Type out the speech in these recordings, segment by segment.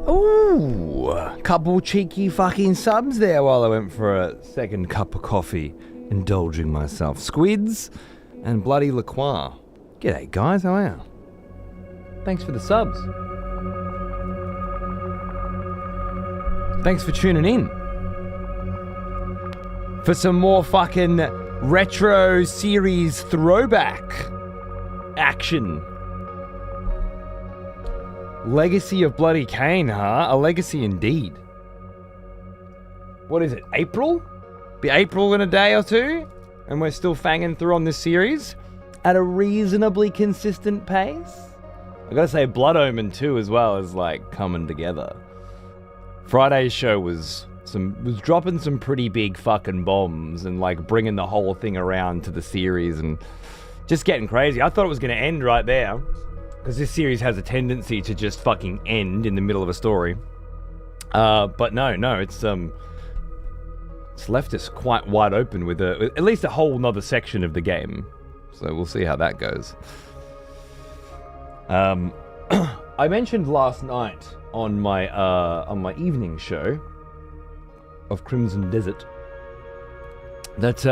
Ooh, couple cheeky fucking subs there while I went for a second cup of coffee, indulging myself. Squids and Bloody LaCroix. G'day guys, how are you? Thanks for the subs. Thanks for tuning in for some more fucking retro series throwback action. Legacy of Bloody Kain, huh? A legacy indeed. What is it, April? Be April in a day or two? And we're still fanging through on this series at a reasonably consistent pace. I gotta say, Blood Omen too as well is like coming together. Friday's show was dropping some pretty big fucking bombs and like bringing the whole thing around to the series and just getting crazy. I thought it was going to end right there, because this series has a tendency to just fucking end in the middle of a story. But no, it's left us quite wide open with at least a whole nother section of the game. So we'll see how that goes. I mentioned last night on my evening show of Crimson Desert that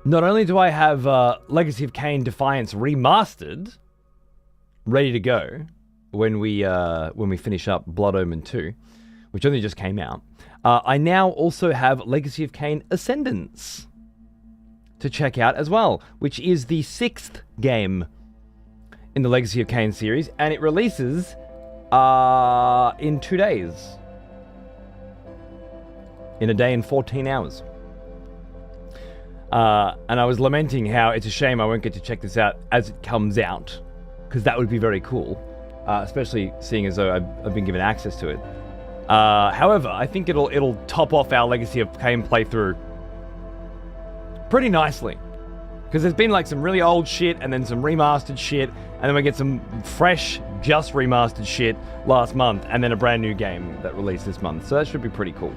not only do I have Legacy of Kain Defiance remastered ready to go when we finish up Blood Omen 2, which only just came out, I now also have Legacy of Kain Ascendance to check out as well, which is the 6th game in the Legacy of Kain series, and it releases in 2 days. In a day and 14 hours. And I was lamenting how it's a shame I won't get to check this out as it comes out, because that would be very cool, especially seeing as though I've been given access to it. However, I think it'll top off our Legacy of Kain playthrough pretty nicely, because there's been like some really old shit and then some remastered shit, and then we get some fresh, just remastered shit last month, and then a brand new game that released this month. So that should be pretty cool.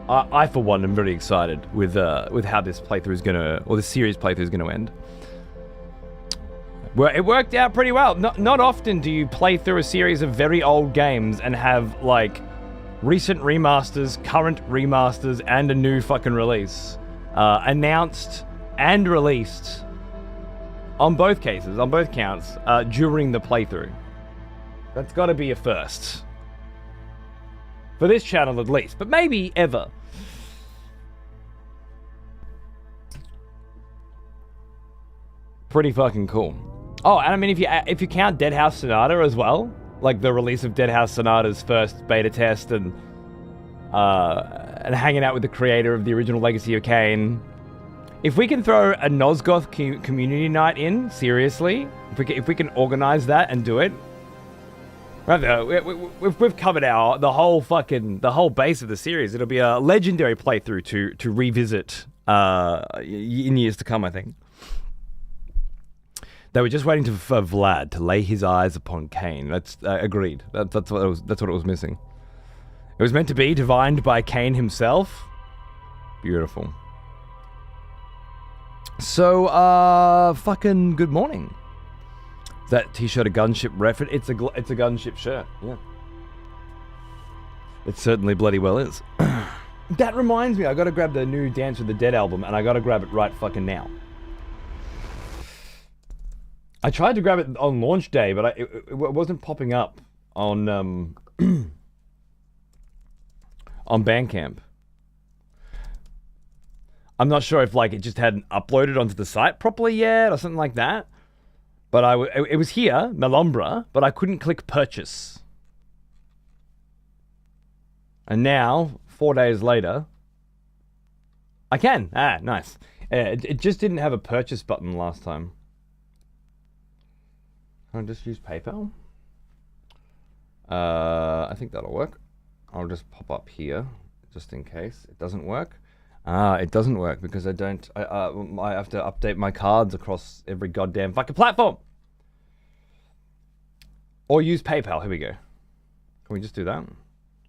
I for one, am very excited with how this playthrough is gonna, or this series playthrough is gonna end. Well, it worked out pretty well. Not often do you play through a series of very old games and have like recent remasters, current remasters, and a new fucking release announced and released on both cases, on both counts, during the playthrough. That's got to be a first. For this channel at least, but maybe ever. Pretty fucking cool. Oh, and I mean, if you count Dead House Sonata as well, like the release of Dead House Sonata's first beta test, and hanging out with the creator of the original Legacy of Kain, if we can throw a Nosgoth community night in, seriously, if we can organize that and do it, we've covered the whole base of the series. It'll be a legendary playthrough to revisit in years to come, I think. They were just waiting for Vlad to lay his eyes upon Kain. That's agreed. That's what it was missing. It was meant to be divined by Kain himself. Beautiful. So, fucking good morning. Is that t-shirt a gunship reference? It's a gunship shirt. Yeah. It certainly bloody well is. That reminds me, I gotta grab the new Dance with the Dead album, and I gotta grab it right fucking now. I tried to grab it on launch day, but it wasn't popping up on on Bandcamp. I'm not sure if like it just hadn't uploaded onto the site properly yet or something like that. But it was here, Melumbra, but I couldn't click purchase. And now, 4 days later, I can. Ah, nice. It just didn't have a purchase button last time. Can I just use PayPal? I think that'll work. I'll just pop up here, just in case it doesn't work. It doesn't work because I have to update my cards across every goddamn fucking platform. Or use PayPal. Here we go. Can we just do that?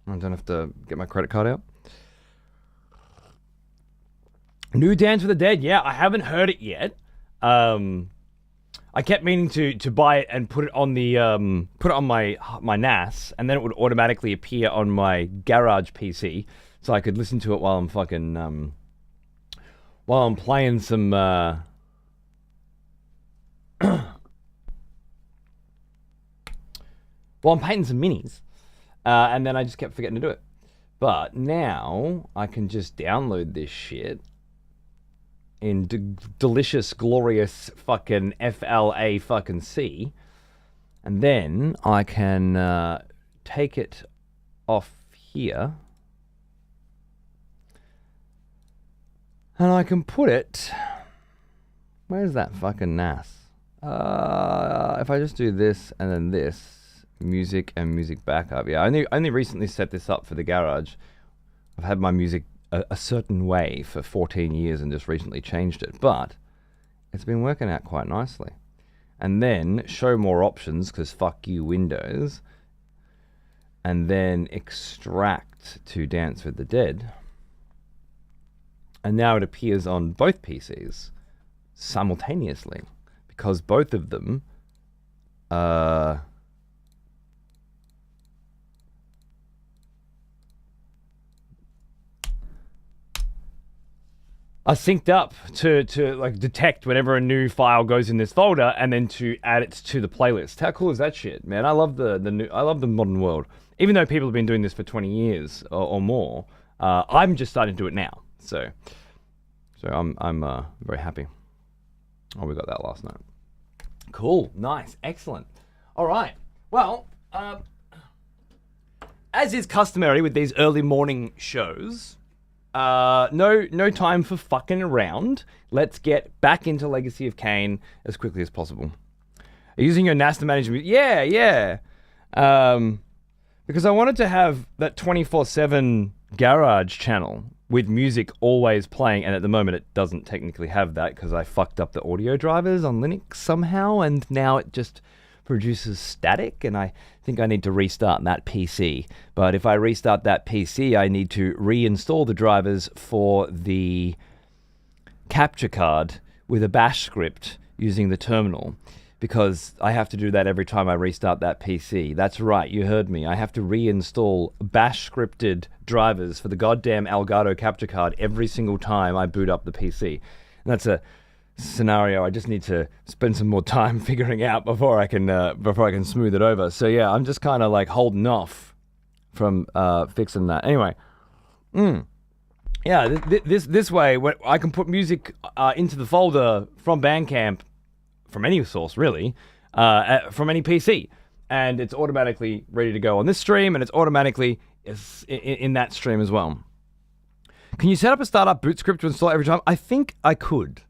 I don't have to get my credit card out. New Dance with the Dead. Yeah, I haven't heard it yet. I kept meaning to buy it and put it on my NAS, and then it would automatically appear on my garage PC, so I could listen to it while I'm fucking while I'm playing some while I'm painting some minis, and then I just kept forgetting to do it. But now I can just download this shit in delicious, glorious fucking FLA fucking C, and then I can take it off here, and I can put it. Where's that fucking NAS? If I just do this and then this, music and music backup. Yeah, I only recently set this up for the garage. I've had my music a certain way for 14 years and just recently changed it. But It's been working out quite nicely. And then show more options, because fuck you, Windows. And then extract to Dance with the Dead. And now it appears on both PCs simultaneously, because both of them are synced up to like detect whenever a new file goes in this folder, and then to add it to the playlist. How cool is that shit, man? I love the modern world. Even though people have been doing this for 20 years or more, I'm just starting to do it now. So I'm very happy. Oh, we got that last night. Cool, nice, excellent. All right. Well, as is customary with these early morning shows, no time for fucking around. Let's get back into Legacy of Kain as quickly as possible. Using your NAS to manage... Yeah. Because I wanted to have that 24/7 garage channel with music always playing, and at the moment it doesn't technically have that because I fucked up the audio drivers on Linux somehow, and now it just produces static, and I think I need to restart that PC. But if I restart that PC, I need to reinstall the drivers for the capture card with a bash script using the terminal, because I have to do that every time I restart that PC. That's right, you heard me. I have to reinstall bash scripted drivers for the goddamn Elgato capture card every single time I boot up the PC. And that's a scenario I just need to spend some more time figuring out before I can smooth it over. So yeah, I'm just kind of like holding off from fixing that. Anyway, yeah, this way I can put music into the folder from Bandcamp, from any source really, from any PC, and it's automatically ready to go on this stream, and it's automatically in that stream as well. Can you set up a startup boot script to install every time? I think I could.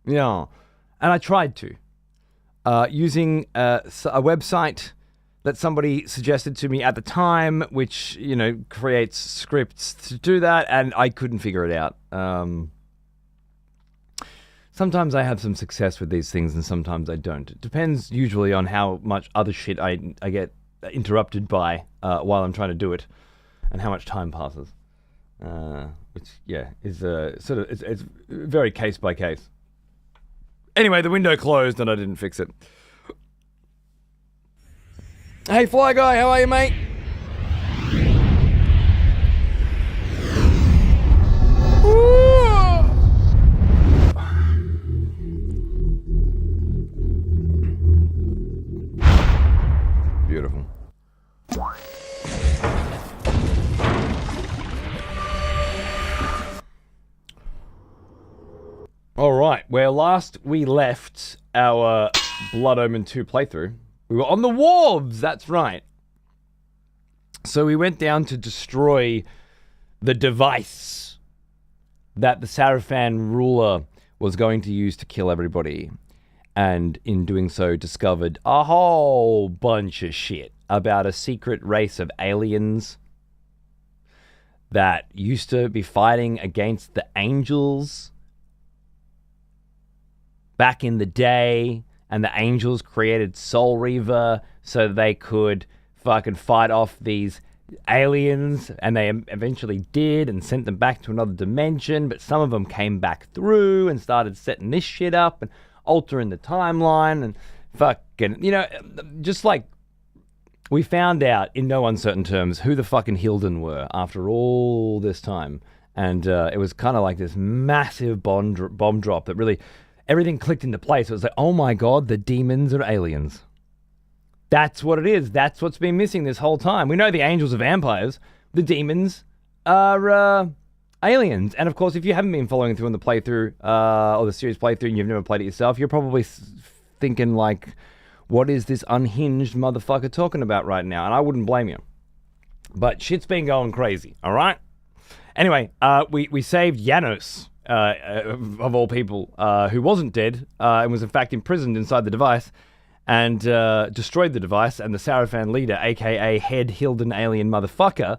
Yeah, and I tried to, using a website that somebody suggested to me at the time, which, you know, creates scripts to do that, and I couldn't figure it out. Sometimes I have some success with these things, and sometimes I don't. It depends usually on how much other shit I get interrupted by while I'm trying to do it, and how much time passes. Which, yeah, is sort of, it's very case by case. Anyway, the window closed and I didn't fix it. Hey, Fly Guy, how are you, mate? Beautiful. All right, where last we left our Blood Omen 2 playthrough, we were on the wharves, that's right. So we went down to destroy the device that the Sarafan ruler was going to use to kill everybody. And in doing so, discovered a whole bunch of shit about a secret race of aliens that used to be fighting against the angels back in the day, and the angels created Soul Reaver so they could fucking fight off these aliens, and they eventually did and sent them back to another dimension, but some of them came back through and started setting this shit up and altering the timeline, and fucking, you know, just like we found out in no uncertain terms who the fucking Hilden were after all this time, and it was kind of like this massive bomb drop that really... everything clicked into place. It was like, oh my god, the demons are aliens. That's what it is. That's what's been missing this whole time. We know the angels are vampires. The demons are aliens. And of course, if you haven't been following through on the playthrough, or the series playthrough, and you've never played it yourself, you're probably thinking like, what is this unhinged motherfucker talking about right now? And I wouldn't blame you. But shit's been going crazy, all right? Anyway, we saved Janos. Of all people, who wasn't dead and was in fact imprisoned inside the device, and destroyed the device, and the Sarafan leader, aka head Hilden alien motherfucker,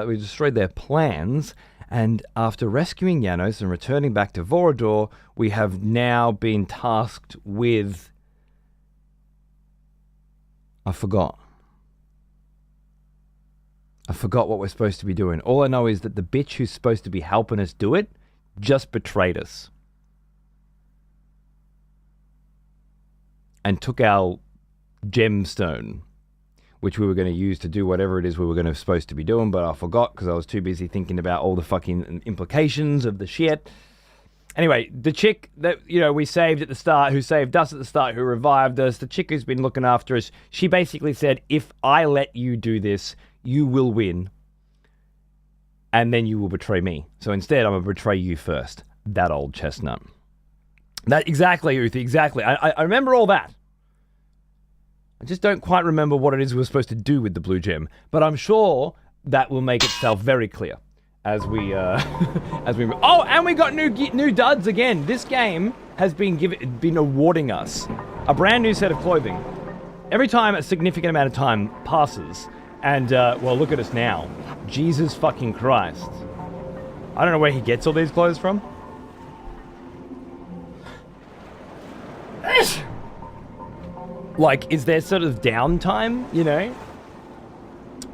we destroyed their plans, And after rescuing Janos and returning back to Vorador, we have now been tasked with... I forgot what we're supposed to be doing. All I know is that the bitch who's supposed to be helping us do it just betrayed us. And took our gemstone, which we were going to use to do whatever it is we were supposed to be doing, but I forgot because I was too busy thinking about all the fucking implications of the shit. Anyway, the chick that, we saved at the start, who saved us at the start, who revived us, the chick who's been looking after us, she basically said, if I let you do this, you will win, and then you will betray me. So instead, I'm going to betray you first. That old chestnut. That exactly, Uthi, exactly. I remember all that. I just don't quite remember what it is we were supposed to do with the blue gem, but I'm sure that will make itself very clear as we Oh, and we got new duds again. This game has been awarding us a brand new set of clothing every time a significant amount of time passes. And well, look at us now. Jesus fucking Christ. I don't know where he gets all these clothes from. Like, is there sort of downtime,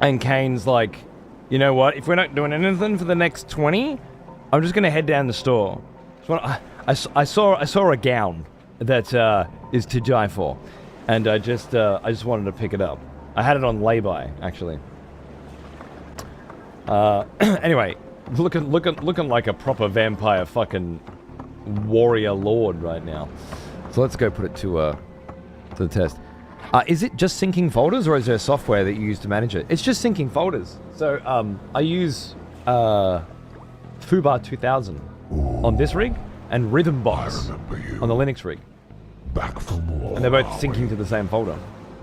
And Kain's like, you know what? If we're not doing anything for the next 20, I'm just gonna head down the store. I saw a gown that is to die for, and I just wanted to pick it up. I had it on lay-by, actually. Anyway, looking like a proper vampire fucking warrior lord right now. So let's go put it to the test. Is it just syncing folders, or is there software that you use to manage it? It's just syncing folders. So I use Foobar 2000 on this rig and Rhythm Box on the Linux rig. Back for more. And they're both syncing to the same folder.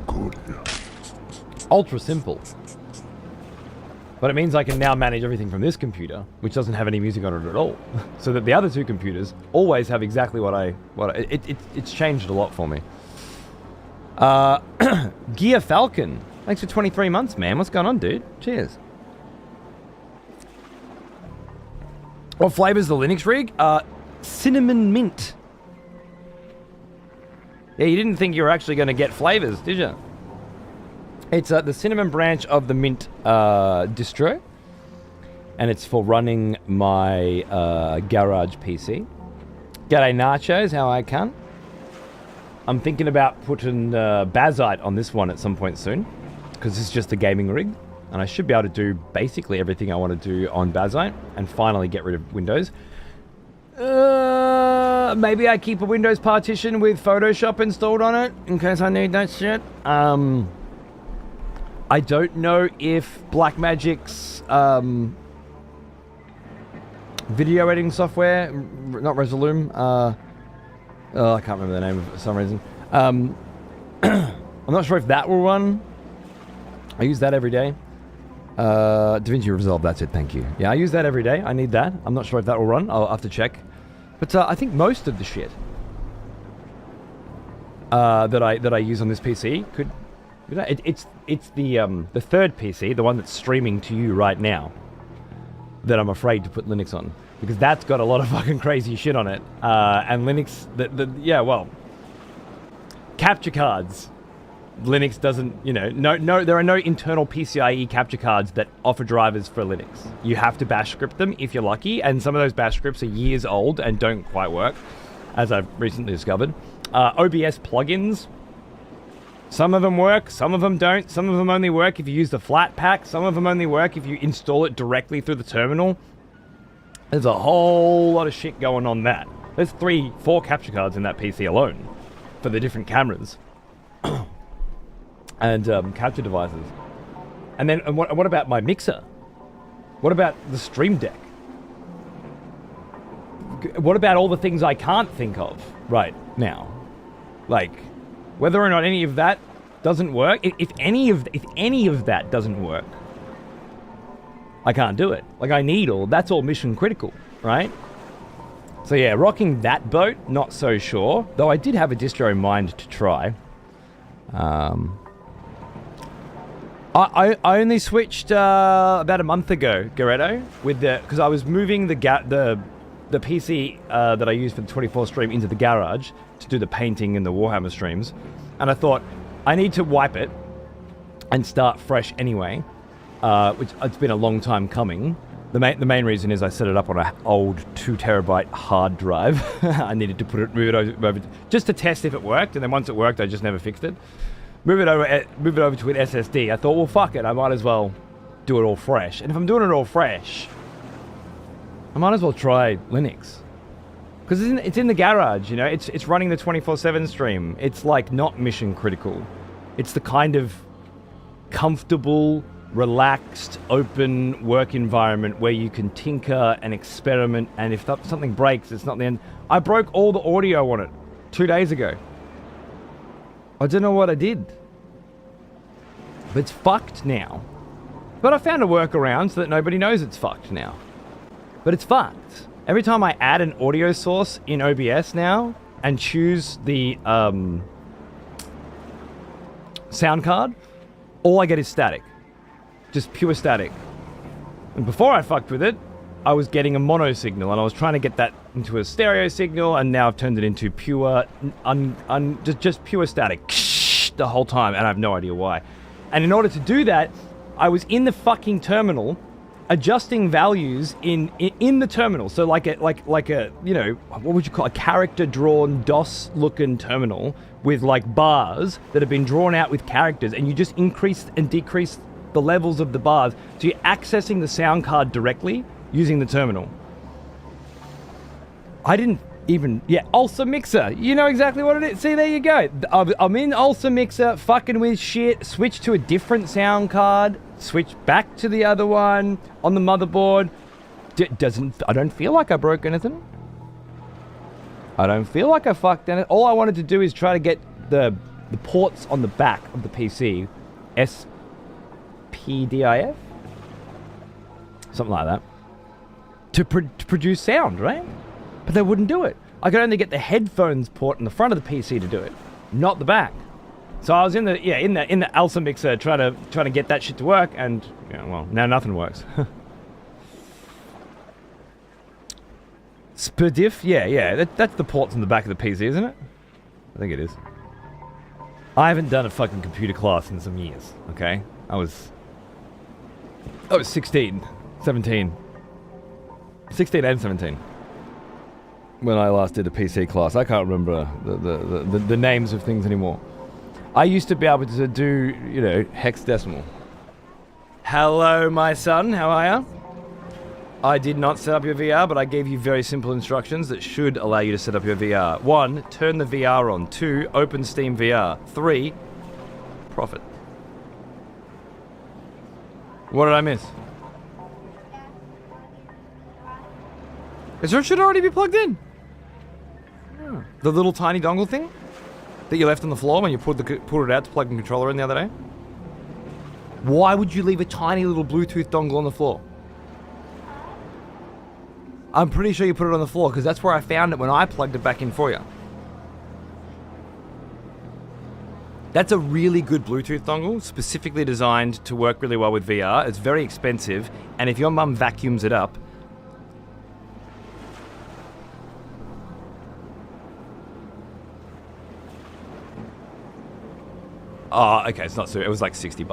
Good. Ultra simple. But it means I can now manage everything from this computer, which doesn't have any music on it at all. So that the other two computers always have exactly it's changed a lot for me. Gear Falcon. Thanks for 23 months, man. What's going on, dude? Cheers. What flavor's the Linux rig? Cinnamon mint. Yeah, you didn't think you were actually going to get flavors, did you? It's the cinnamon branch of the mint distro. And it's for running my garage PC. G'day nachos, how I can. I'm thinking about putting Bazite on this one at some point soon, because this is just a gaming rig, and I should be able to do basically everything I want to do on Bazite and finally get rid of Windows. Maybe I keep a Windows partition with Photoshop installed on it in case I need that shit. I don't know if Blackmagic's video editing software, not Resolume, I can't remember the name of it for some reason. I'm not sure if that will run. I use that every day. DaVinci Resolve, that's it, thank you. Yeah, I use that every day. I need that. I'm not sure if that will run. I'll have to check. But I think most of the shit that I use on this PC could... It's the third PC, the one that's streaming to you right now, that I'm afraid to put Linux on. Because that's got a lot of fucking crazy shit on it. And Linux, capture cards. Linux doesn't, there are no internal PCIe capture cards that offer drivers for Linux. You have to bash script them if you're lucky, and some of those bash scripts are years old and don't quite work, as I've recently discovered. OBS plugins. Some of them work, some of them don't. Some of them only work if you use the flat pack. Some of them only work if you install it directly through the terminal. There's a whole lot of shit going on that. There's 3-4 capture cards in that PC alone for the different cameras and capture devices. And then what about my mixer? What about the Stream Deck? What about all the things I can't think of right now? Like, whether or not any of that doesn't work, if any of that doesn't work, I can't do it. Like, I need that's all mission critical, right? So yeah, rocking that boat, not so sure. Though I did have a distro in mind to try. I only switched about a month ago, Garetto, with because I was moving the PC that I use for the 24 stream into the garage to do the painting and the Warhammer streams, and I thought I need to wipe it and start fresh anyway, which it's been a long time coming. The main reason is I set it up on an old 2 terabyte hard drive. I needed to move it over just to test if it worked, and then once it worked, I just never fixed it. Move it over to an SSD. I thought, well, fuck it, I might as well do it all fresh. And if I'm doing it all fresh, I might as well try Linux, because it's in the garage. You know, it's running the 24/7 stream. It's like not mission critical. It's the kind of comfortable, relaxed, open work environment where you can tinker and experiment, and if something breaks, it's not the end. I broke all the audio on it 2 days ago. I don't know what I did. But it's fucked now. But I found a workaround so that nobody knows it's fucked now. But it's fucked. Every time I add an audio source in OBS now and choose the sound card, all I get is static. Just pure static. And before I fucked with it, I was getting a mono signal, and I was trying to get that into a stereo signal, and now I've turned it into pure, just pure static the whole time, and I have no idea why. And in order to do that, I was in the fucking terminal, adjusting values in the terminal. So like a you know, what would you call a character drawn DOS looking terminal with like bars that have been drawn out with characters, and you just increase and decrease the levels of the bars, so you're accessing the sound card directly using the terminal. I didn't even... Yeah, Ulsa Mixer. You know exactly what it is. See, there you go. I'm in Ulsa Mixer, fucking with shit. Switch to a different sound card. Switch back to the other one on the motherboard. I don't feel like I broke anything. I don't feel like I fucked anything. All I wanted to do is try to get the ports on the back of the PC, SPDIF? Something like that. To produce sound, right? But they wouldn't do it. I could only get the headphones port in the front of the PC to do it, not the back. So I was in the Ulsa Mixer trying to get that shit to work, and well, now nothing works. SPDIF, yeah, that's the ports in the back of the PC, isn't it? I think it is. I haven't done a fucking computer class in some years. Okay, I was 16, 17. 16 and 17 when I last did a PC class. I can't remember the names of things anymore. I used to be able to do, hexadecimal. Hello, my son. How are you? I did not set up your VR, but I gave you very simple instructions that should allow you to set up your VR. 1, turn the VR on. 2, open Steam VR. 3, profit. What did I miss? It should already be plugged in. Oh. The little tiny dongle thing that you left on the floor when you pulled it out to plug the controller in the other day? Why would you leave a tiny little Bluetooth dongle on the floor? I'm pretty sure you put it on the floor because that's where I found it when I plugged it back in for you. That's a really good Bluetooth dongle, specifically designed to work really well with VR. It's very expensive, and if your mum vacuums it up, oh, okay, it's not so. It was like $60,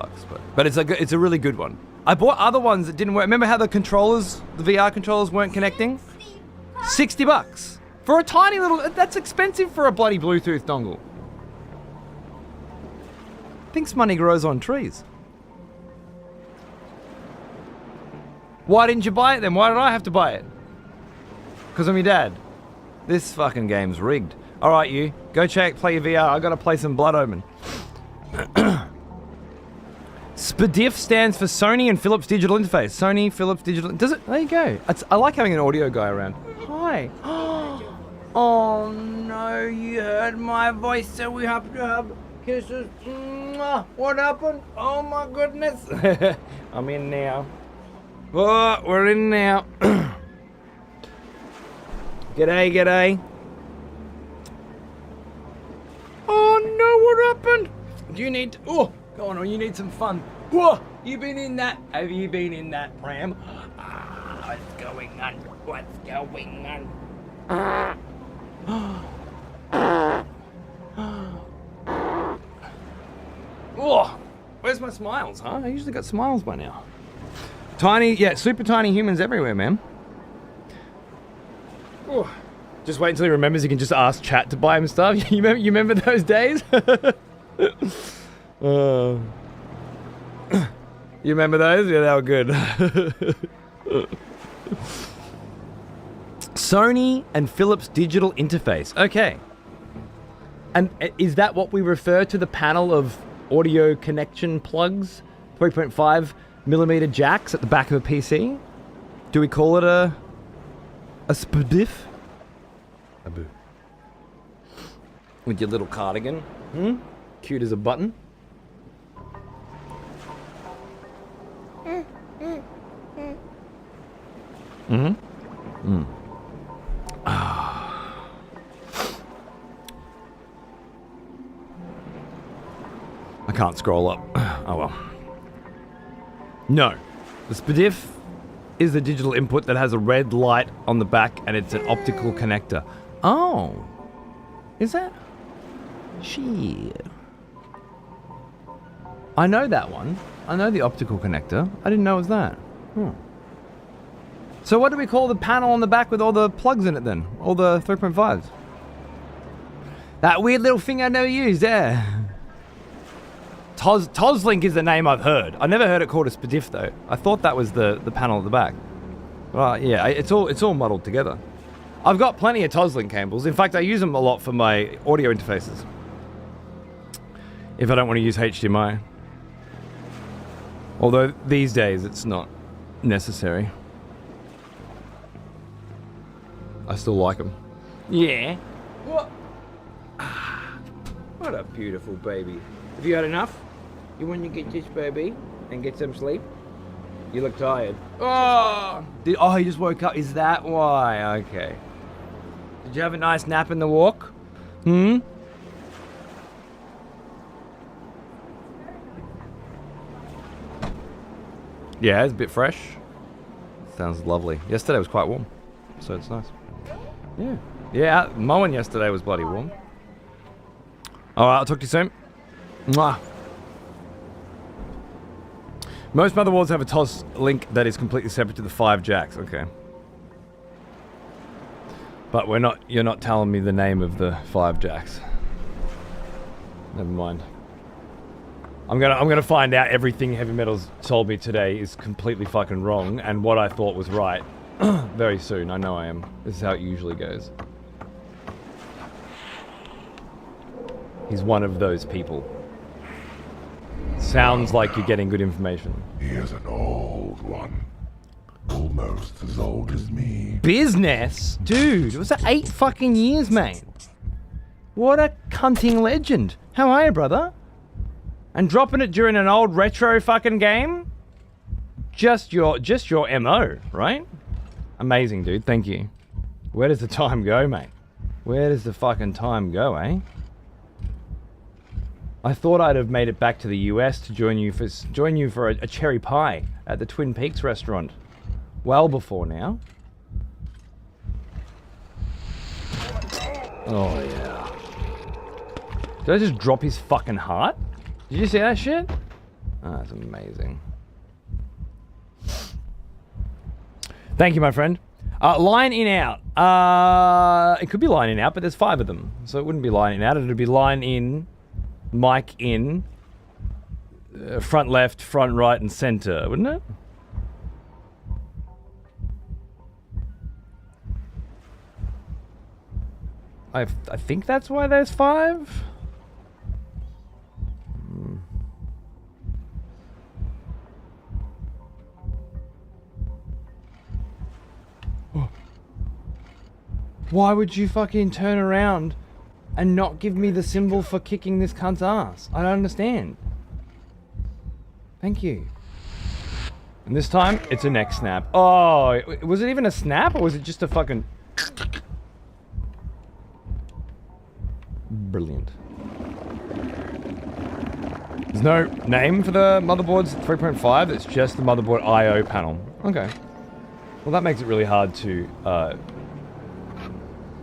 but it's a really good one. I bought other ones that didn't work. Remember how the VR controllers weren't connecting? $60 for a tiny little. That's expensive for a bloody Bluetooth dongle. Thinks money grows on trees. Why didn't you buy it then? Why did I have to buy it? Because I'm your dad. This fucking game's rigged. All right, you go play your VR. I gotta play some Blood Omen. SPDIF stands for Sony and Philips Digital Interface. Sony, Philips Digital... Does it? There you go. I like having an audio guy around. Hi. Oh, no, you heard my voice, so we have to have kisses. What happened? Oh, my goodness. I'm in now. Oh, we're in now. G'day. Oh, no, what happened? Do you need... Oh, go on, you need some fun. Whoa! You been in that? Have you been in that pram? What's going on? What's going on? Oh, where's my smiles, huh? I usually got smiles by now. Tiny, yeah, super tiny humans everywhere, man. Oh, just wait until he remembers he can just ask chat to buy him stuff. You remember those days? You remember those? Yeah, they were good. Sony and Philips digital interface. Okay. And is that what we refer to the panel of audio connection plugs? 3.5 millimeter jacks at the back of a PC? Do we call it a SPDIF? A boo. With your little cardigan. Cute as a button. I can't scroll up. Oh well. No. The SPDIF is the digital input that has a red light on the back and it's an optical connector. Oh. Is that? Shit. I know that one. I know the optical connector. I didn't know it was that. So what do we call the panel on the back with all the plugs in it then? All the 3.5s? That weird little thing I never used, yeah. Toslink is the name I've heard. I never heard it called a SPDIF though. I thought that was the panel at the back. Yeah, it's all muddled together. I've got plenty of Toslink cables. In fact, I use them a lot for my audio interfaces. If I don't want to use HDMI. Although these days it's not necessary. I still like them. Yeah. What? What a beautiful baby. Have you had enough? You want to get this baby and get some sleep? You look tired. Oh! He just woke up. Is that why? Okay. Did you have a nice nap in the walk? Yeah, it's a bit fresh. Sounds lovely. Yesterday was quite warm, so it's nice. Yeah. Yeah, mowing yesterday was bloody warm. Alright, I'll talk to you soon. Mwah. Most motherboards have a TOS link that is completely separate to the 5 jacks. Okay. But you're not telling me the name of the 5 jacks. Never mind. I'm gonna find out everything Heavy Metal's told me today is completely fucking wrong and what I thought was right very soon. I know I am. This is how it usually goes. He's one of those people. Sounds like you're getting good information. He is an old one. Almost as old as me. Business? Dude, it was 8 fucking years, mate. What a cunting legend. How are you, brother? And dropping it during an old retro fucking game? Just your MO, right? Amazing, dude. Thank you. Where does the time go, mate? Where does the fucking time go, eh? I thought I'd have made it back to the US to join you for a cherry pie at the Twin Peaks restaurant. Well before now. Oh yeah. Did I just drop his fucking heart? Did you see that shit? Oh, that's amazing. Thank you, my friend. Line in out. It could be line in out, but there's 5 of them. So it wouldn't be line in out. It would be line in, mic in, front left, front right, and center, wouldn't it? I think that's why there's 5. Why would you fucking turn around and not give me the symbol for kicking this cunt's ass? I don't understand. Thank you. And this time, it's a neck snap. Oh, was it even a snap or was it just a fucking... Brilliant. There's no name for the motherboard's 3.5. It's just the motherboard I/O panel. Okay. Well, that makes it really hard to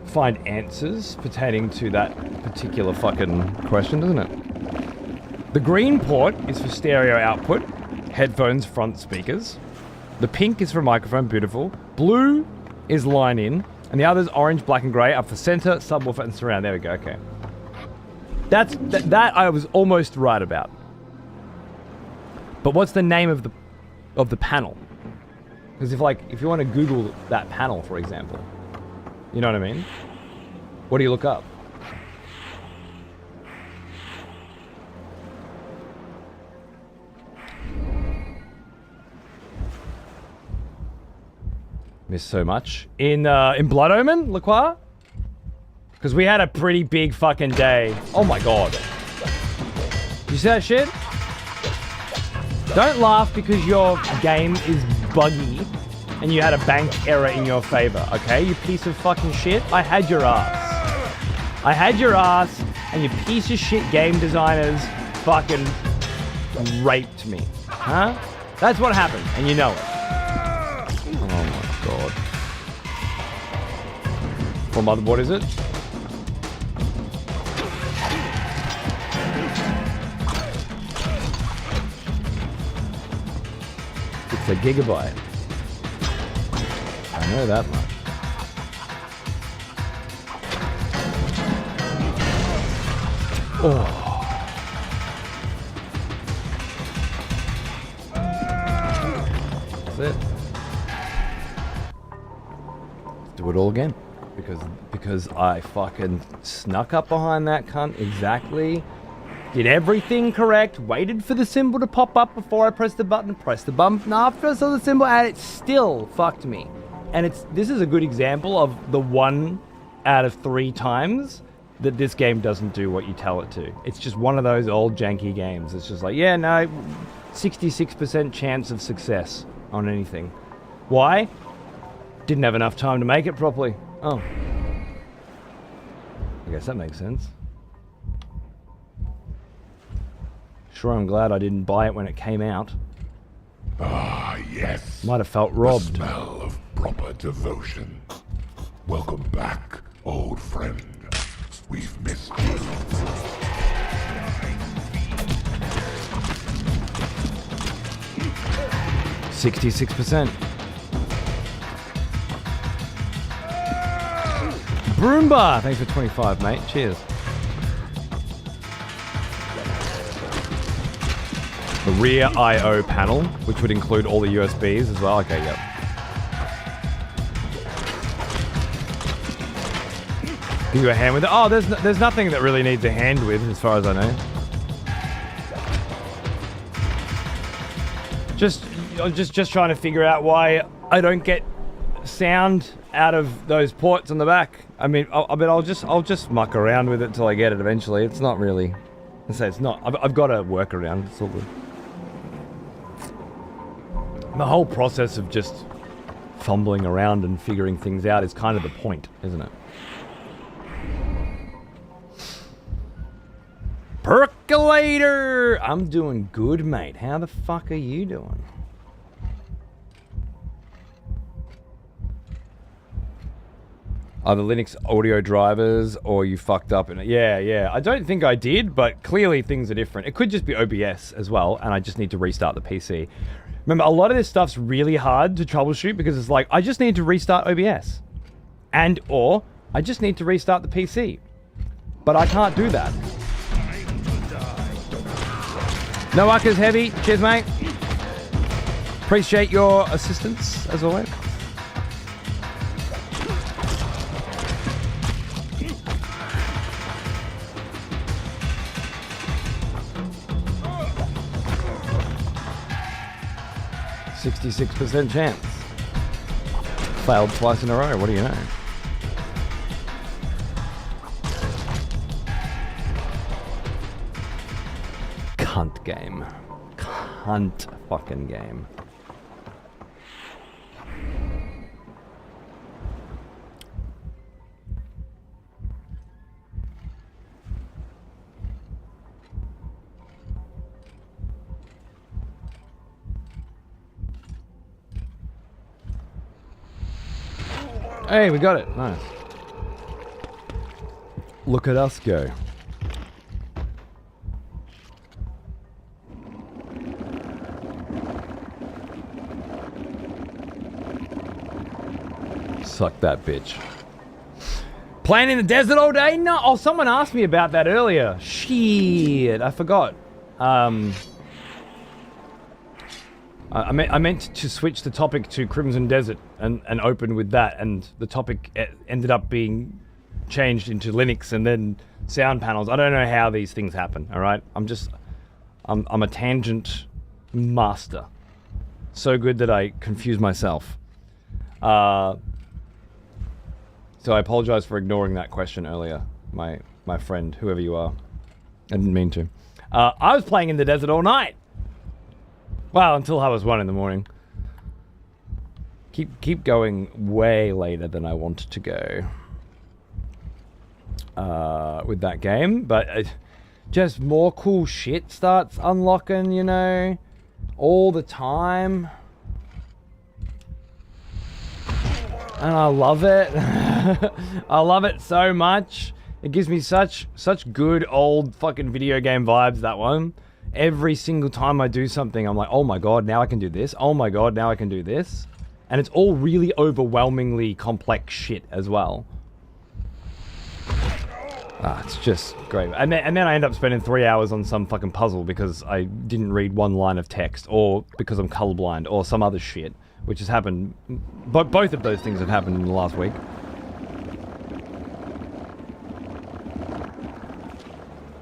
find answers pertaining to that particular fucking question, doesn't it? The green port is for stereo output, headphones, front speakers. The pink is for microphone, beautiful. Blue is line in, and the others, orange, black, and grey, are for center, subwoofer, and surround. There we go. Okay. That I was almost right about. But what's the name of the panel? Because if you want to Google that panel, for example, you know what I mean? What do you look up? Missed so much in Blood Omen, Lacroix, because we had a pretty big fucking day. Oh my god! You see that shit? Don't laugh because your game is buggy and you had a bank error in your favor, okay? You piece of fucking shit. I had your ass. I had your ass, and you piece of shit game designers fucking raped me. Huh? That's what happened, and you know it. Oh my god. What motherboard is it? It's a gigabyte. I know that much. Oh. That's it. Let's do it all again. Because I fucking snuck up behind that cunt exactly. Did everything correct, waited for the symbol to pop up before I pressed the button, pressed the button after I saw the symbol, and it still fucked me. And this is a good example of the 1 out of 3 times that this game doesn't do what you tell it to. It's just one of those old janky games. It's just like, yeah, no, 66% chance of success on anything. Why? Didn't have enough time to make it properly. Oh. I guess that makes sense. Sure, I'm glad I didn't buy it when it came out. Ah, yes. Might have felt robbed. The smell of proper devotion. Welcome back, old friend. We've missed you. $66%. Broomba, thanks for 25, mate. Cheers. The rear I/O panel, which would include all the USBs as well. Okay, yep. Give you a hand with it. Oh, there's nothing that really needs a hand with, as far as I know. Just trying to figure out why I don't get sound out of those ports on the back. I mean, I'll just muck around with it till I get it eventually. It's not really. I say it's not. I've got a workaround. It's all good. The whole process of just fumbling around and figuring things out is kind of the point, isn't it? Percolator! I'm doing good, mate. How the fuck are you doing? Are the Linux audio drivers or you fucked up in it? Yeah. I don't think I did, but clearly things are different. It could just be OBS as well, and I just need to restart the PC. Remember, a lot of this stuff's really hard to troubleshoot because it's like, I just need to restart OBS. Or I just need to restart the PC. But I can't do that. No Uckers Heavy. Cheers, mate. Appreciate your assistance, as always. %, chance. Failed twice in a row. What do you know? Cunt game. Cunt fucking game. Hey, we got it. Nice. Look at us go. Suck that bitch. Playing in the desert all day? No. Oh, someone asked me about that earlier. Shit, I forgot. I meant to switch the topic to Crimson Desert and open with that, and the topic ended up being changed into Linux and then sound panels. I don't know how these things happen, all right? I'm a tangent master. So good that I confuse myself. So I apologize for ignoring that question earlier, my friend, whoever you are. I didn't mean to. I was playing in the desert all night. Well, until I was 1 in the morning. Keep going way later than I wanted to go with that game, but just more cool shit starts unlocking, you know, all the time. And I love it. I love it so much. It gives me such good old fucking video game vibes, that one. Every single time I do something, I'm like, oh my god, now I can do this. Oh my god, now I can do this. And it's all really overwhelmingly complex shit as well. It's just great. And then I end up spending 3 hours on some fucking puzzle because I didn't read one line of text, or because I'm colorblind, or some other shit, which has happened. But both of those things have happened in the last week.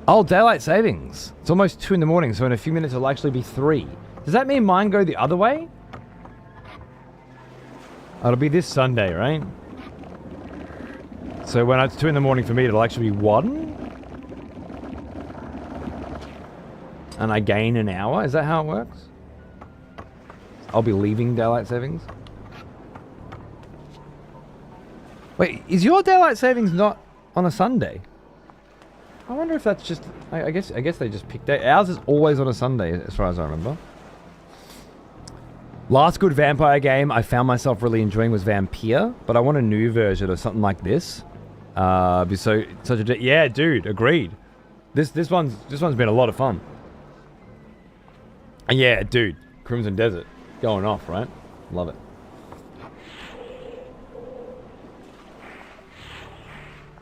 Oh, daylight savings. It's almost 2 in the morning, so in a few minutes it'll actually be 3. Does that mean mine go the other way? It'll be this Sunday, right? So when it's 2 in the morning for me, it'll actually be 1? And I gain an hour? Is that how it works? I'll be leaving daylight savings? Wait, is your daylight savings not on a Sunday? I wonder if that's just... I guess they just picked it. Ours is always on a Sunday, as far as I remember. Last good vampire game I found myself really enjoying was Vampire, but I want a new version or something like this. Yeah, dude, agreed. This one's been a lot of fun. And yeah, dude, Crimson Desert, going off, right? Love it.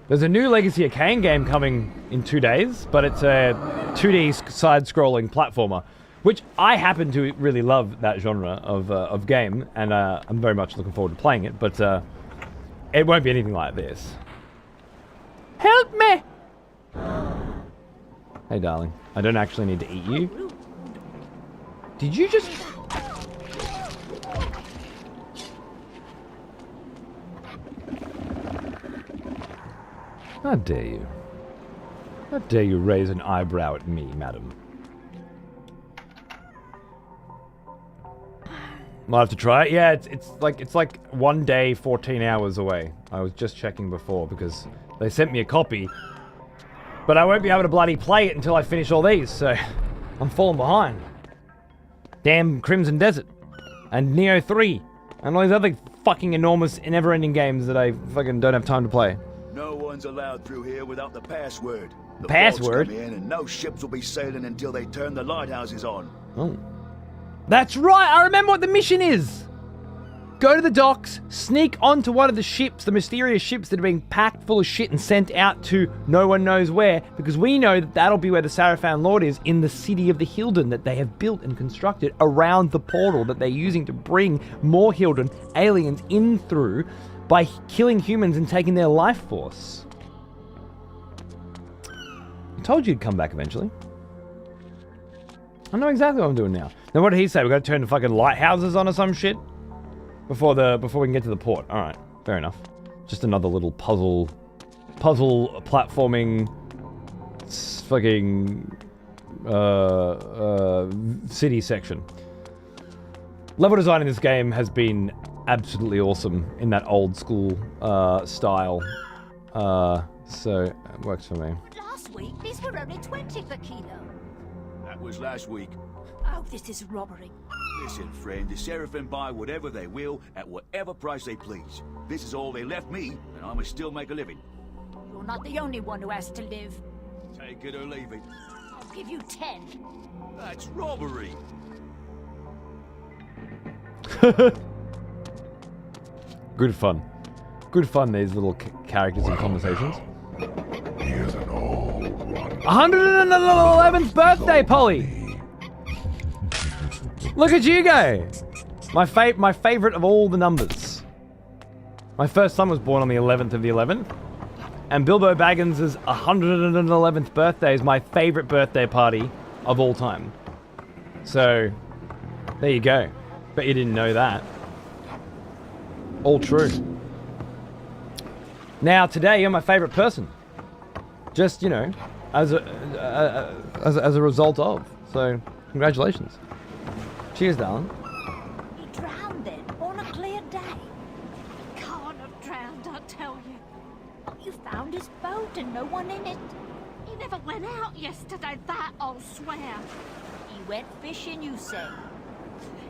There's a new Legacy of Kain game coming in 2 days, but it's a 2D side-scrolling platformer, which I happen to really love that genre of game, and I'm very much looking forward to playing it, but it won't be anything like this. Help me! Hey, darling. I don't actually need to eat you. Did you just... How dare you? How dare you raise an eyebrow at me, madam? Might have to try it. Yeah, it's like 1 day, 14 hours away. I was just checking before because they sent me a copy, but I won't be able to bloody play it until I finish all these. So I'm falling behind. Damn Crimson Desert and Neo 3 and all these other fucking enormous, never-ending games that I fucking don't have time to play. No one's allowed through here without the password. The password? Come in and no ships will be sailing until they turn the lighthouses on. Oh. That's right, I remember what the mission is! Go to the docks, sneak onto one of the ships, the mysterious ships that are being packed full of shit and sent out to no one knows where, because we know that that'll be where the Sarafan Lord is, in the city of the Hilden that they have built and constructed around the portal that they're using to bring more Hilden aliens in through by killing humans and taking their life force. I told you you'd come back eventually. I know exactly what I'm doing now. Now what did he say? We've got to turn the fucking lighthouses on or some shit? Before we can get to the port. Alright, fair enough. Just another little puzzle platforming fucking city section. Level design in this game has been absolutely awesome in that old school style. So it works for me. Last week, these were only 20 per kilo. That was last week. Oh, this is robbery. Listen, friend, the Seraphim buy whatever they will at whatever price they please. This is all they left me, and I must still make a living. You're not the only one who has to live. Take it or leave it. I'll give you 10. That's robbery. Good fun. Good fun, these little characters and conversations. He is an old one. 111th birthday, Polly! Look at you go! My favorite of all the numbers. My first son was born on the 11th of the 11th. And Bilbo Baggins' 111th birthday is my favorite birthday party of all time. So, there you go. Bet you didn't know that. All true. Now, today, you're my favorite person. Just, you know, as a result of. So, congratulations. Cheers, darling. He drowned then, on a clear day. He can't have drowned, I tell you. You found his boat and no one in it. He never went out yesterday, that I'll swear. He went fishing, you say.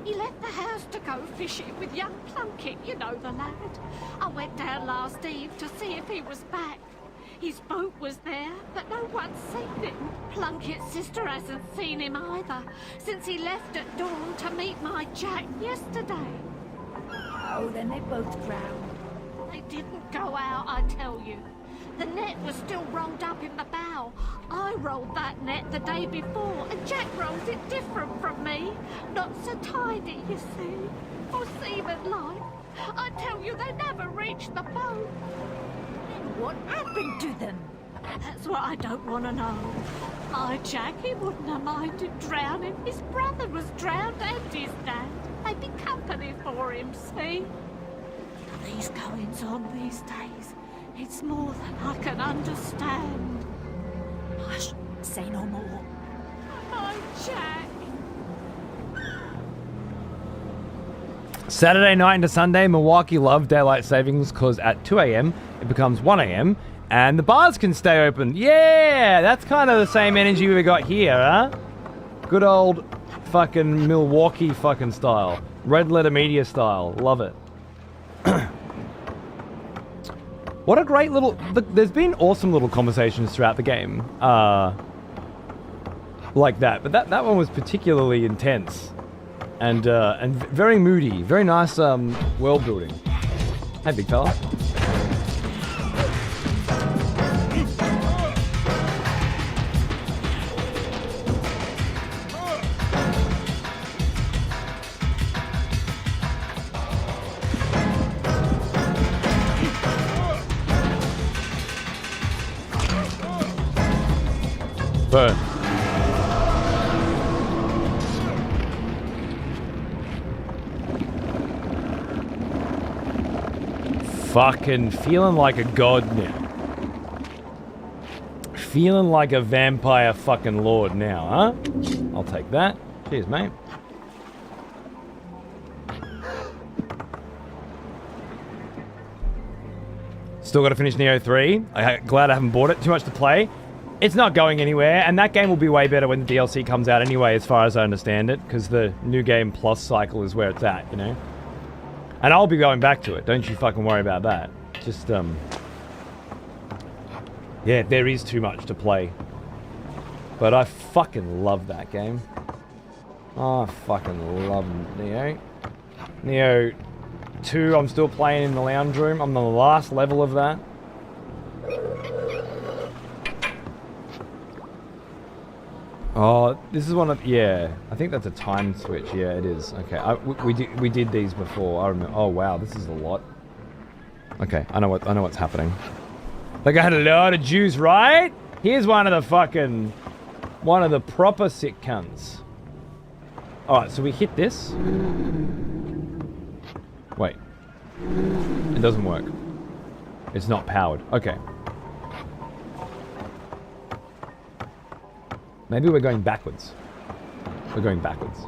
He left the house to go fishing with young Plunkett, you know the lad. I went down last eve to see if he was back. His boat was there, but no one's seen him. Plunkett's sister hasn't seen him either, since he left at dawn to meet my Jack yesterday. Oh, then they both drowned. They didn't go out, I tell you. The net was still rolled up in the bow. I rolled that net the day before, and Jack rolls it different from me. Not so tidy, you see. Or seaman-like. I tell you, they never reached the boat. Then what happened to them? That's what I don't want to know. My Jack, he wouldn't have minded drowning. His brother was drowned and his dad. They'd be company for him, see? These goings on these days, it's more than I can understand. Hush, say no more. My Jack. Saturday night into Sunday, Milwaukee love daylight savings because at 2 a.m. it becomes 1 a.m. and the bars can stay open. Yeah, that's kind of the same energy we got here, huh? Good old fucking Milwaukee fucking style. Red letter media style. Love it. What a great little... There's been awesome little conversations throughout the game. Like that. But that one was particularly intense. And very moody. Very nice world building. Hey, big fella. Burn. Fucking feeling like a god now. Feeling like a vampire fucking lord now, huh? I'll take that. Cheers, mate. Still got to finish Neo 3. I'm glad I haven't bought it. Too much to play. It's not going anywhere, and that game will be way better when the DLC comes out anyway, as far as I understand it, because the New Game Plus cycle is where it's at, you know? And I'll be going back to it, don't you fucking worry about that. Just, yeah, there is too much to play. But I fucking love that game. Oh, I fucking love Neo. Neo 2, I'm still playing in the lounge room. I'm on the last level of that. Oh, this is one of... Yeah, I think that's a time switch. Yeah, it is. Okay, we did these before. I remember. Oh, wow, this is a lot. Okay, I know what's happening. They got a lot of juice, right? Here's one of the fucking... One of the proper sick cunts. Alright, so we hit this. Wait. It doesn't work. It's not powered. Okay. Maybe we're going backwards. We're going backwards.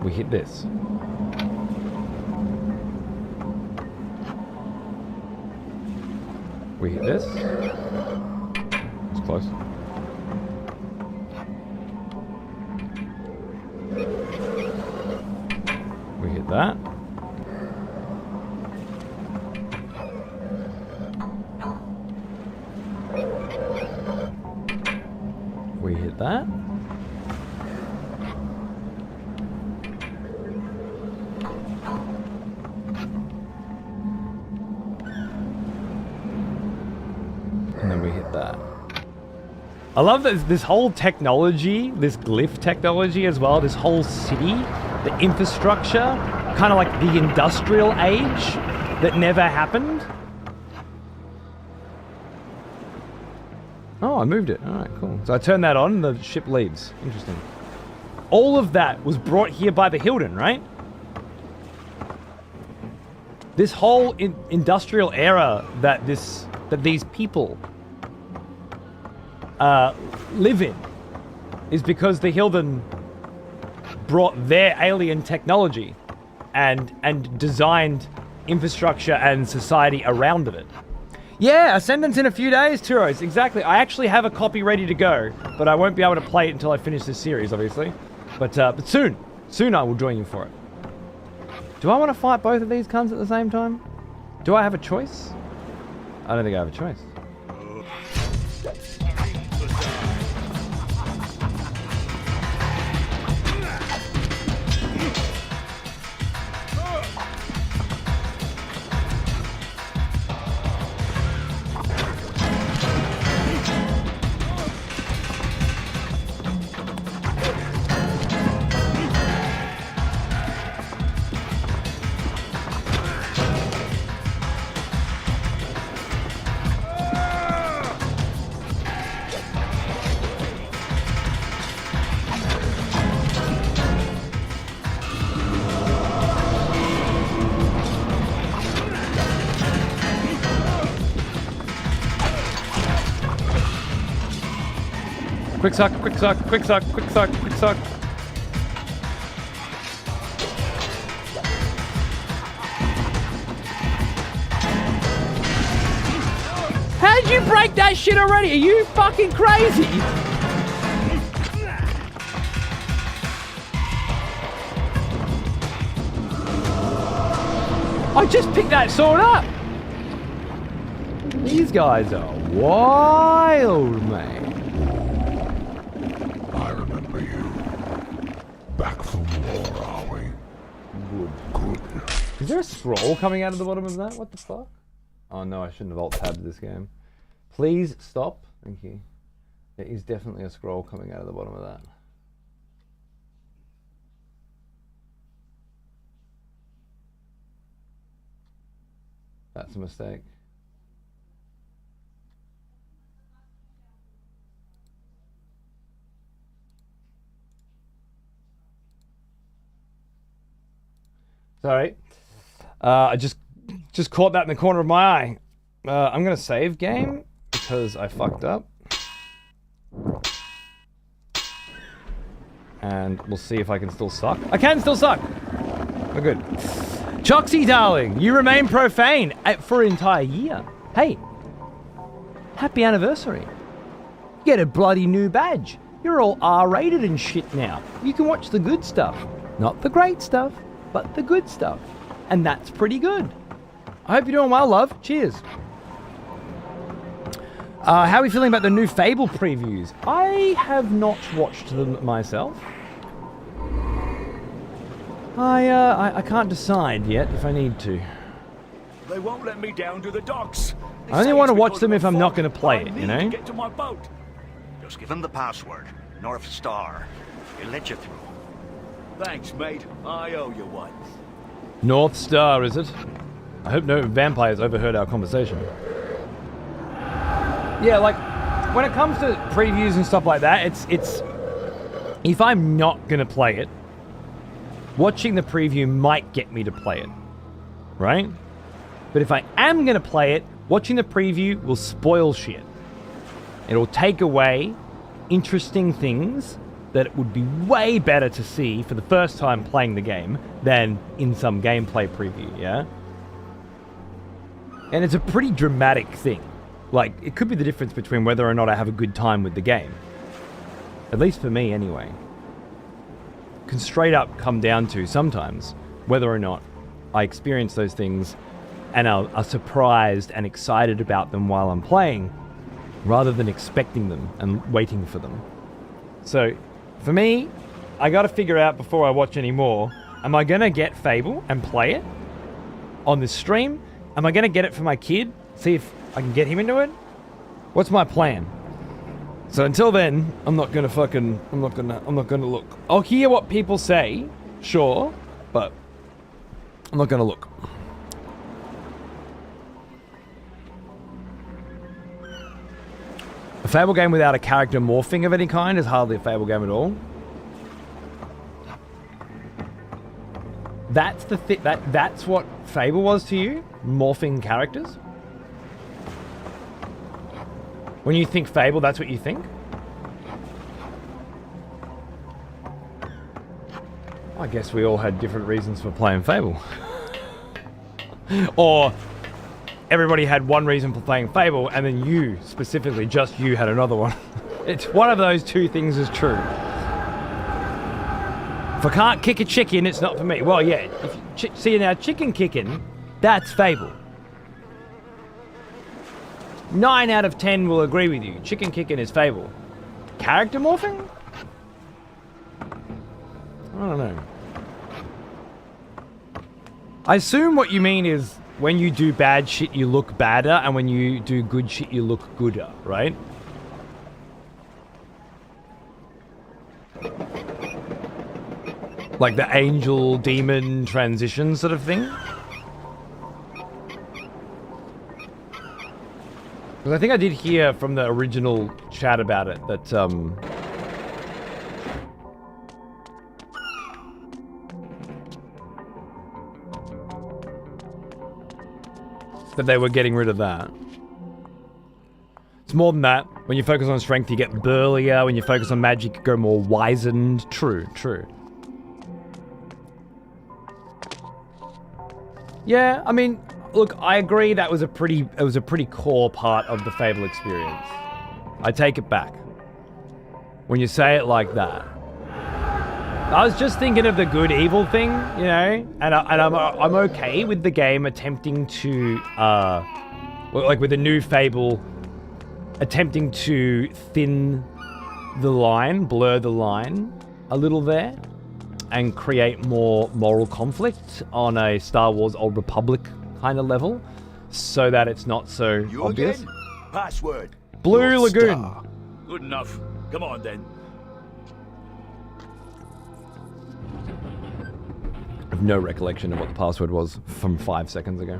We hit this. We hit this. It's close. that. We hit that. And then we hit that. I love this whole technology, this glyph technology as well, this whole city, the infrastructure, kind of like the industrial age that never happened. Oh, I moved it. All right, cool. So I turn that on and the ship leaves. Interesting. All of that was brought here by the Hilden, right? This whole industrial era that these people live in is because the Hilden brought their alien technology and designed infrastructure and society around it. Yeah, Ascendance in a few days, Turos. Exactly. I actually have a copy ready to go, but I won't be able to play it until I finish this series, obviously. But soon I will join you for it. Do I want to fight both of these cunts at the same time? Do I have a choice? I don't think I have a choice. Quick suck, quick suck, quick suck, quick suck, quick suck. How'd you break that shit already? Are you fucking crazy? I just picked that sword up. These guys are wild, mate. Back from war, are we? Good. Is there a scroll coming out of the bottom of that? What the fuck? Oh no, I shouldn't have alt-tabbed this game. Please stop. Thank you. There is definitely a scroll coming out of the bottom of that. That's a mistake. Sorry. I just caught that in the corner of my eye. I'm gonna save game because I fucked up. And we'll see if I can still suck. I can still suck! We're good. Choxy, darling, you remain profane for an entire year. Hey, happy anniversary. You get a bloody new badge. You're all R-rated and shit now. You can watch the good stuff. Not the great stuff, but the good stuff. And that's pretty good. I hope you're doing well, love. Cheers. How are we feeling about the new Fable previews? I have not watched them myself. I can't decide yet if I need to. They won't let me down to the docks. I only want to watch them if I'm not going to play it, you know? To get to my boat. Just give him the password. North Star. He'll let you through. Thanks, mate. I owe you one. North Star, is it? I hope no vampires overheard our conversation. Yeah, like, when it comes to previews and stuff like that, it's if I'm not gonna play it, watching the preview might get me to play it, right? But if I am gonna play it, watching the preview will spoil shit. It'll take away interesting things that it would be way better to see for the first time playing the game than in some gameplay preview, yeah? And it's a pretty dramatic thing. Like, it could be the difference between whether or not I have a good time with the game. At least for me, anyway. Can straight up come down to, sometimes, whether or not I experience those things and are surprised and excited about them while I'm playing, rather than expecting them and waiting for them. So, for me, I gotta figure out before I watch any more, am I gonna get Fable and play it on this stream? Am I gonna get it for my kid? See if I can get him into it? What's my plan? So until then, I'm not gonna look. I'll hear what people say, sure, but I'm not gonna look. A Fable game without a character morphing of any kind is hardly a Fable game at all. That's the that's what Fable was to you? Morphing characters? When you think Fable, that's what you think? I guess we all had different reasons for playing Fable. Or everybody had one reason for playing Fable, and then you, specifically, just you, had another one. It's one of those two things is true. If I can't kick a chicken, it's not for me. Well, yeah. If you see, now, chicken kicking, that's Fable. 9 out of 10 will agree with you. Chicken kicking is Fable. Character morphing? I don't know. I assume what you mean is when you do bad shit, you look badder, and when you do good shit, you look gooder, right? Like the angel demon transition sort of thing? Because I think I did hear from the original chat about it that that they were getting rid of that. It's more than that. When you focus on strength, you get burlier. When you focus on magic, you go more wizened. True, true. Yeah, I mean, look, I agree it was a pretty core part of the Fable experience. I take it back. When you say it like that. I was just thinking of the good-evil thing, you know, and I'm okay with the game attempting to, like with the new Fable, attempting to thin the line, blur the line a little there, and create more moral conflict on a Star Wars Old Republic kind of level, so that it's not so You obvious. again? Password. Blue North Lagoon. Star. Good enough. Come on then. I have no recollection of what the password was from 5 seconds ago.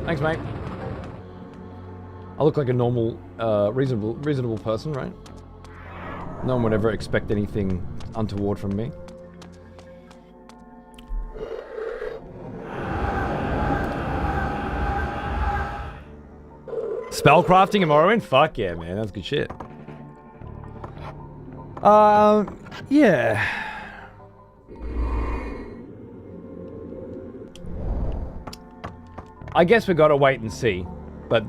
Thanks, mate. I look like a normal, reasonable person, right? No one would ever expect anything untoward from me. Spellcrafting and Morrowind? Fuck yeah, man. That's good shit. Yeah. I guess we gotta wait and see. But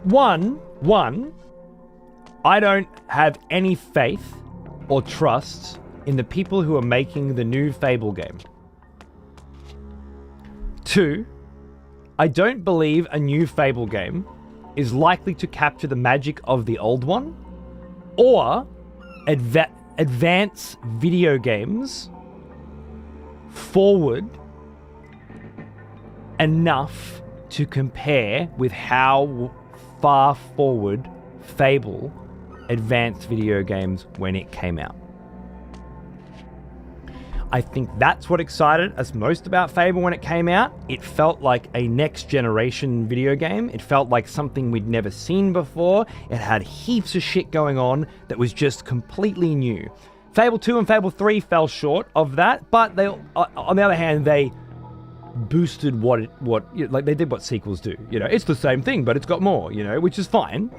one, I don't have any faith or trust in the people who are making the new Fable game. 2, I don't believe a new Fable game is likely to capture the magic of the old one, or advance video games forward enough to compare with how far forward Fable advanced video games when it came out. I think that's what excited us most about Fable when it came out. It felt like a next generation video game. It felt like something we'd never seen before. It had heaps of shit going on that was just completely new. Fable 2 and Fable 3 fell short of that, but they, on the other hand, they boosted like they did what sequels do. You know, it's the same thing, but it's got more, you know, which is fine.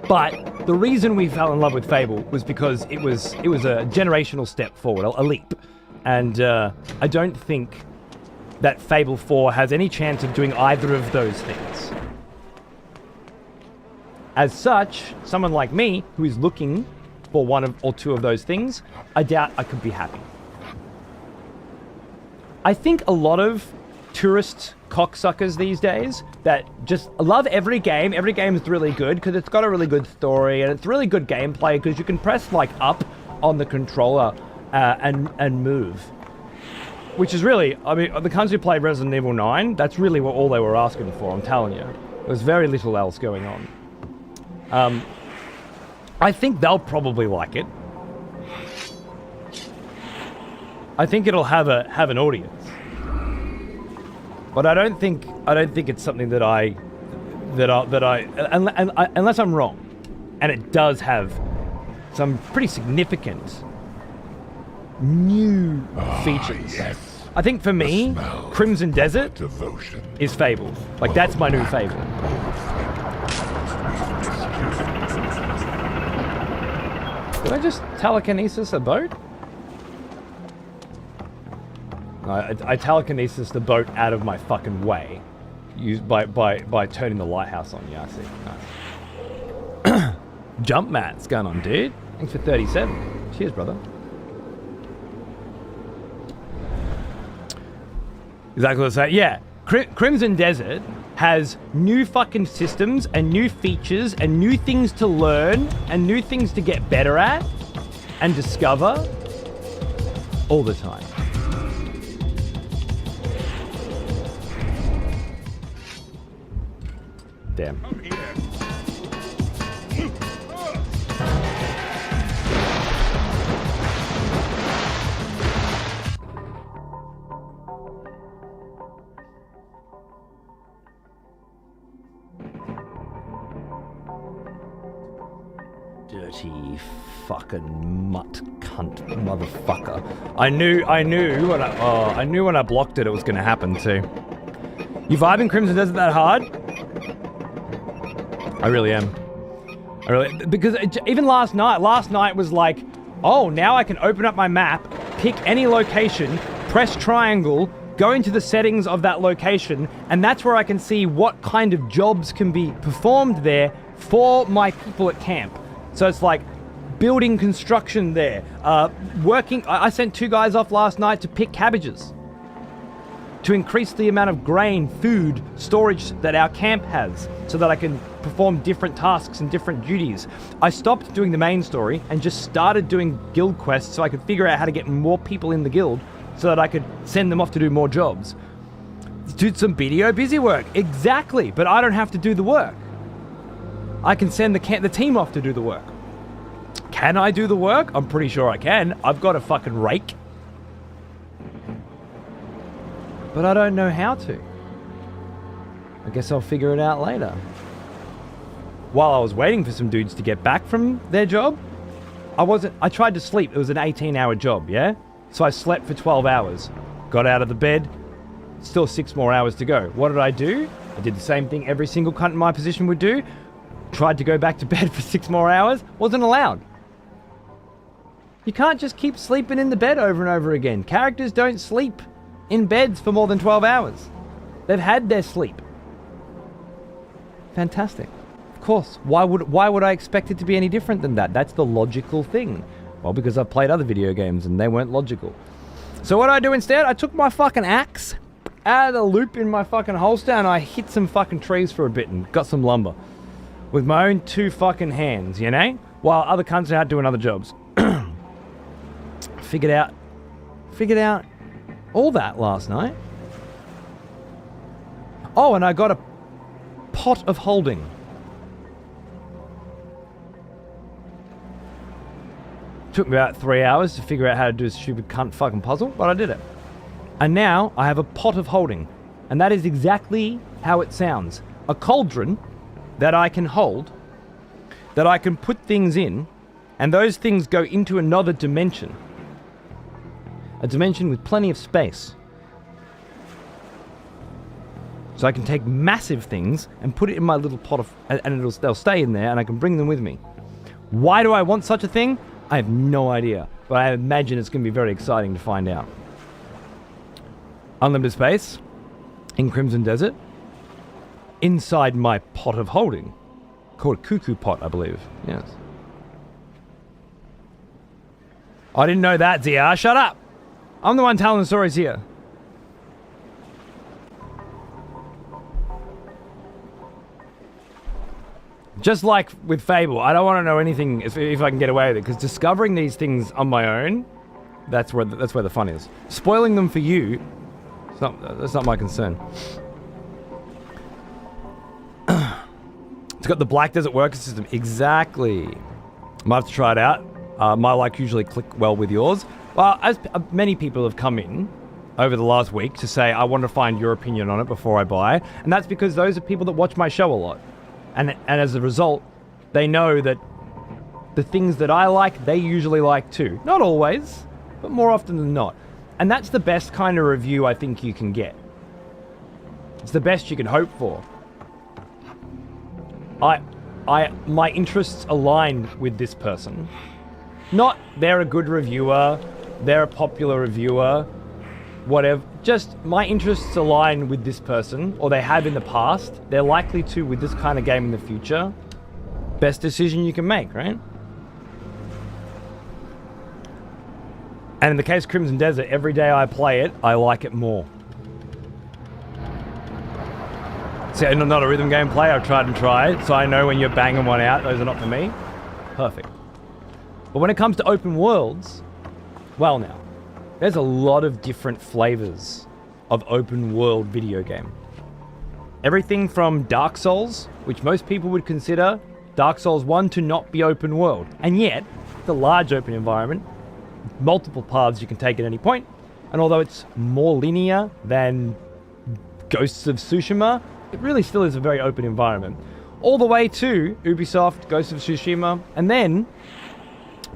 But the reason we fell in love with Fable was because it was a generational step forward, a leap. And I don't think that Fable 4 has any chance of doing either of those things. As such, someone like me, who is looking for one or two of those things, I doubt I could be happy. I think a lot of tourist cocksuckers these days that just love every game. Every game is really good because it's got a really good story and it's really good gameplay because you can press like up on the controller and move. Which is really, I mean, the cunts who played Resident Evil 9, that's really what all they were asking for, I'm telling you. There was very little else going on. I think they'll probably like it. I think it'll have an audience. But I don't think it's something that I unless I'm wrong, and it does have some pretty significant new features. Yes. I think for me, smell Crimson Desert Devotion. is Fable. Like that's my new Fable. Did I just telekinesis a boat? I telekinesis the boat out of my fucking way, used by turning the lighthouse on. Yeah, I see. Nice. Jump mats going on, dude. Thanks for 37. Cheers, brother. Exactly what I say. Yeah, Crimson Desert has new fucking systems and new features and new things to learn and new things to get better at and discover all the time. Damn. Dirty fucking mutt cunt motherfucker. I knew when I blocked it was gonna happen too. You vibing Crimson Desert that hard? I really am. Because even last night was like, oh, now I can open up my map, pick any location, press triangle, go into the settings of that location, and that's where I can see what kind of jobs can be performed there for my people at camp. So it's like building construction there, working. I sent 2 guys off last night to pick cabbages to increase the amount of grain, food, storage that our camp has so that I can perform different tasks and different duties. I stopped doing the main story and just started doing guild quests so I could figure out how to get more people in the guild so that I could send them off to do more jobs. Do some BDO busy work, exactly, but I don't have to do the work. I can send the team off to do the work. Can I do the work? I'm pretty sure I can. I've got a fucking rake. But I don't know how to. I guess I'll figure it out later. While I was waiting for some dudes to get back from their job, I tried to sleep. It was an 18-hour job, yeah? So I slept for 12 hours. Got out of the bed, still 6 more hours to go. What did I do? I did the same thing every single cunt in my position would do. Tried to go back to bed for 6 more hours. Wasn't allowed. You can't just keep sleeping in the bed over and over again. Characters don't sleep in beds for more than 12 hours. They've had their sleep. Fantastic. Of course. Why would I expect it to be any different than that? That's the logical thing. Well, because I've played other video games and they weren't logical. So what did I do instead? I took my fucking axe out of the loop in my fucking holster and I hit some fucking trees for a bit and got some lumber. With my own 2 fucking hands, you know? While other cunts are out doing other jobs. Figured out all that last night. Oh, and I got a pot of holding. Took me about 3 hours to figure out how to do a stupid cunt fucking puzzle, but I did it. And now I have a pot of holding. And that is exactly how it sounds. A cauldron that I can hold, that I can put things in, and those things go into another dimension. A dimension with plenty of space. So I can take massive things and put it in my little pot of, and they'll stay in there and I can bring them with me. Why do I want such a thing? I have no idea, but I imagine it's going to be very exciting to find out. Unlimited space in Crimson Desert. Inside my pot of holding. Called a cuckoo pot, I believe. Yes. I didn't know that, ZR. Shut up! I'm the one telling the stories here. Just like with Fable, I don't want to know anything if I can get away with it, because discovering these things on my own, that's where the fun is. Spoiling them for you, that's not my concern. It's got the Black Desert worker system. Exactly. Might have to try it out. My like usually click well with yours. Well, as many people have come in over the last week to say, I want to find your opinion on it before I buy. And that's because those are people that watch my show a lot. And as a result, they know that the things that I like, they usually like too. Not always, but more often than not. And that's the best kind of review I think you can get. It's the best you can hope for. My interests align with this person. Not they're a good reviewer, they're a popular reviewer, whatever. Just my interests align with this person, or they have in the past. They're likely to with this kind of game in the future. Best decision you can make, right? And in the case of Crimson Desert, every day I play it, I like it more. See, I'm not a rhythm game player, I've tried, so I know when you're banging one out, those are not for me. Perfect. But when it comes to open worlds, well now, there's a lot of different flavors of open world video game. Everything from Dark Souls, which most people would consider Dark Souls 1 to not be open world. And yet, it's a large open environment, multiple paths you can take at any point, and although it's more linear than Ghosts of Tsushima, it really still is a very open environment. All the way to Ubisoft, Ghosts of Tsushima, and then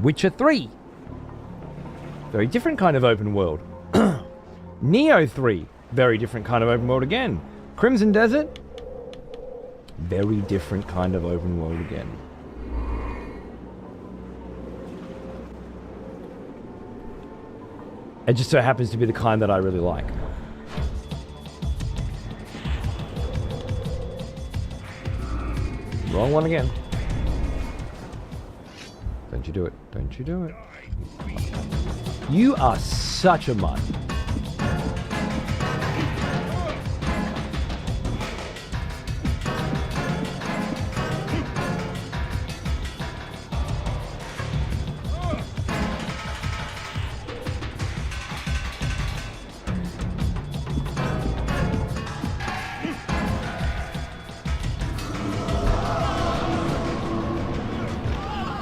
Witcher 3. Very different kind of open world. Neo 3, very different kind of open world again. Crimson Desert, very different kind of open world again. It just so happens to be the kind that I really like. Wrong one again. Don't you do it. Don't you do it. You are such a mutt.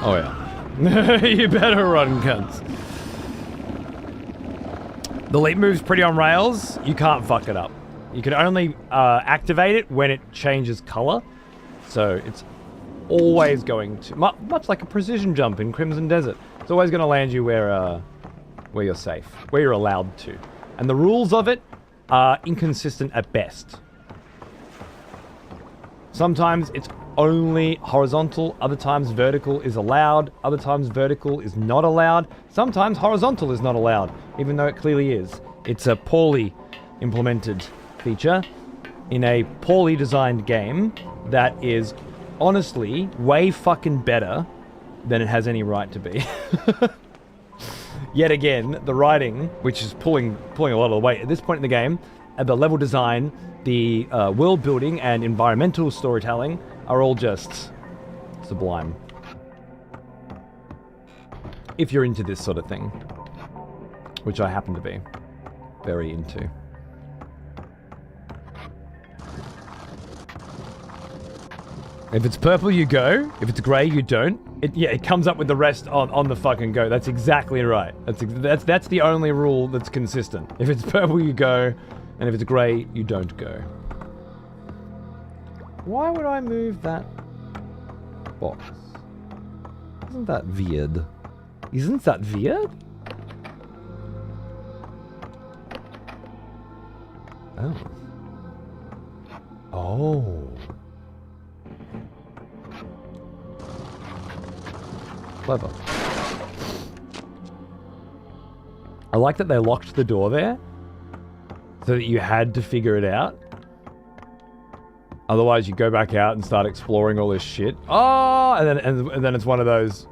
Oh yeah. You better run, cunts. The leap move's pretty on rails. You can't fuck it up. You can only activate it when it changes color. So it's always going to... Much like a precision jump in Crimson Desert. It's always going to land you where you're safe. Where you're allowed to. And the rules of it are inconsistent at best. Sometimes it's only horizontal, other times vertical is allowed, other times vertical is not allowed, sometimes horizontal is not allowed, even though it clearly is. It's a poorly implemented feature in a poorly designed game that is honestly way fucking better than it has any right to be. Yet again, the writing, which is pulling a lot of the weight at this point in the game, and the level design, the world building and environmental storytelling are all just sublime. If you're into this sort of thing, which I happen to be very into. If it's purple, you go. If it's grey, you don't. It comes up with the rest on the fucking go. That's exactly right. That's the only rule that's consistent. If it's purple, you go, and if it's grey, you don't go. Why would I move that box? Isn't that weird? Isn't that weird? Oh. Oh. Clever. I like that they locked the door there so that you had to figure it out. Otherwise, you go back out and start exploring all this shit. Oh, and then it's one of those.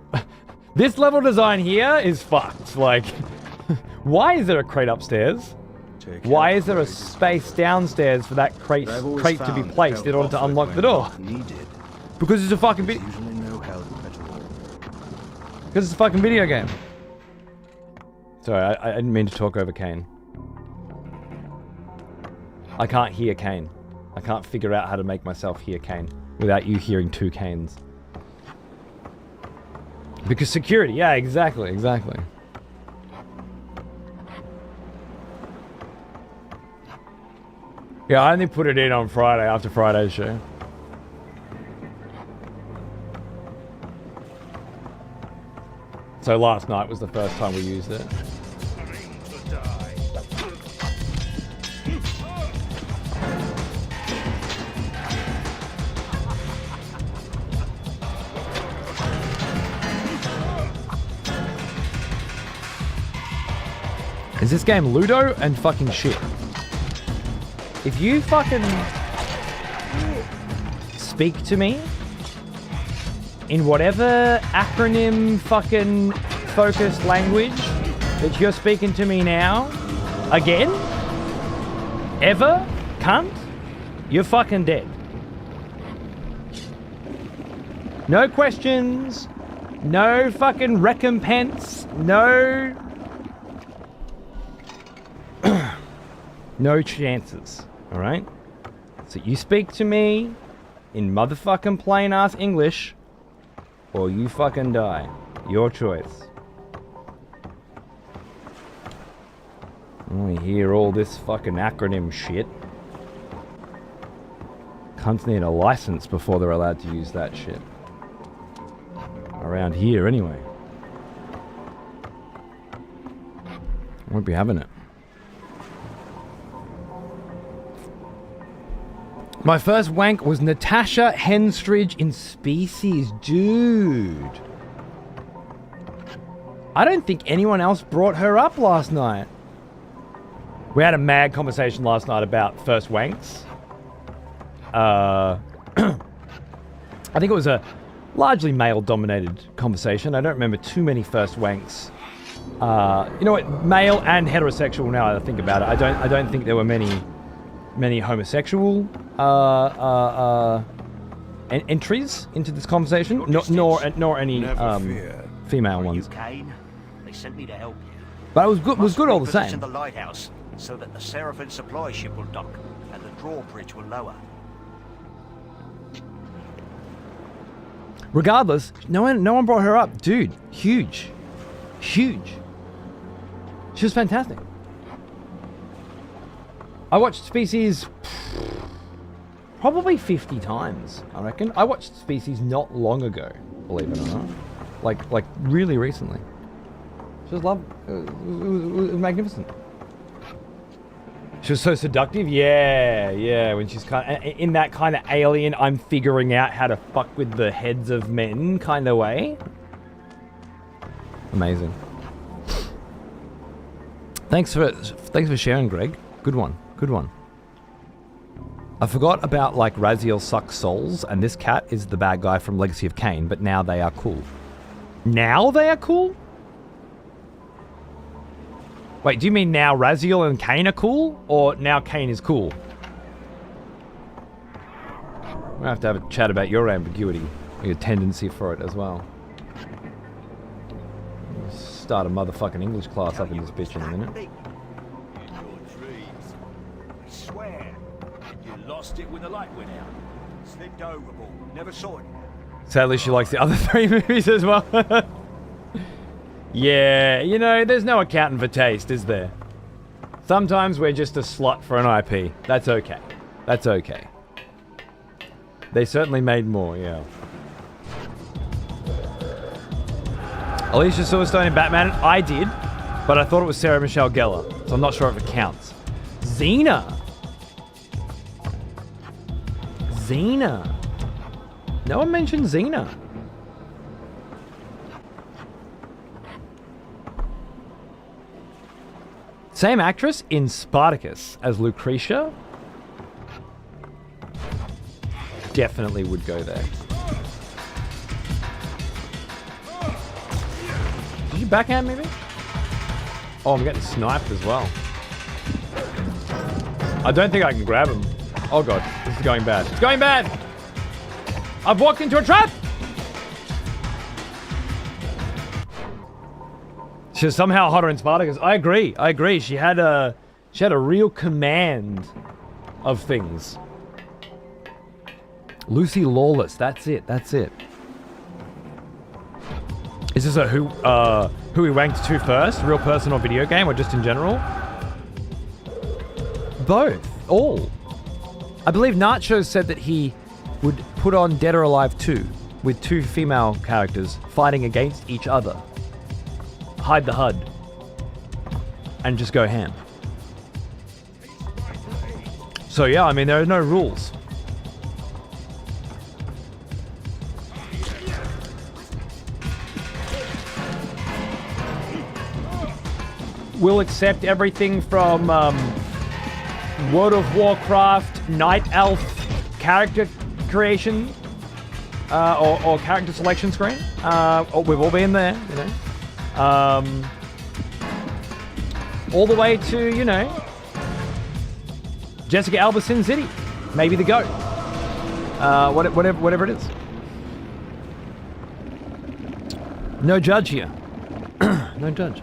This level design here is fucked. Like, why is there a crate upstairs? Why is there a space downstairs for that crate to be placed in order to unlock the door? Because it's a fucking video. Usually no hell better. Because it's a fucking video game. Sorry, I didn't mean to talk over Kain. I can't hear Kain. I can't figure out how to make myself hear Kain without you hearing two Kains. Because security, yeah, exactly. Yeah, I only put it in on Friday after Friday's show. So last night was the first time we used it. Is this game Ludo and fucking shit? If you fucking speak to me in whatever acronym fucking focused language that you're speaking to me now, again, ever, cunt, you're fucking dead. No questions, no fucking recompense, no chances, alright? So you speak to me in motherfucking plain ass English, or you fucking die. Your choice. We hear all this fucking acronym shit. Cunts need a license before they're allowed to use that shit. Around here, anyway. Won't be having it. My first wank was Natasha Henstridge in Species. Dude. I don't think anyone else brought her up last night. We had a mad conversation last night about first wanks. I think it was a largely male-dominated conversation. I don't remember too many first wanks. You know what? Male and heterosexual. Now that I think about it, I don't think there were many homosexual entries into this conversation, nor any female ones. Kain, they sent me to help you. But it was good all the Position same. the lighthouse so that the Seraphim supply ship will dock and the drawbridge will lower. Regardless, no one brought her up, dude. Huge. She was fantastic. I watched Species probably 50 times, I reckon. I watched Species not long ago, believe it or not. Like really recently. She was lovely. It was magnificent. She was so seductive. Yeah. When she's kind of in that kind of alien, I'm figuring out how to fuck with the heads of men kind of way. Amazing. Thanks for sharing, Greg. Good one. I forgot about like Raziel sucks souls, and this cat is the bad guy from Legacy of Kain, but now they are cool. Now they are cool? Wait, do you mean now Raziel and Kain are cool? Or now Kain is cool? We're gonna have to have a chat about your ambiguity, your tendency for it as well. We'll start a motherfucking English class up in this bitch in a minute. I swear, you lost it when the light went out. Slipped overboard, never saw it. Sadly, she likes the other 3 movies as well. Yeah, you know, there's no accounting for taste, is there? Sometimes we're just a slut for an IP. That's okay. They certainly made more, yeah. Alicia Silverstone in Batman? I did, but I thought it was Sarah Michelle Gellar, so I'm not sure if it counts. Xena. No one mentioned Xena. Same actress in Spartacus as Lucretia. Definitely would go there. Did you backhand maybe? Oh, I'm getting sniped as well. I don't think I can grab him. Oh god, this is going bad. It's going bad! I've walked into a trap! She's somehow hotter in Spartacus. I agree. She had a real command of things. Lucy Lawless, that's it. Is this a who he ranked to first? Real person or video game, or just in general? Both. All. I believe Nacho said that he would put on Dead or Alive 2 with 2 female characters fighting against each other. Hide the HUD. And just go ham. So yeah, I mean, there are no rules. We'll accept everything from World of Warcraft, Night Elf character creation or character selection screen. We've all been there, you know. All the way to, you know, Jessica Alba Sin City. Maybe the GOAT. Whatever it is. No judge here. No judge.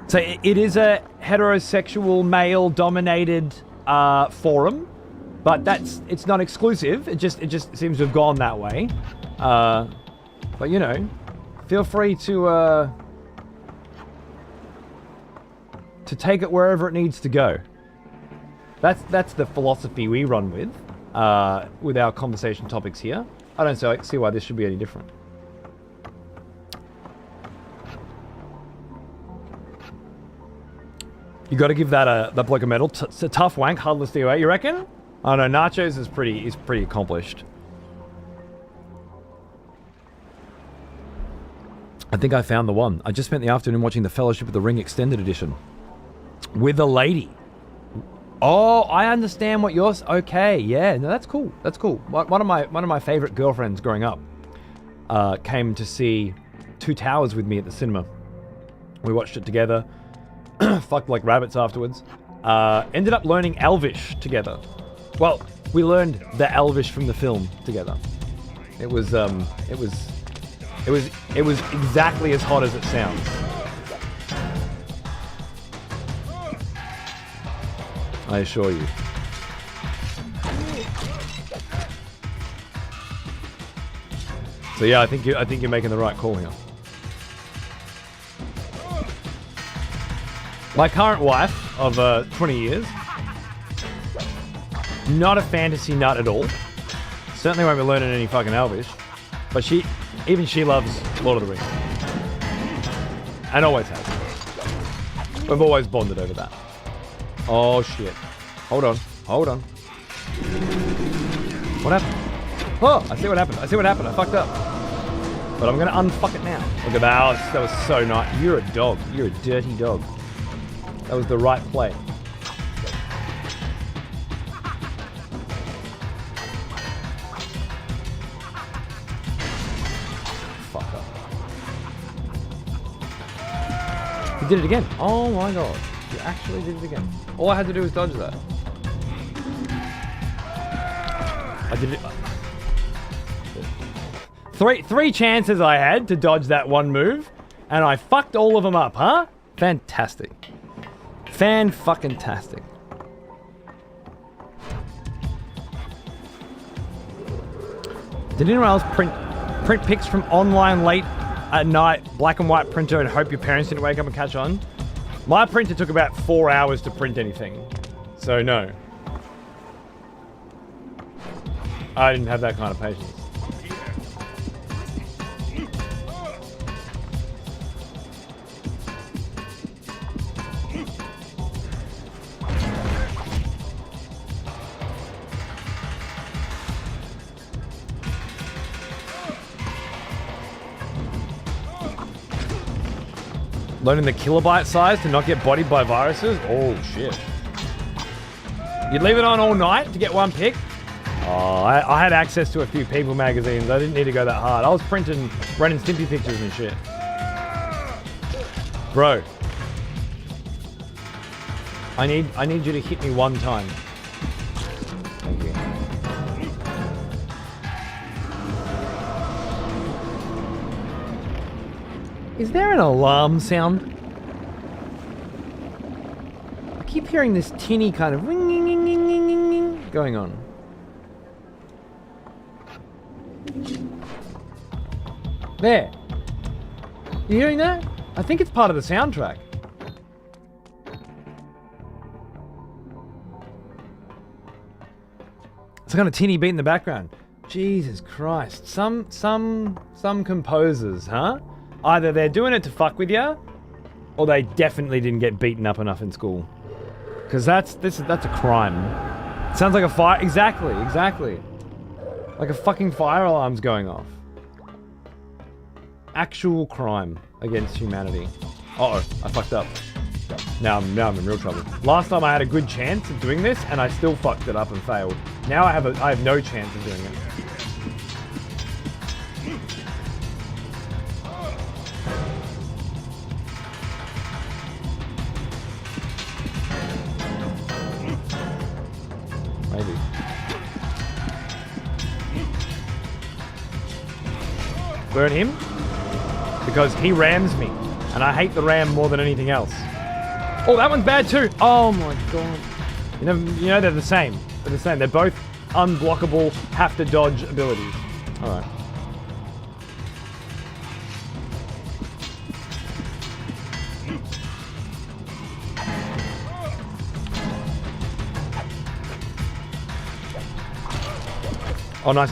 So it is a heterosexual, male-dominated forum, but it's not exclusive. It just seems to have gone that way. But you know, feel free to take it wherever it needs to go. That's the philosophy we run with our conversation topics here. I don't see why this should be any different. You got to give that bloke a medal. It's a tough wank, huddless DOA. You reckon? I don't know. Nachos is pretty accomplished. I think I found the one. I just spent the afternoon watching the Fellowship of the Ring Extended Edition with a lady. Oh, I understand what you're. Okay, yeah, no, that's cool. That's cool. One of my favorite girlfriends growing up came to see Two Towers with me at the cinema. We watched it together. Fucked like rabbits afterwards. Ended up learning Elvish together. Well, we learned the Elvish from the film together. It was exactly as hot as it sounds. I assure you. So yeah, I think you're making the right call here. My current wife of 20 years, not a fantasy nut at all. Certainly won't be learning any fucking Elvish, but she loves Lord of the Rings, and always has. We've always bonded over that. Oh shit! Hold on. What happened? Oh, I see what happened. I fucked up. But I'm gonna unfuck it now. Look at that. That was so nice. You're a dog. You're a dirty dog. That was the right play. Fuck up. He did it again. Oh my god. He actually did it again. All I had to do was dodge that. I did it. Three chances I had to dodge that one move, and I fucked all of them up, huh? Fantastic. Fan-fucking-tastic. Did anyone else print pics from online late at night, black and white printer, and hope your parents didn't wake up and catch on? My printer took about 4 hours to print anything, so no. I didn't have that kind of patience. Learning the kilobyte size to not get bodied by viruses? Oh, shit. You'd leave it on all night to get one pic? Oh, I had access to a few People magazines. I didn't need to go that hard. I was printing Ren and Stimpy pictures and shit. Bro. I need you to hit me one time. Thank you. Is there an alarm sound? I keep hearing this tinny kind of ring going on. There. You hearing that? I think it's part of the soundtrack. It's kind of tinny beat in the background. Jesus Christ. Some composers, huh? Either they're doing it to fuck with you, or they definitely didn't get beaten up enough in school. Because that's a crime. It sounds like a fire. Exactly. Like a fucking fire alarm's going off. Actual crime against humanity. Uh-oh, I fucked up. Now I'm in real trouble. Last time I had a good chance of doing this, and I still fucked it up and failed. Now I have no chance of doing it. Maybe. Burn him? Because he rams me, and I hate the ram more than anything else. Oh, that one's bad too. Oh my god. You know they're the same. They're the same. They're both unblockable, have to dodge abilities. Alright. Oh, nice.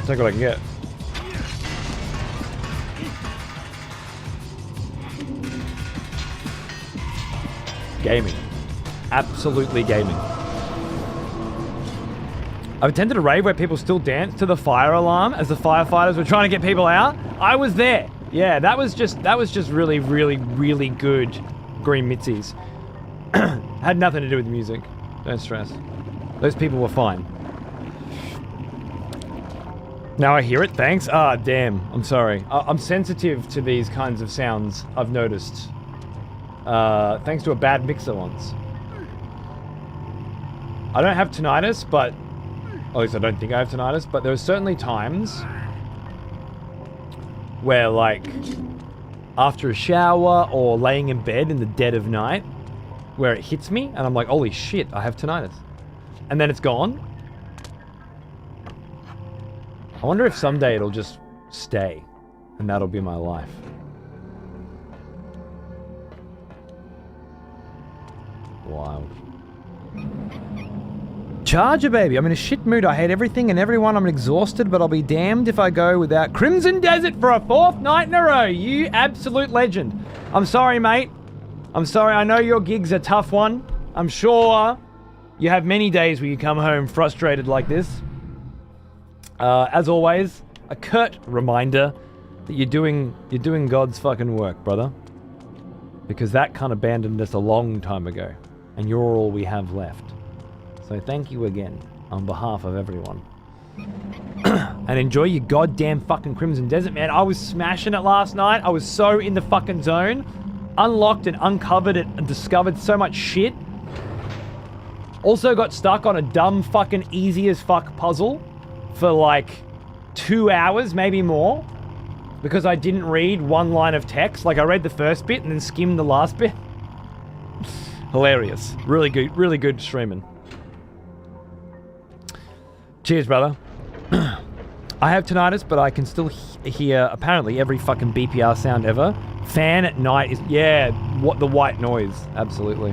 Take what I can get. Gaming. Absolutely gaming. I've attended a rave where people still dance to the fire alarm as the firefighters were trying to get people out. I was there. Yeah, that was just really good green mitzies. Had nothing to do with the music. Don't stress. Those people were fine. Now I hear it, thanks. Ah, damn. I'm sorry. I'm sensitive to these kinds of sounds, I've noticed. Thanks to a bad mixer once. I don't have tinnitus, but... At least I don't think I have tinnitus, but there are certainly times where, like, after a shower or laying in bed in the dead of night, where it hits me, and I'm like, holy shit, I have tinnitus. And then it's gone. I wonder if someday it'll just stay, and that'll be my life. Wild. Charger, baby. I'm in a shit mood. I hate everything and everyone. I'm exhausted, but I'll be damned if I go without Crimson Desert for a 4th night in a row. You absolute legend. I'm sorry, mate. I'm sorry. I know your gig's a tough one. I'm sure you have many days where you come home frustrated like this. As always, a curt reminder that you're doing God's fucking work, brother. Because that cunt abandoned us a long time ago, and you're all we have left. So thank you again, on behalf of everyone. And enjoy your goddamn fucking Crimson Desert, man. I was smashing it last night. I was so in the fucking zone. Unlocked and uncovered it and discovered so much shit. Also got stuck on a dumb fucking easy as fuck puzzle for like 2 hours, maybe more. Because I didn't read one line of text. Like, I read the first bit and then skimmed the last bit. Hilarious. Really good streaming. Cheers, brother. I have tinnitus, but I can still hear, apparently, every fucking BPR sound ever. Fan at night is... Yeah, what the white noise. Absolutely.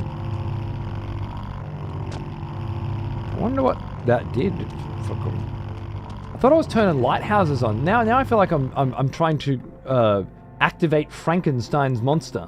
I wonder what that did. I thought I was turning lighthouses on. Now I feel like I'm trying to activate Frankenstein's monster.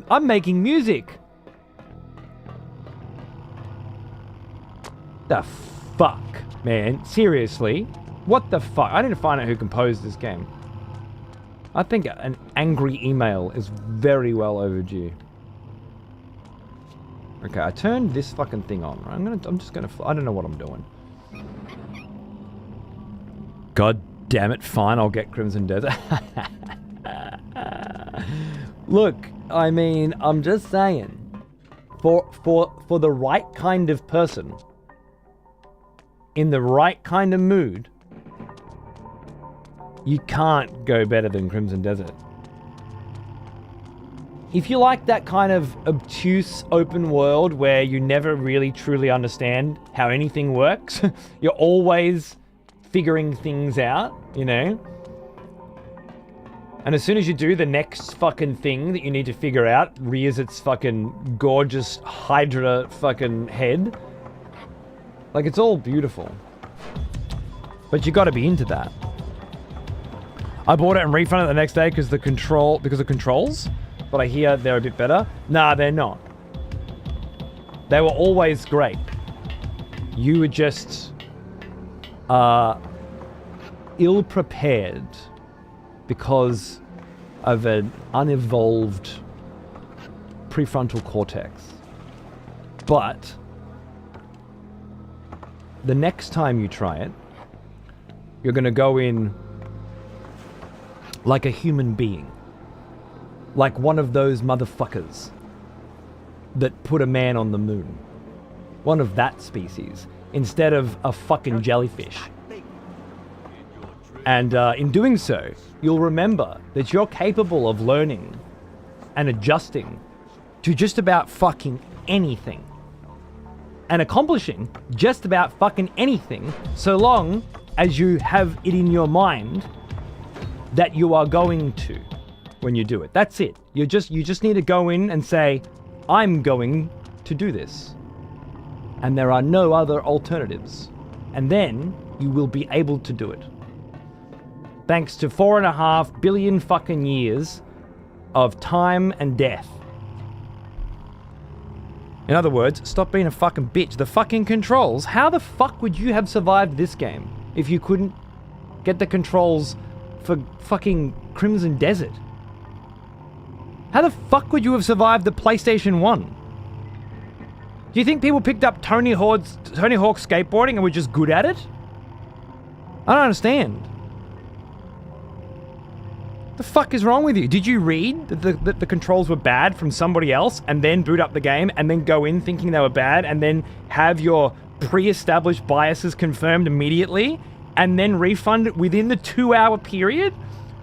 I'm making music. The fuck, man? Seriously? What the fuck? I need to find out who composed this game. I think an angry email is very well overdue. Okay, I turned this fucking thing on. Right? I'm just gonna. I don't know what I'm doing. God damn it! Fine, I'll get Crimson Desert. Look, I mean, I'm just saying, for the right kind of person, in the right kind of mood, you can't go better than Crimson Desert. If you like that kind of obtuse open world where you never really truly understand how anything works, you're always figuring things out, you know? And as soon as you do, the next fucking thing that you need to figure out rears its fucking gorgeous Hydra fucking head. Like, it's all beautiful. But you gotta be into that. I bought it and refunded it the next day because of controls. But I hear they're a bit better. Nah, they're not. They were always great. You were just ill-prepared because of an unevolved prefrontal cortex. But the next time you try it, you're going to go in like a human being. Like one of those motherfuckers that put a man on the moon. One of that species, instead of a fucking jellyfish. And in doing so, you'll remember that you're capable of learning and adjusting to just about fucking anything. And accomplishing just about fucking anything, so long as you have it in your mind that you are going to when you do it. That's it. You just need to go in and say, I'm going to do this. And there are no other alternatives. And then you will be able to do it. Thanks to 4.5 billion fucking years of time and death. In other words, stop being a fucking bitch. The fucking controls. How the fuck would you have survived this game if you couldn't get the controls for fucking Crimson Desert? How the fuck would you have survived the PlayStation 1? Do you think people picked up Tony Hawk's skateboarding and were just good at it? I don't understand. The fuck is wrong with you? Did you read that the controls were bad from somebody else and then boot up the game and then go in thinking they were bad and then have your pre-established biases confirmed immediately and then refund it within the 2-hour period?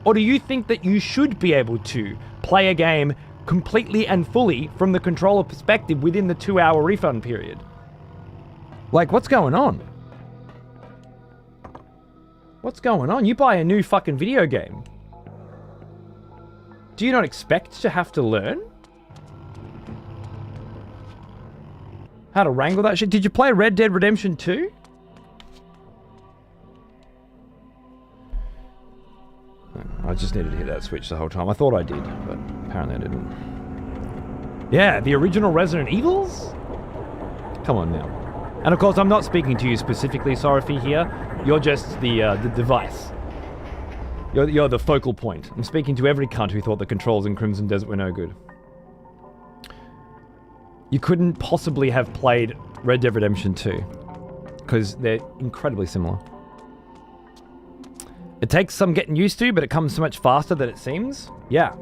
Or do you think that you should be able to play a game completely and fully from the controller perspective within the 2-hour refund period? Like, what's going on? What's going on? You buy a new fucking video game. Do you not expect to have to learn how to wrangle that shit? Did you play Red Dead Redemption 2? I just needed to hit that switch the whole time. I thought I did, but apparently I didn't. Yeah, the original Resident Evils? Come on now. And of course, I'm not speaking to you specifically, Sorafy, here. You're just the device. You're the focal point. I'm speaking to every cunt who thought the controls in Crimson Desert were no good. You couldn't possibly have played Red Dead Redemption 2, because they're incredibly similar. It takes some getting used to, but it comes so much faster than it seems. Yeah.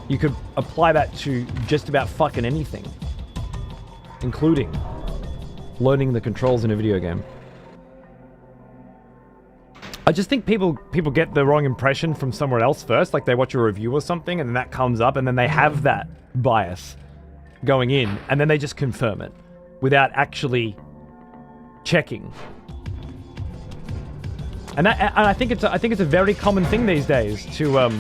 You could apply that to just about fucking anything, including learning the controls in a video game. I just think people get the wrong impression from somewhere else first, like they watch a review or something, and then that comes up, and then they have that bias going in, and then they just confirm it without actually checking. And I think it's a very common thing these days to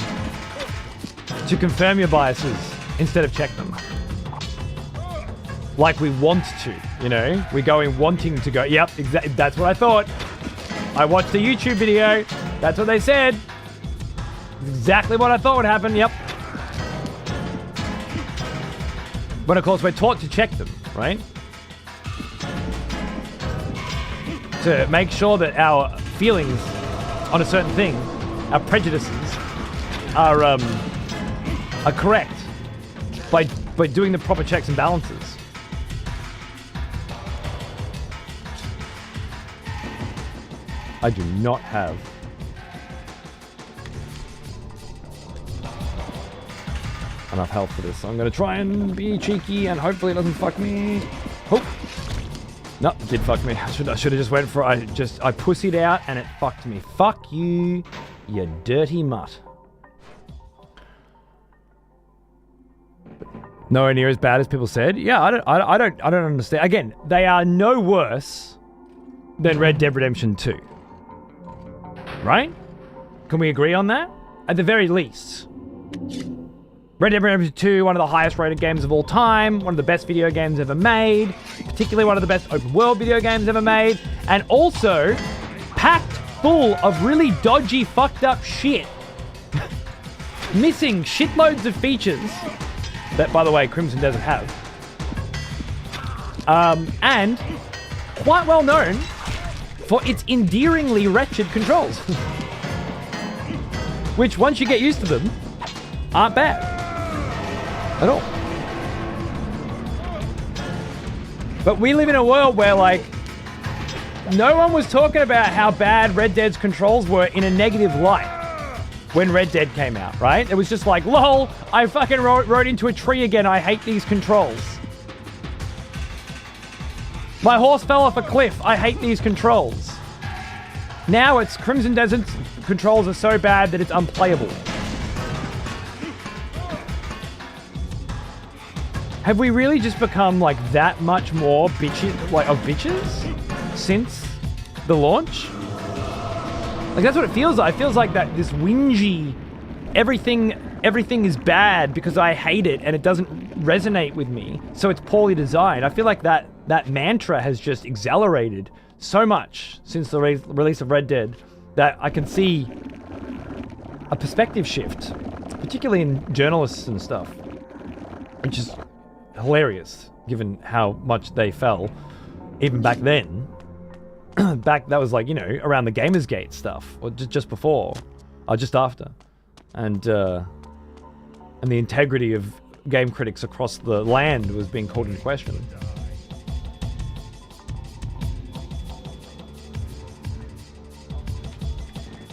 confirm your biases instead of check them. Like we want to, you know? We go in wanting to go, yep, exactly, that's what I thought. I watched the YouTube video. That's what they said. Exactly what I thought would happen, yep. But of course, we're taught to check them, right? To make sure that our feelings on a certain thing, our prejudices, are correct by doing the proper checks and balances. I do not have enough health for this, so I'm gonna try and be cheeky and hopefully it doesn't fuck me. Oh, no, it did fuck me. I should have just went for it. I pussied out and it fucked me. Fuck you, you dirty mutt. Nowhere near as bad as people said. Yeah, I don't understand. Again, they are no worse than Red Dead Redemption 2. Right? Can we agree on that? At the very least. Red Dead Redemption 2, one of the highest rated games of all time, one of the best video games ever made, particularly one of the best open world video games ever made, and also packed full of really dodgy, fucked up shit. Missing shitloads of features that, by the way, Crimson Desert have. And quite well known for its endearingly wretched controls. Which, once you get used to them, aren't bad at all. But we live in a world where, like, no one was talking about how bad Red Dead's controls were in a negative light when Red Dead came out, right? It was just like, lol, I fucking rode into a tree again, I hate these controls. My horse fell off a cliff, I hate these controls. Now it's Crimson Desert's controls are so bad that it's unplayable. Have we really just become like that much more bitches since the launch? Like, that's what it feels like. It feels like that this whingy, everything is bad because I hate it and it doesn't resonate with me, so it's poorly designed. I feel like that mantra has just accelerated so much since the release of Red Dead that I can see a perspective shift, particularly in journalists and stuff, which is hilarious given how much they fell even back then. That was like, you know, around the Gamersgate stuff, or just before, or just after, and the integrity of game critics across the land was being called into question.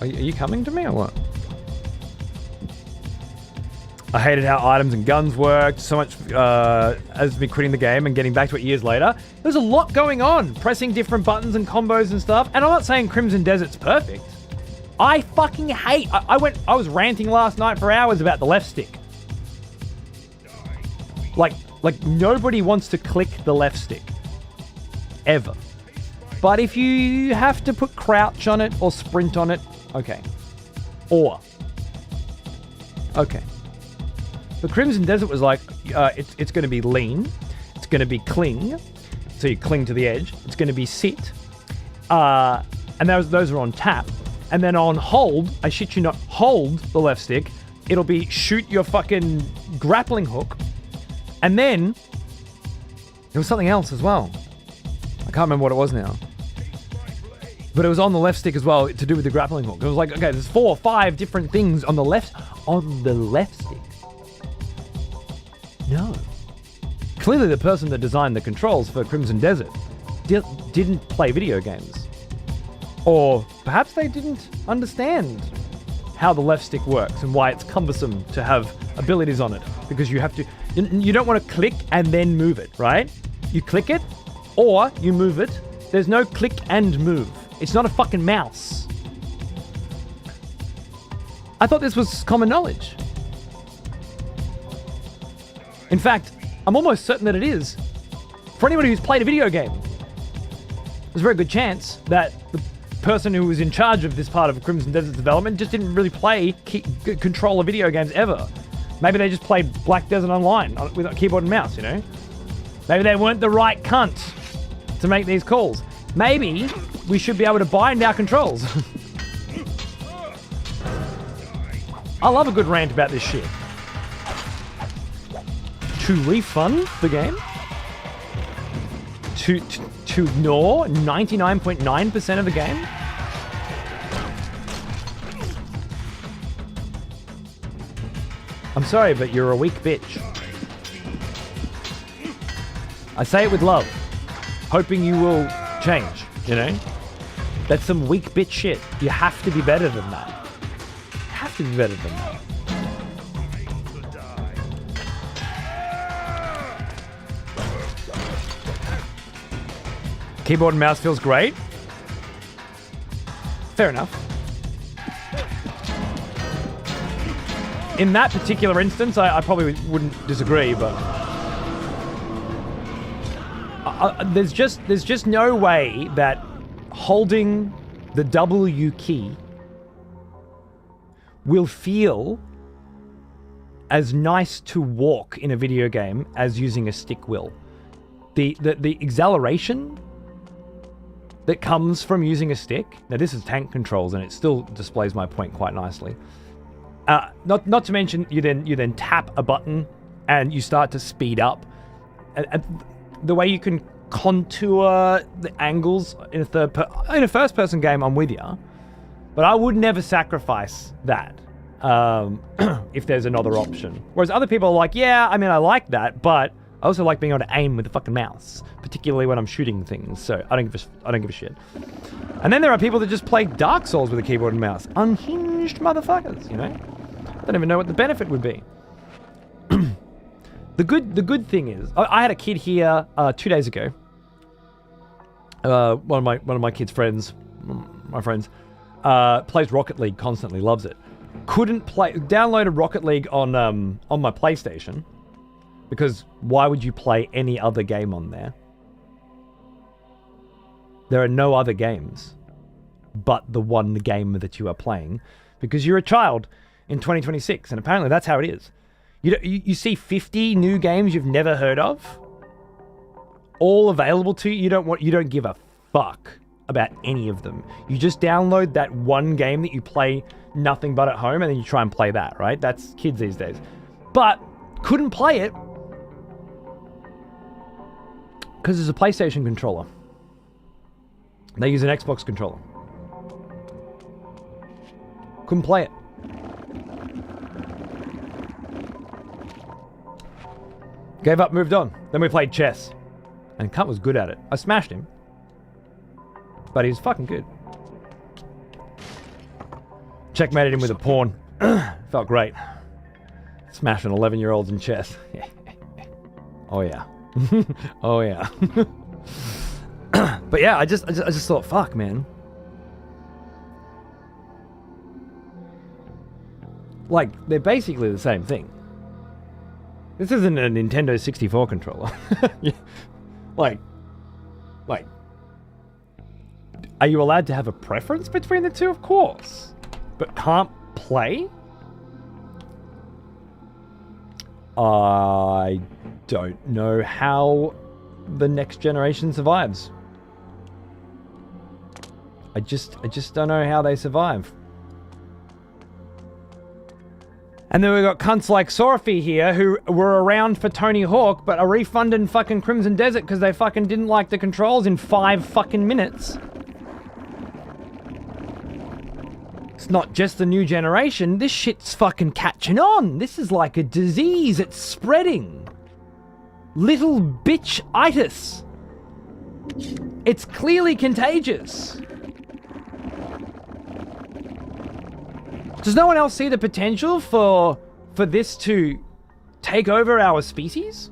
Are you coming to me or what? I hated how items and guns worked so much as me quitting the game and getting back to it years later. There's a lot going on, pressing different buttons and combos and stuff. And I'm not saying Crimson Desert's perfect. I fucking hate... I was ranting last night for hours about the left stick. Like nobody wants to click the left stick. Ever. But if you have to put crouch on it or sprint on it, okay. Or. Okay. But Crimson Desert was like, it's going to be lean, it's going to be cling, so you cling to the edge, it's going to be sit, and those are on tap, and then on hold, I shit you not, hold the left stick, it'll be shoot your fucking grappling hook, and then there was something else as well. I can't remember what it was now. But it was on the left stick as well to do with the grappling hook. It was like, okay, there's 4 or 5 different things on the left stick. No. Clearly the person that designed the controls for Crimson Desert didn't play video games. Or perhaps they didn't understand how the left stick works and why it's cumbersome to have abilities on it. Because you have to... You don't want to click and then move it, right? You click it, or you move it. There's no click and move. It's not a fucking mouse. I thought this was common knowledge. In fact, I'm almost certain that it is. For anybody who's played a video game, there's a very good chance that the person who was in charge of this part of Crimson Desert's development just didn't really play controller video games ever. Maybe they just played Black Desert Online with a keyboard and mouse, you know? Maybe they weren't the right cunt to make these calls. Maybe we should be able to bind our controls. I love a good rant about this shit. To refund the game, to gnaw 99.9% of the game. I'm sorry, but you're a weak bitch. I say it with love, hoping you will change, you know? That's some weak bitch shit. You have to be better than that. You have to be better than that. Keyboard and mouse feels great. Fair enough. In that particular instance, I probably wouldn't disagree, but there's just no way that holding the W key will feel as nice to walk in a video game as using a stick will. The acceleration that comes from using a stick. Now this is tank controls, and it still displays my point quite nicely. Not to mention you then tap a button and you start to speed up. The way you can contour the angles in a first-person game, I'm with you, but I would never sacrifice that if there's another option. Whereas other people are like, yeah, I mean, I like that, but I also like being able to aim with the fucking mouse, particularly when I'm shooting things. So I don't give a shit. And then there are people that just play Dark Souls with a keyboard and mouse. Unhinged motherfuckers, you know? Don't even know what the benefit would be. The good thing is, I had a kid here 2 days ago. One of my kids' friends, plays Rocket League constantly, loves it. Downloaded Rocket League on my PlayStation. Because why would you play any other game on there? There are no other games but the one game that you are playing, because you're a child in 2026, and apparently that's how it is. You see 50 new games you've never heard of, all available to you. You don't give a fuck about any of them. You just download that one game that you play nothing but at home, and then you try and play that, right? That's kids these days. But couldn't play it because there's a PlayStation controller. They use an Xbox controller. Couldn't play it. Gave up, moved on. Then we played chess. And Cunt was good at it. I smashed him. But he was fucking good. Checkmated him with a pawn. Felt great. Smashing 11-year-olds in chess. Oh yeah. Oh yeah. But yeah, I just thought, fuck, man. Like, they're basically the same thing. This isn't a Nintendo 64 controller. Like, are you allowed to have a preference between the two? Of course. But can't play? I don't know how the next generation survives. I just don't know how they survive. And then we've got cunts like Sorafy here who were around for Tony Hawk but are refunding fucking Crimson Desert because they fucking didn't like the controls in 5 fucking minutes. It's not just the new generation. This shit's fucking catching on. This is like a disease. It's spreading. Little bitch-itis. It's clearly contagious. Does no one else see the potential for this to take over our species?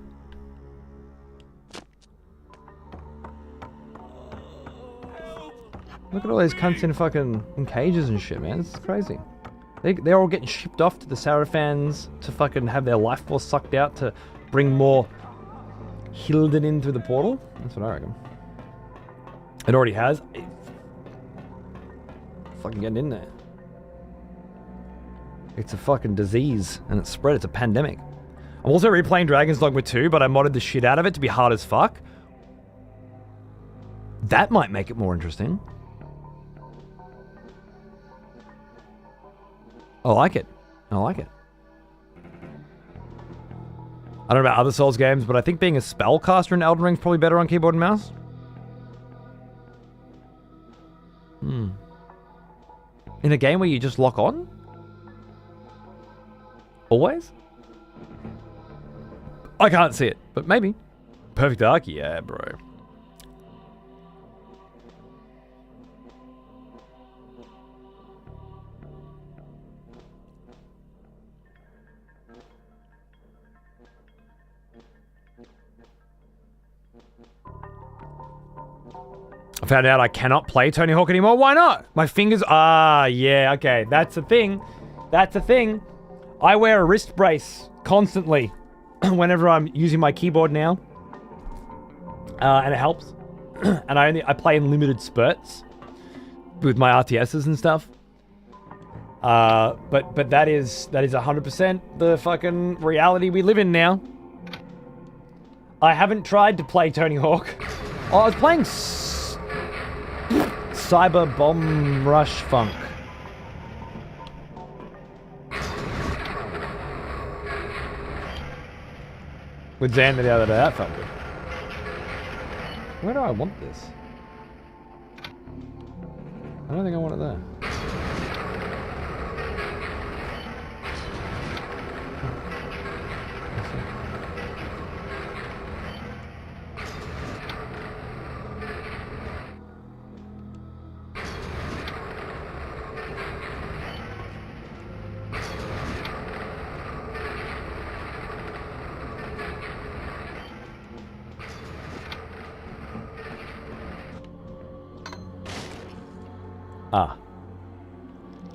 Look at all those cunts in cages and shit, man. It's crazy. They're all getting shipped off to the Sarafans to fucking have their life force sucked out to bring more Hilden in through the portal. That's what I reckon. It already has. It's fucking getting in there. It's a fucking disease, and it's spread. It's a pandemic. I'm also replaying Dragon's Dogma 2, but I modded the shit out of it to be hard as fuck. That might make it more interesting. I like it. I like it. I don't know about other Souls games, but I think being a spellcaster in Elden Ring is probably better on keyboard and mouse. In a game where you just lock on? Always? I can't see it, but maybe. Perfect arc? Yeah, bro. I found out I cannot play Tony Hawk anymore. Why not? My fingers... yeah, okay. That's a thing. That's a thing. I wear a wrist brace constantly whenever I'm using my keyboard now. And it helps. And I play in limited spurts with my RTSs and stuff. But that is 100% the fucking reality we live in now. I haven't tried to play Tony Hawk. Oh, I was playing Cyber Bomb Rush Funk. With Xander the other day, that felt good. Where do I want this? I don't think I want it there.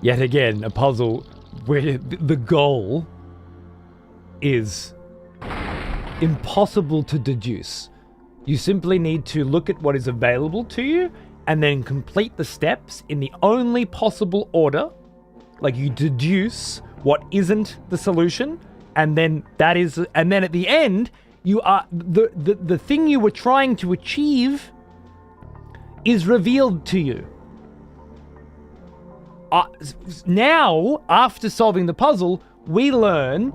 Yet again, a puzzle where the goal is impossible to deduce. You simply need to look at what is available to you and then complete the steps in the only possible order. Like you deduce what isn't the solution, and then at the end, you are the thing you were trying to achieve is revealed to you. Now, after solving the puzzle, we learn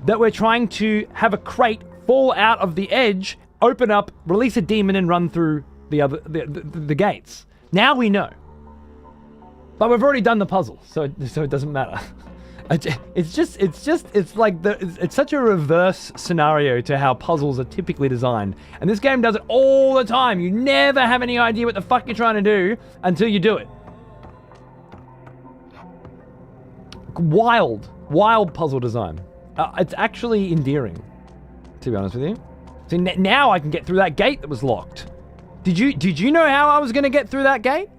that we're trying to have a crate fall out of the edge, open up, release a demon, and run through the gates. Now we know. But we've already done the puzzle, so it doesn't matter. It's such a reverse scenario to how puzzles are typically designed. And this game does it all the time. You never have any idea what the fuck you're trying to do until you do it. Wild puzzle design. It's actually endearing, to be honest with you. So now I can get through that gate that was locked. Did you know how I was going to get through that gate?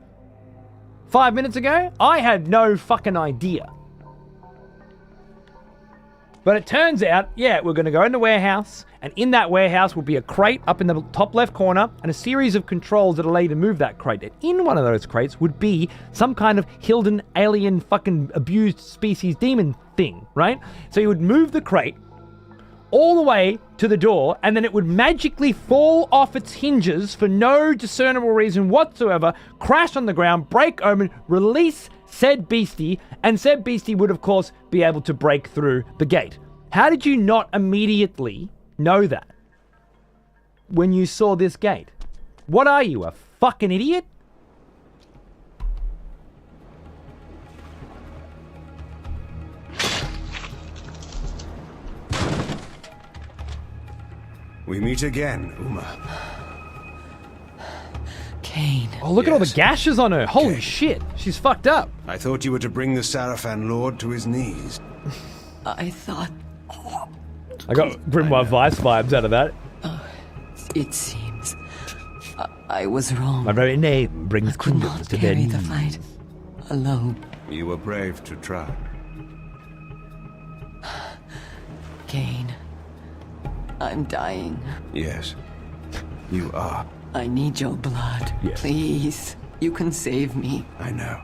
5 minutes ago? I had no fucking idea. But it turns out, yeah, we're going to go in the warehouse, and in that warehouse will be a crate up in the top left corner, and a series of controls that allow you to move that crate. And in one of those crates would be some kind of Hilden alien fucking abused species demon thing, right? So you would move the crate all the way to the door, and then it would magically fall off its hinges for no discernible reason whatsoever, crash on the ground, break Omen, release said beastie, and said beastie would of course be able to break through the gate. How did you not immediately know that when you saw this gate? What are you, a fucking idiot? We meet again, Uma. Kain. Oh, look at all the Yes. gashes on her. Holy Kain. shit. She's fucked up. I thought you were to bring the Sarafan Lord to his knees. I thought I got Grimoire Vice vibes out of that. it seems I was wrong. My very name brings I could kingdoms not to their carry the knees. fight alone. You were brave to try. Kain, I'm dying. Yes, you are. I need your blood. Yes. Please, you can save me. I know.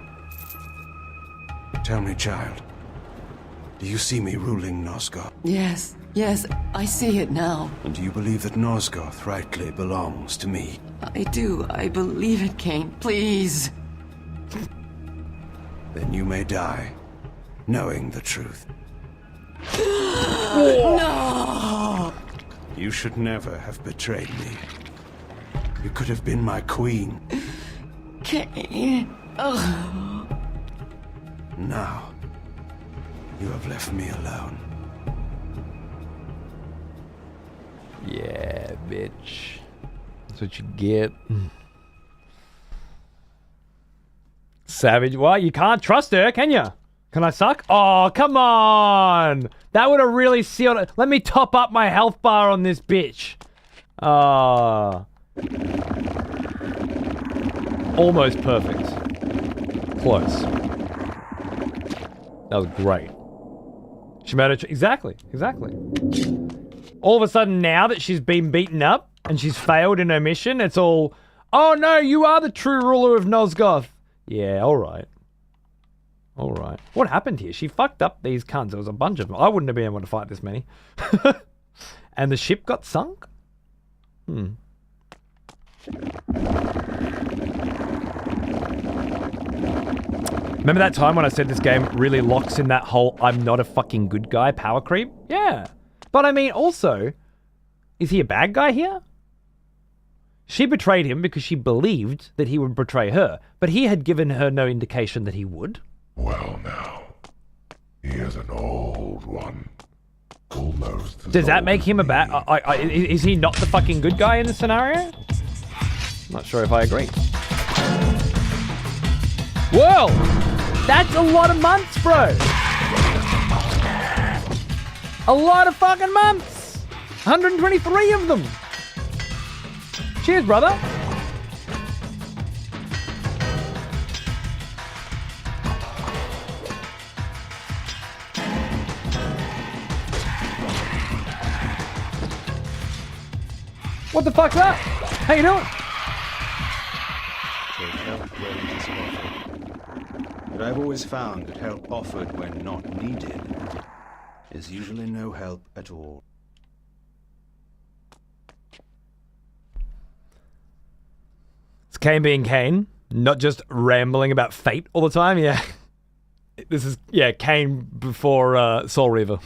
Tell me, child. Do you see me ruling Nosgoth? Yes, I see it now. And do you believe that Nosgoth rightly belongs to me? I do. I believe it, Kain. Please. Then you may die, knowing the truth. No! You should never have betrayed me. You could have been my queen. Kain. Oh. Now, you have left me alone. Yeah, bitch. That's what you get. Savage. What? You can't trust her, can you? Can I suck? Oh, come on. That would have really sealed it. Let me top up my health bar on this bitch. Almost perfect. Close. That was great. She made it. Exactly. All of a sudden, now that she's been beaten up and she's failed in her mission, it's all, oh no, you are the true ruler of Nosgoth. Yeah, alright. What happened here? She fucked up these cunts. There was a bunch of them. I wouldn't have been able to fight this many. And the ship got sunk? Remember that time when I said this game really locks in that whole I'm not a fucking good guy power creep? Yeah. But I mean, also, is he a bad guy here? She betrayed him because she believed that he would betray her, but he had given her no indication that he would. Well now, he is an old one. Almost as Does that old make as him a me. bad... is he not the fucking good guy in this scenario? Not sure if I agree. Whoa! That's a lot of months, bro! A lot of fucking months! 123 of them! Cheers, brother! What the fuck's that? How you doing? Take help when it is offered. But I've always found that help offered when not needed is usually no help at all. It's Kain being Kain, not just rambling about fate all the time. Yeah. This is, Kain before Soul Reaver.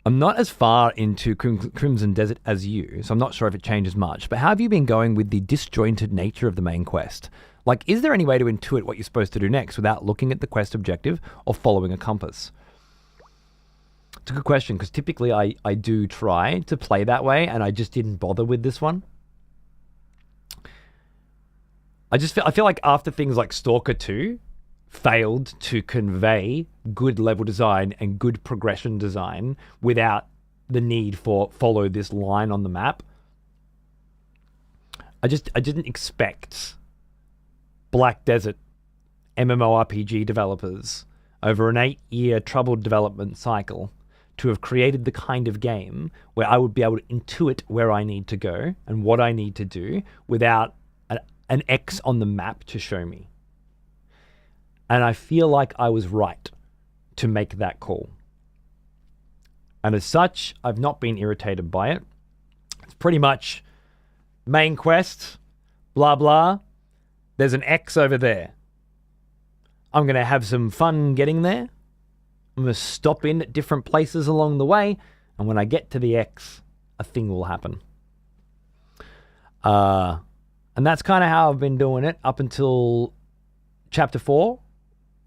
I'm not as far into Crimson Desert as you, so I'm not sure if it changes much, but how have you been going with the disjointed nature of the main quest? Like, is there any way to intuit what you're supposed to do next without looking at the quest objective or following a compass? It's a good question, because typically I do try to play that way, and I just didn't bother with this one. I feel like after things like Stalker 2 failed to convey good level design and good progression design without the need for follow this line on the map, I didn't expect Black Desert MMORPG developers over an 8-year troubled development cycle to have created the kind of game where I would be able to intuit where I need to go and what I need to do without an X on the map to show me. And I feel like I was right to make that call. And as such, I've not been irritated by it. It's pretty much main quest, blah, blah. There's an X over there. I'm going to have some fun getting there. I'm going to stop in at different places along the way. And when I get to the X, a thing will happen. And that's kind of how I've been doing it up until Chapter 4,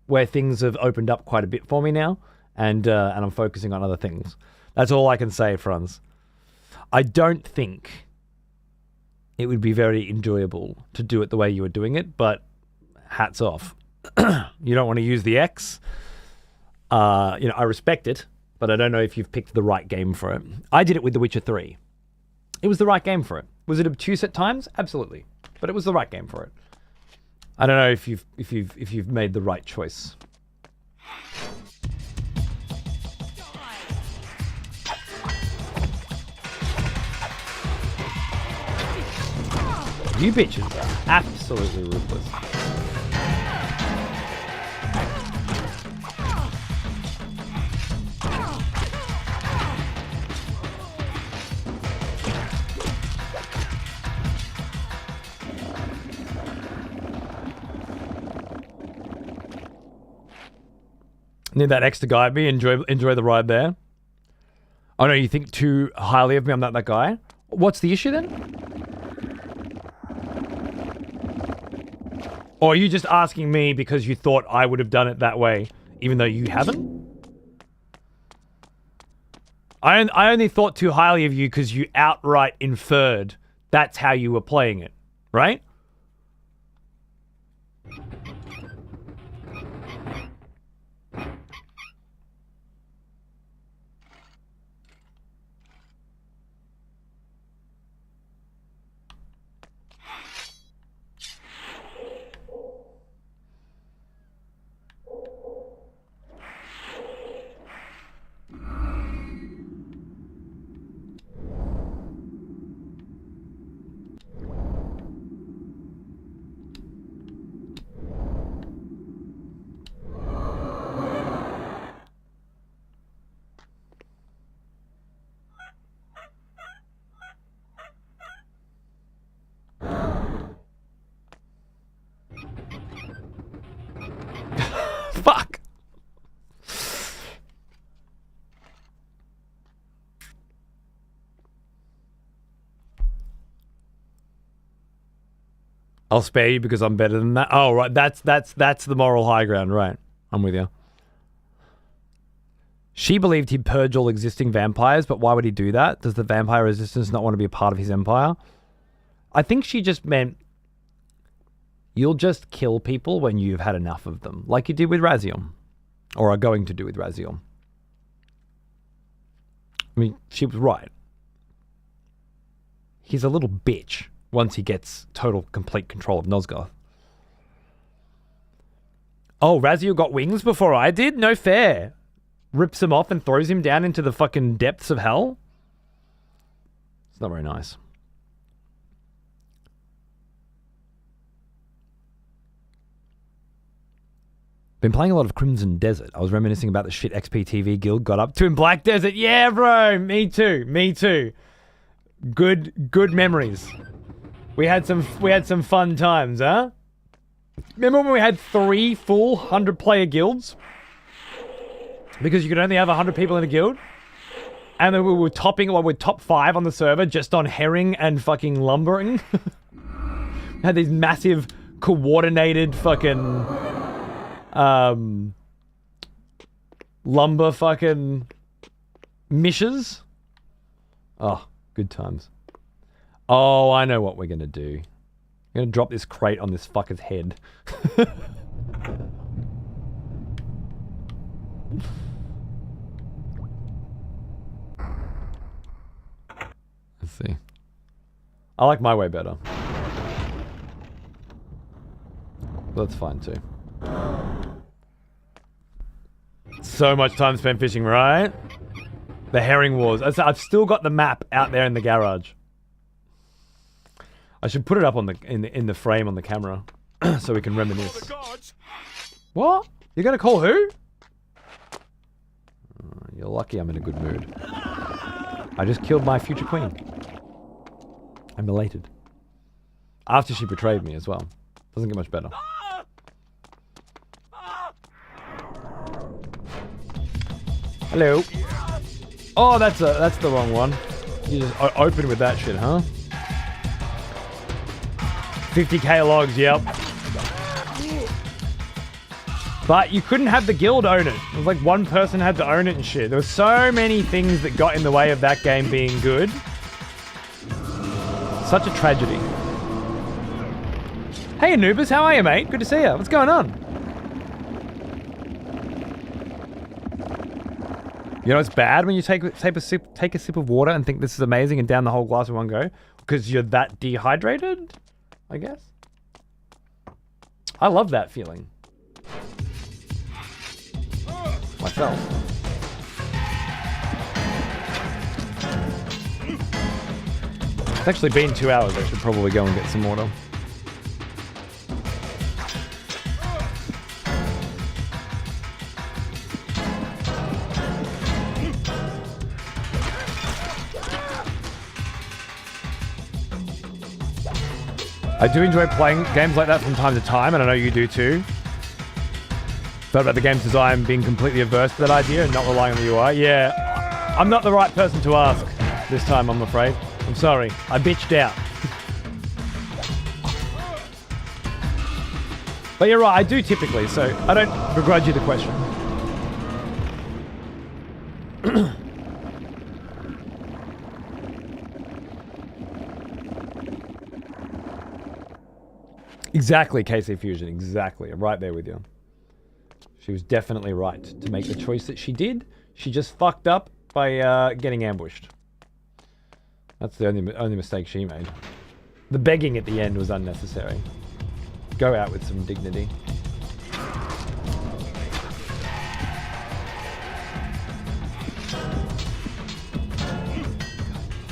where things have opened up quite a bit for me now, and I'm focusing on other things. That's all I can say, Franz. I don't think it would be very enjoyable to do it the way you were doing it, but hats off. You don't want to use the X. I respect it, but I don't know if you've picked the right game for it. I did it with The Witcher 3. It was the right game for it. Was it obtuse at times? Absolutely. But it was the right game for it. I don't know if you've made the right choice. You bitches are absolutely ruthless. Need that X to guide me. Enjoy the ride there. Oh no, you think too highly of me? I'm not that guy. What's the issue then? Or are you just asking me because you thought I would have done it that way, even though you haven't? I only thought too highly of you because you outright inferred that's how you were playing it, right? Fuck. I'll spare you because I'm better than that. Oh, right. That's the moral high ground, right? I'm with you. She believed he'd purge all existing vampires, but why would he do that? Does the vampire resistance not want to be a part of his empire? I think she just meant you'll just kill people when you've had enough of them, like you did with Raziel, or are going to do with Raziel. I mean, she was right. He's a little bitch once he gets total, complete control of Nosgoth. Oh, Raziel got wings before I did? No fair. Rips him off and throws him down into the fucking depths of hell? It's not very nice. Been playing a lot of Crimson Desert. I was reminiscing about the shit XPTV guild got up to in Black Desert. Yeah, bro. Me too. Me too. Good memories. We had some fun times, huh? Remember when we had 3 full 100-player guilds? Because you could only have 100 people in a guild? And then we were we're top 5 on the server just on herring and fucking lumbering. We had these massive coordinated fucking lumber fucking mishes. Oh, good times. Oh, I know what we're gonna do. I'm gonna drop this crate on this fucker's head. Let's see. I like my way better. That's fine too. So much time spent fishing, right? The herring wars. I've still got the map out there in the garage. I should put it up on the in the frame on the camera so we can reminisce. What? You're gonna call who? You're lucky I'm in a good mood. I just killed my future queen. I'm elated. After she betrayed me as well. Doesn't get much better. Hello. Oh, that's the wrong one. You just open with that shit, huh? 50k logs, yep. But you couldn't have the guild own it. It was like one person had to own it and shit. There were so many things that got in the way of that game being good. Such a tragedy. Hey Anubis, how are you, mate? Good to see you. What's going on? You know it's bad when you take a sip of water and think this is amazing and down the whole glass in one go? Because you're that dehydrated, I guess? I love that feeling. Myself. It's actually been 2 hours. I should probably go and get some water. I do enjoy playing games like that from time to time, and I know you do too. Thought about the game's design being completely averse to that idea and not relying on the UI. Yeah, I'm not the right person to ask this time, I'm afraid. I'm sorry. I bitched out. But you're right, I do typically, so I don't begrudge you the question. Exactly, KC Fusion. Exactly. I'm right there with you. She was definitely right to make the choice that she did. She just fucked up by getting ambushed. That's the only mistake she made. The begging at the end was unnecessary. Go out with some dignity.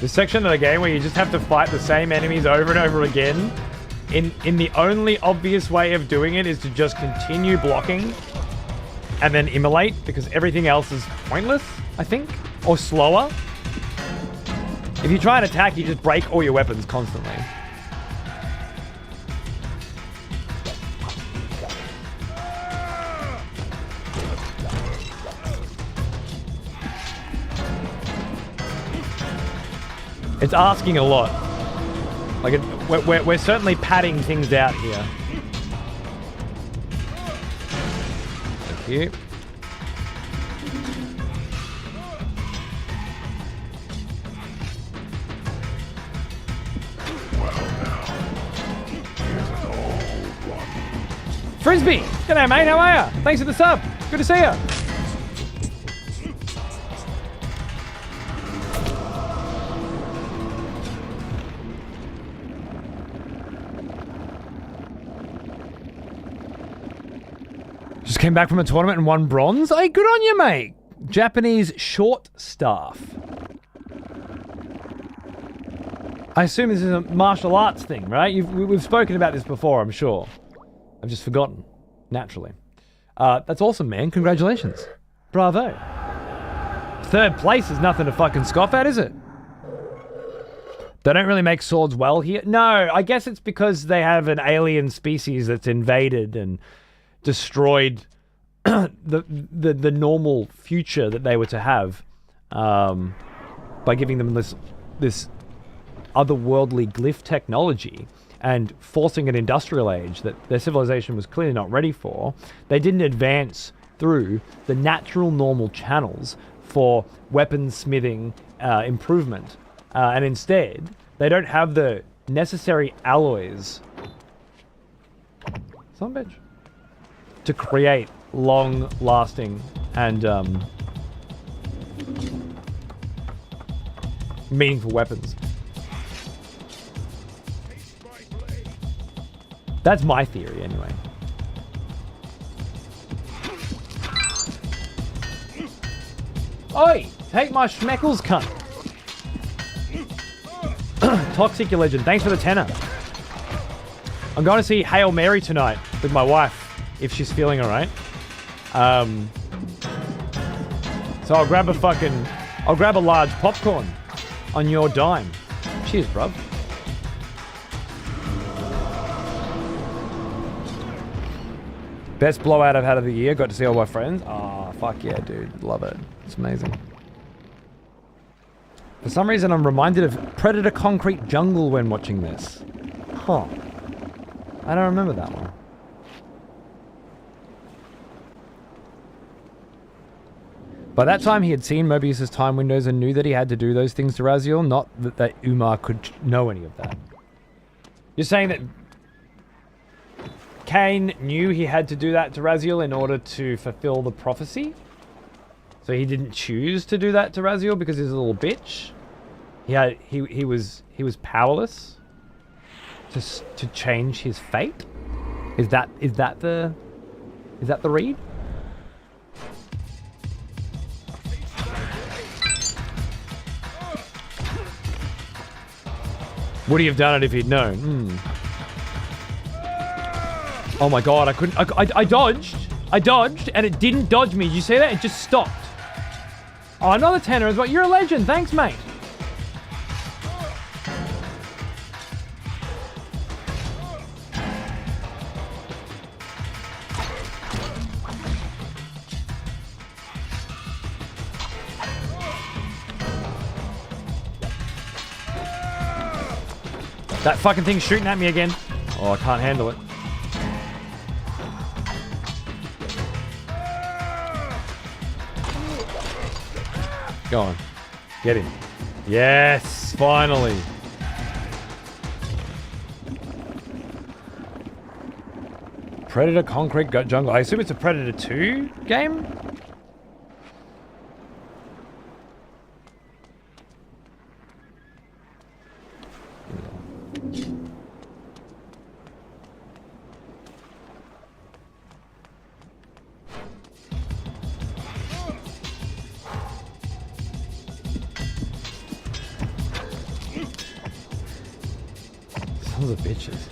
This section of the game where you just have to fight the same enemies over and over again, in the only obvious way of doing it is to just continue blocking and then immolate, because everything else is pointless, I think, or slower. If you try and attack, you just break all your weapons constantly. It's asking a lot. Like, we're certainly padding things out here. Thank you. Frisbee! G'day, mate. How are ya? Thanks for the sub. Good to see ya. Just came back from a tournament and won bronze. Hey, good on you, mate. Japanese short staff. I assume this is a martial arts thing, right? We've spoken about this before, I'm sure. I've just forgotten, naturally. That's awesome, man. Congratulations. Bravo. 3rd place is nothing to fucking scoff at, is it? They don't really make swords well here. No, I guess it's because they have an alien species that's invaded and destroyed the normal future that they were to have by giving them this otherworldly glyph technology and forcing an industrial age that their civilization was clearly not ready for. They didn't advance through the natural normal channels for weapons smithing improvement, and instead they don't have the necessary alloys, son of a bitch, to create long-lasting and meaningful weapons. That's my theory, anyway. Oi! Take my schmeckles, cunt! Toxic Your Legend, thanks for the tenner. I'm going to see Hail Mary tonight with my wife, if she's feeling alright. So I'll grab a large popcorn on your dime. Cheers, bruv. Best blowout I've had of the year. Got to see all my friends. Oh, fuck yeah, dude. Love it. It's amazing. For some reason, I'm reminded of Predator Concrete Jungle when watching this. Huh. I don't remember that one. By that time, he had seen Mobius's time windows and knew that he had to do those things to Raziel, not that Umar could know any of that. You're saying that Kain knew he had to do that to Raziel in order to fulfill the prophecy? So he didn't choose to do that to Raziel because he's a little bitch? He was powerless to change his fate? Is that the read? Would he have done it if he'd known? Oh my god, I couldn't. I dodged. I dodged, and it didn't dodge me. Did you see that? It just stopped. Oh, another tenner as well. You're a legend. Thanks, mate. That fucking thing's shooting at me again. Oh, I can't handle it. Go on. Get him. Yes, finally. Predator Concrete Jungle. I assume it's a Predator 2 game? Sons of bitches.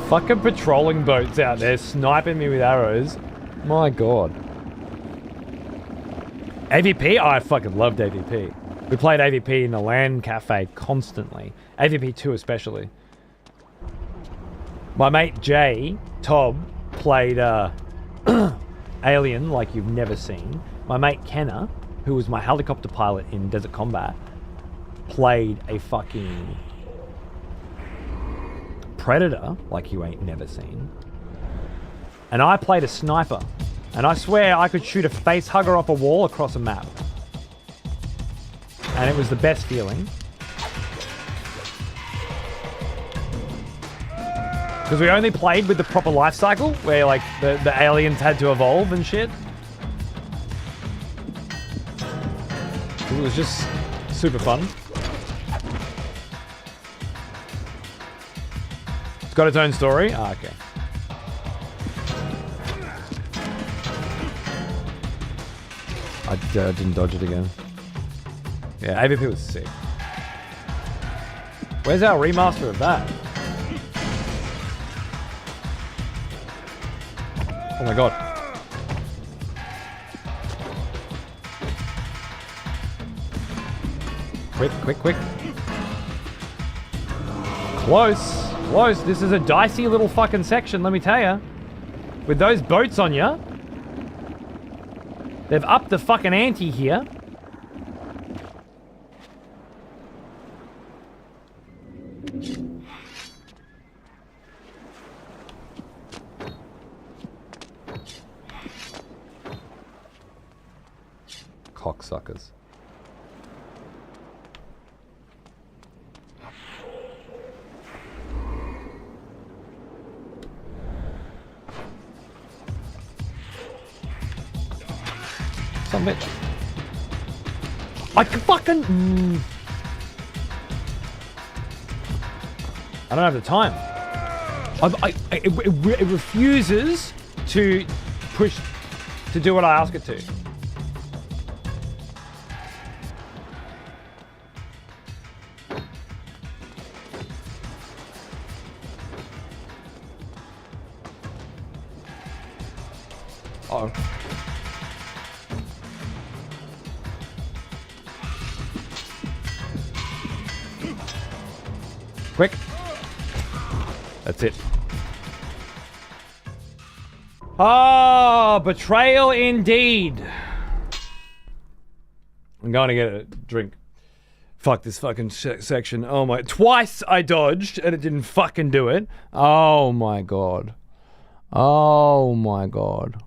Fucking patrolling boats out there sniping me with arrows. My god. AVP? Oh, I fucking loved AVP. We played AVP in the LAN cafe constantly. AVP 2 especially. My mate Jay, Tob, played Alien like you've never seen. My mate Kenna, who was my helicopter pilot in Desert Combat, played a fucking Predator like you ain't never seen. And I played a sniper. And I swear I could shoot a face hugger off a wall across a map. And it was the best feeling. Because we only played with the proper life cycle, where like the aliens had to evolve and shit. It was just super fun. It's got its own story. Ah, okay. I didn't dodge it again. Yeah, AVP was sick. Where's our remaster of that? Oh my god. Quick, quick, quick. Close. Close. This is a dicey little fucking section, let me tell ya. With those boats on ya. They've upped the fucking ante here. Cocksuckers. Some bitch. I can fucking... I don't have the time. It refuses to push... to do what I ask it to. Uh-oh. Quick. That's it. Ah, betrayal indeed. I'm going to get a drink. Fuck this fucking section. Oh my. Twice I dodged and it didn't fucking do it. Oh my god. Oh my god.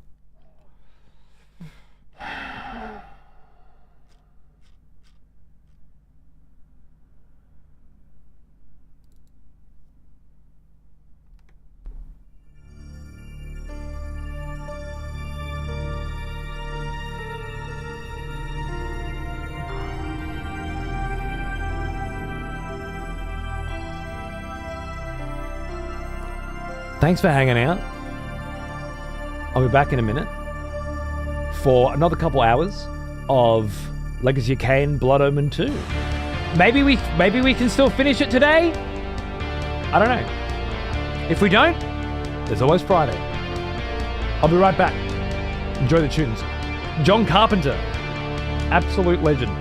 Thanks for hanging out. I'll be back in a minute for another couple hours of Legacy of Kain Blood Omen 2. Maybe we can still finish it today? I don't know. If we don't, there's always Friday. I'll be right back. Enjoy the tunes. John Carpenter, absolute legend.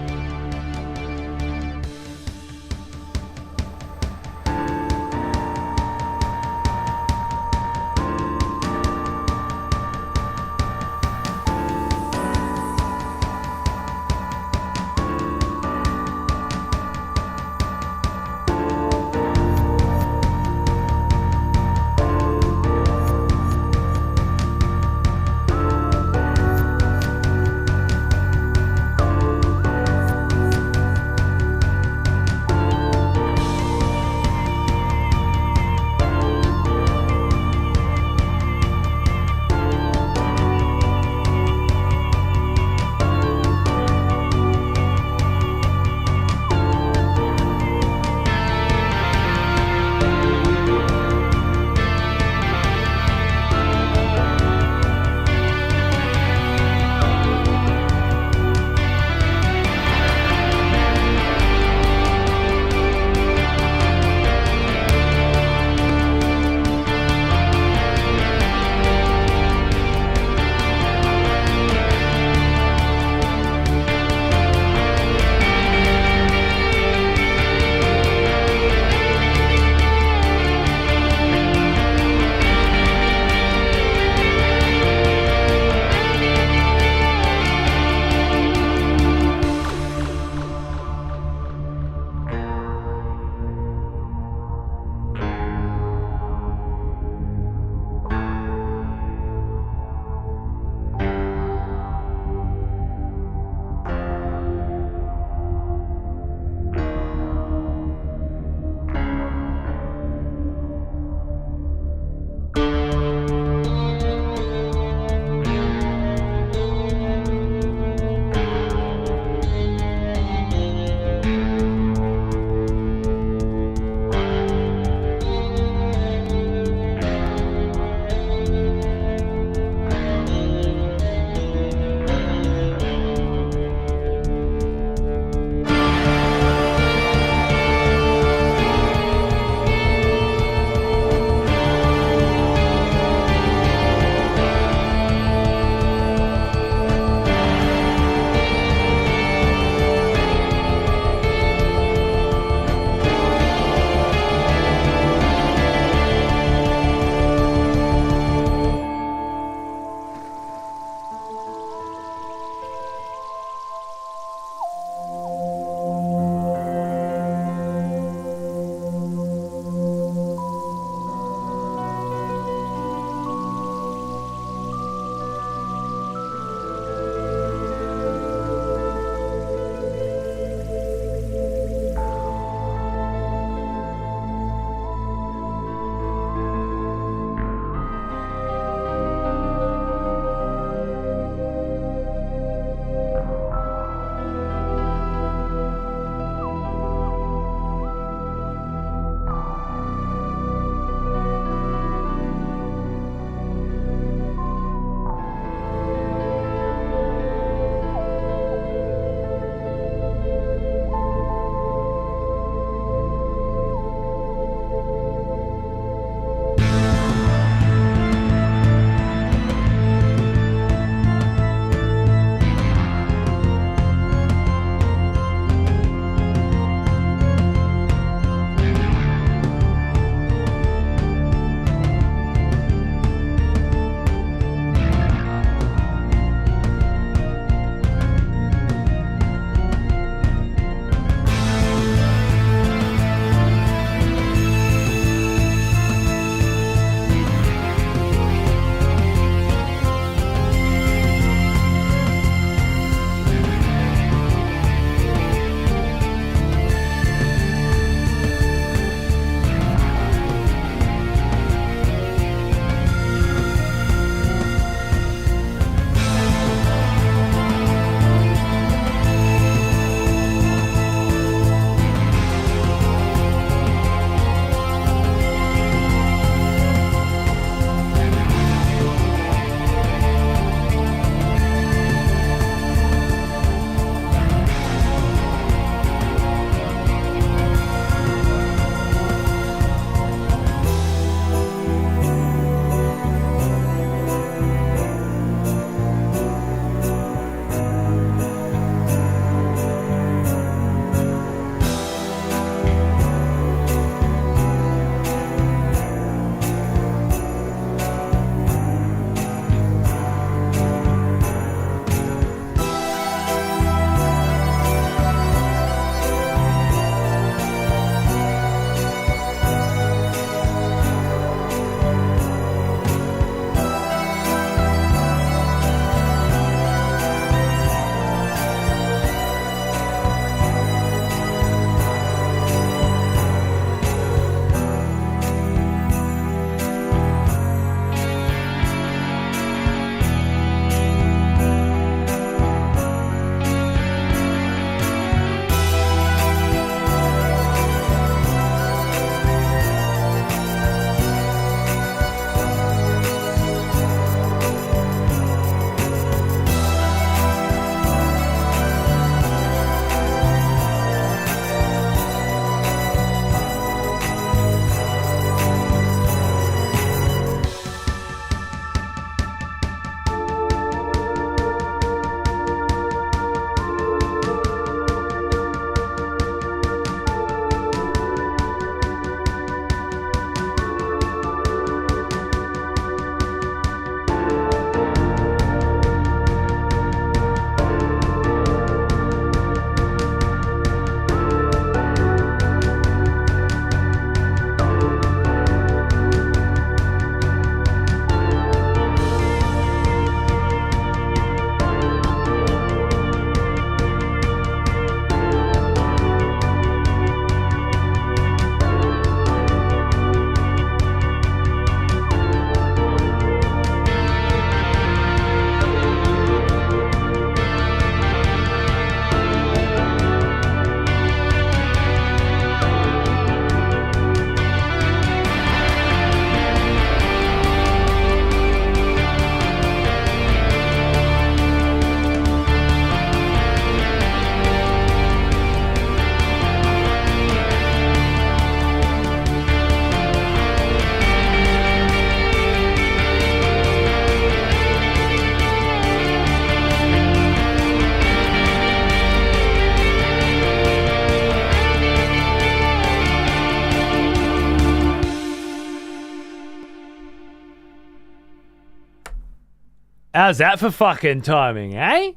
How's that for fucking timing, eh?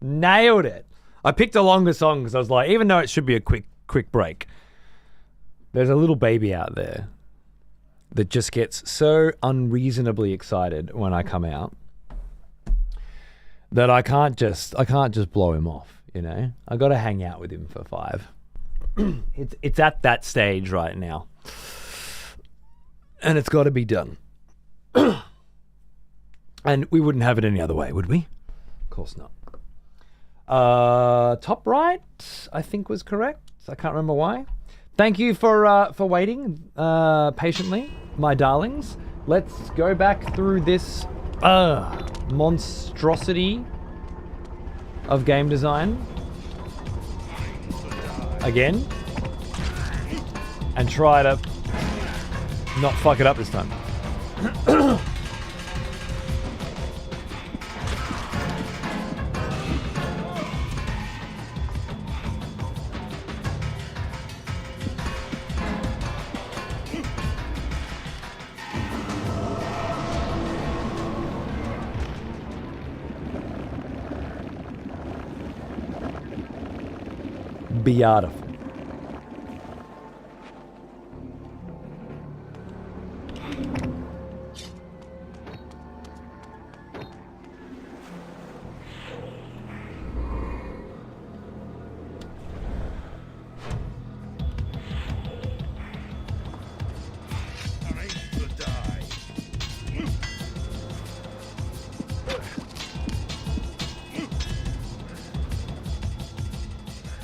Nailed it. I picked a longer song because I was like, even though it should be a quick break, there's a little baby out there that just gets so unreasonably excited when I come out that I can't just blow him off, you know? I got to hang out with him for 5. It's at that stage right now. And it's got to be done. And we wouldn't have it any other way, would we? Of course not. Top right, I think was correct. I can't remember why. Thank you for waiting patiently, my darlings. Let's go back through this monstrosity of game design again and try to not fuck it up this time. Beautiful.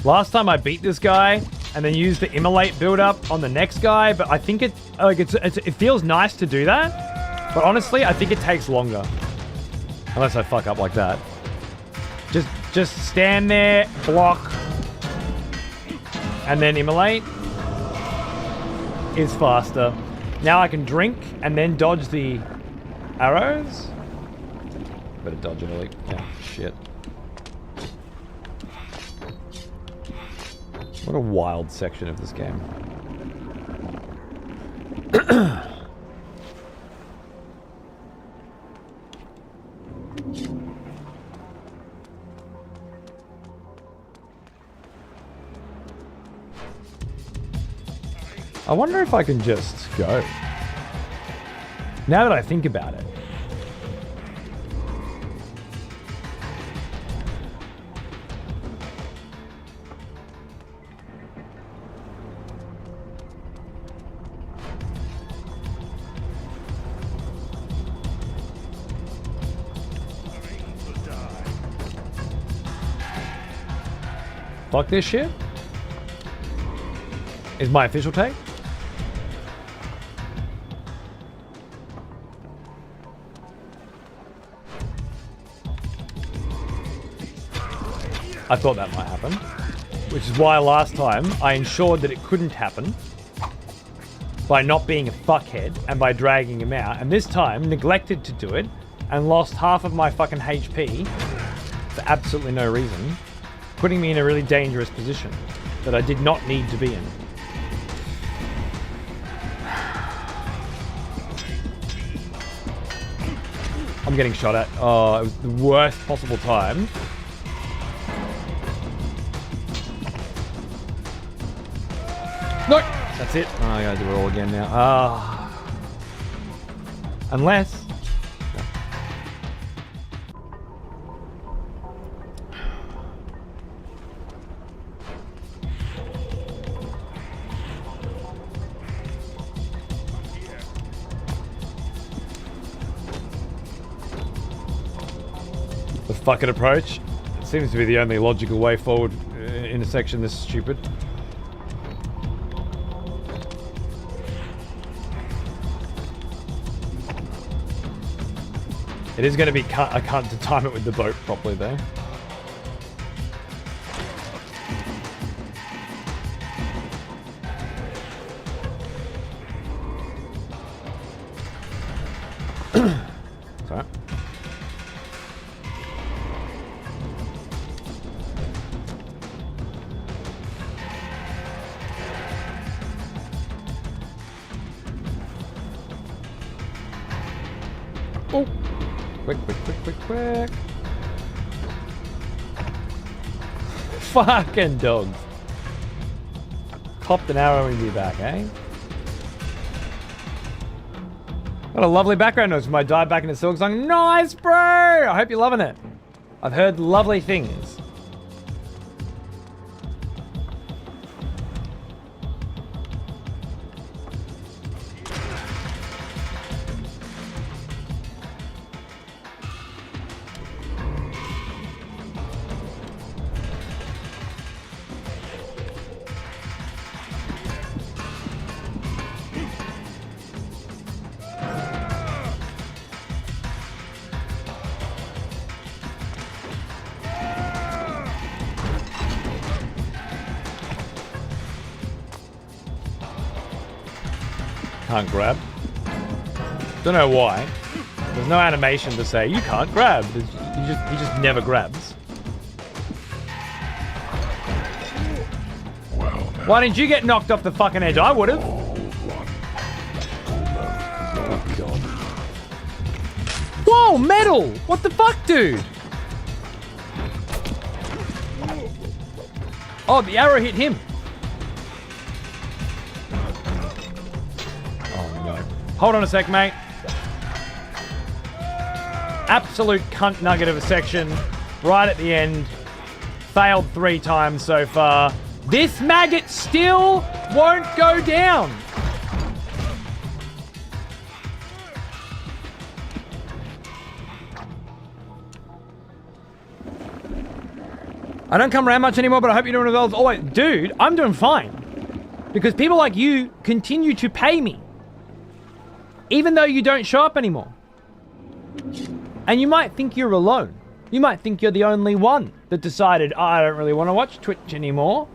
Last time I beat this guy and then used the immolate build up on the next guy, but I think it feels nice to do that. But honestly, I think it takes longer. Unless I fuck up like that. Just stand there, block, and then immolate is faster. Now I can drink and then dodge the arrows. Better dodge immolate. Yeah, shit. What a wild section of this game. I wonder if I can just go. Now that I think about it. Fuck this shit? Is my official take? I thought that might happen. Which is why last time I ensured that it couldn't happen by not being a fuckhead and by dragging him out. And this time neglected to do it and lost half of my fucking HP for absolutely no reason, putting me in a really dangerous position that I did not need to be in. I'm getting shot at. Oh, it was the worst possible time. No! That's it. Oh, I gotta do it all again now. Ah. Unless... the fuck it approach. It seems to be the only logical way forward in a section this stupid. It is going to be I can't time it with the boat properly though. Sorry. Oh. Quick. Fucking dogs. Popped an arrow in your back, eh? What a lovely background noise from my dive back into Silk song. Nice, bro! I hope you're loving it. I've heard lovely things. Can't grab. Don't know why. There's no animation to say you can't grab. He just never grabs. Well, Why didn't you get knocked off the fucking edge? I would have. Whoa, metal! What the fuck, dude? Oh, the arrow hit him. Hold on a sec, mate. Absolute cunt nugget of a section. Right at the end. Failed 3 times so far. This maggot still won't go down. I don't come around much anymore, but I hope you're doing well as always. Dude, I'm doing fine. Because people like you continue to pay me. Even though you don't show up anymore. And you might think you're alone. You might think you're the only one that decided, oh, I don't really want to watch Twitch anymore.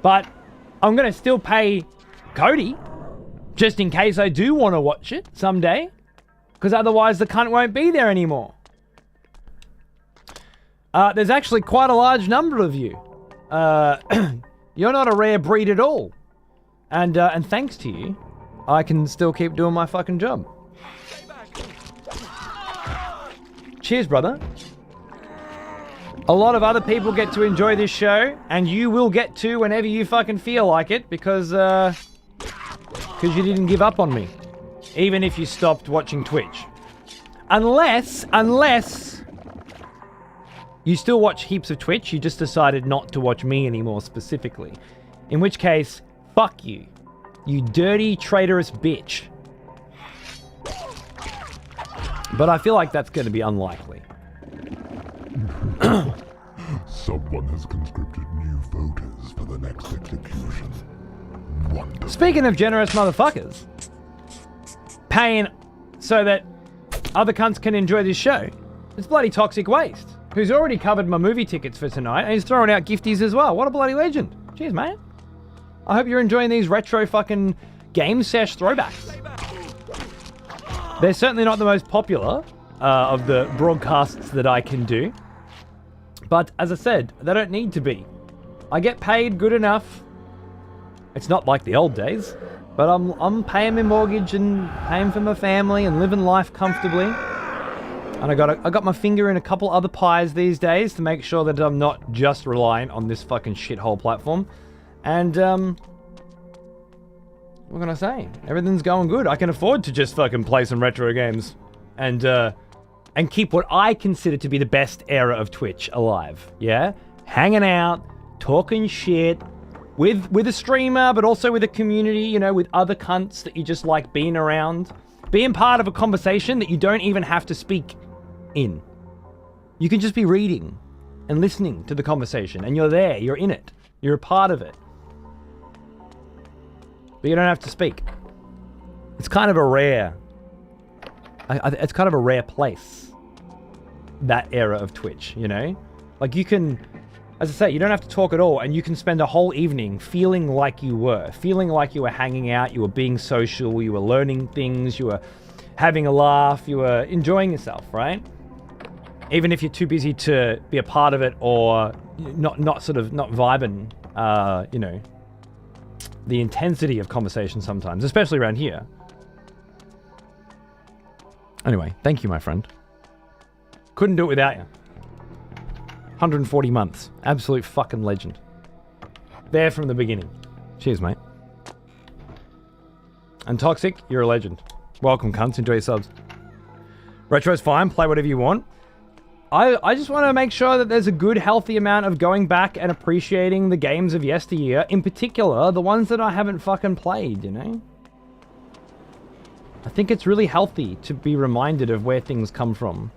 But I'm going to still pay Cody. Just in case I do want to watch it someday. Because otherwise the cunt won't be there anymore. There's actually quite a large number of you. You're not a rare breed at all. And thanks to you, I can still keep doing my fucking job. Cheers, brother. A lot of other people get to enjoy this show, and you will get to whenever you fucking feel like it, because you didn't give up on me. Even if you stopped watching Twitch. Unless you still watch heaps of Twitch, you just decided not to watch me anymore specifically. In which case, fuck you. You dirty, traitorous bitch. But I feel like that's going to be unlikely. someone has conscripted new voters for the next execution. Wonderful. Speaking of generous motherfuckers, paying so that other cunts can enjoy this show, it's bloody Toxic Waste, who's already covered my movie tickets for tonight, and he's throwing out gifties as well. What a bloody legend. Cheers, mate. I hope you're enjoying these retro fucking game sesh throwbacks. They're certainly not the most popular of the broadcasts that I can do. But as I said, they don't need to be. I get paid good enough. It's not like the old days, but I'm paying my mortgage and paying for my family and living life comfortably. And I got my finger in a couple other pies these days to make sure that I'm not just reliant on this fucking shithole platform. And what can I say? Everything's going good. I can afford to just fucking play some retro games and keep what I consider to be the best era of Twitch alive. Yeah? Hanging out, talking shit with a streamer, but also with a community, you know, with other cunts that you just like being around. Being part of a conversation that you don't even have to speak in. You can just be reading and listening to the conversation, and you're there, you're in it, you're a part of it. But you don't have to speak. It's kind of a rare... it's kind of a rare place, that era of Twitch, you know? Like you can, as I say, you don't have to talk at all, and you can spend a whole evening feeling like you were hanging out, you were being social, you were learning things, you were having a laugh, you were enjoying yourself, right? Even if you're too busy to be a part of it or not vibing, you know, the intensity of conversation sometimes, especially around here. Anyway, thank you, my friend. Couldn't do it without you. 140 months. Absolute fucking legend. There from the beginning. Cheers, mate. And Toxic, you're a legend. Welcome, cunts. Enjoy your subs. Retro's fine. Play whatever you want. I just want to make sure that there's a good, healthy amount of going back and appreciating the games of yesteryear. In particular, the ones that I haven't fucking played, you know? I think it's really healthy to be reminded of where things come from.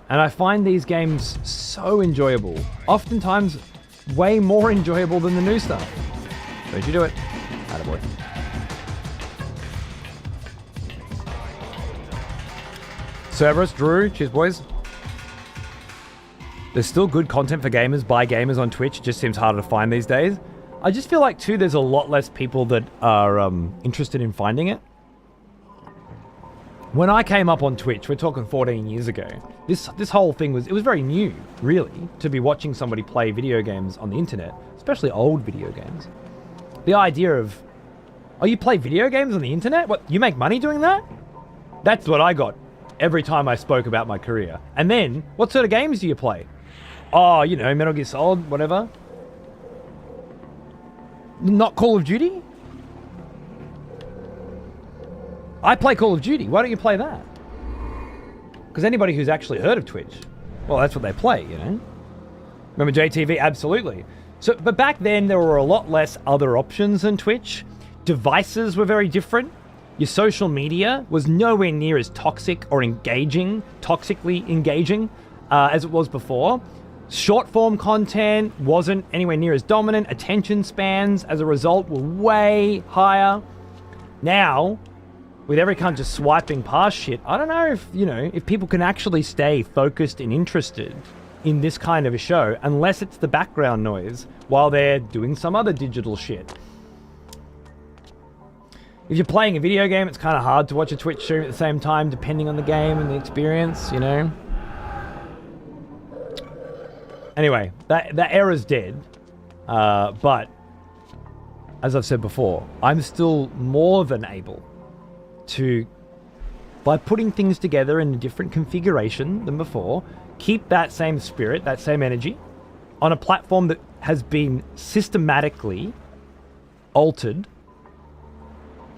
And I find these games so enjoyable. Oftentimes, way more enjoyable than the new stuff. Don't you do it. Attaboy. Cerberus, Drew, cheers boys. There's still good content for gamers by gamers on Twitch. It just seems harder to find these days. I just feel like too there's a lot less people that are interested in finding it. When I came up on Twitch, we're talking 14 years ago, this whole thing was very new, really, to be watching somebody play video games on the internet, especially old video games. The idea of, oh, you play video games on the internet? What, you make money doing that? That's what I got every time I spoke about my career. And then, what sort of games do you play? Oh, you know, Metal Gear Solid, whatever. Not Call of Duty? I play Call of Duty. Why don't you play that? Because anybody who's actually heard of Twitch, well, that's what they play, you know? Remember JTV? Absolutely. So, but back then, there were a lot less other options than Twitch. Devices were very different. Your social media was nowhere near as toxic or toxically engaging as it was before. Short form content wasn't anywhere near as dominant. Attention spans, as a result, were way higher. Now, with every cunt just swiping past shit, I don't know if, you know, if people can actually stay focused and interested in this kind of a show, unless it's the background noise while they're doing some other digital shit. If you're playing a video game, it's kind of hard to watch a Twitch stream at the same time, depending on the game and the experience, you know? Anyway, that era's dead. But, as I've said before, I'm still more than able to, by putting things together in a different configuration than before, keep that same spirit, that same energy, on a platform that has been systematically altered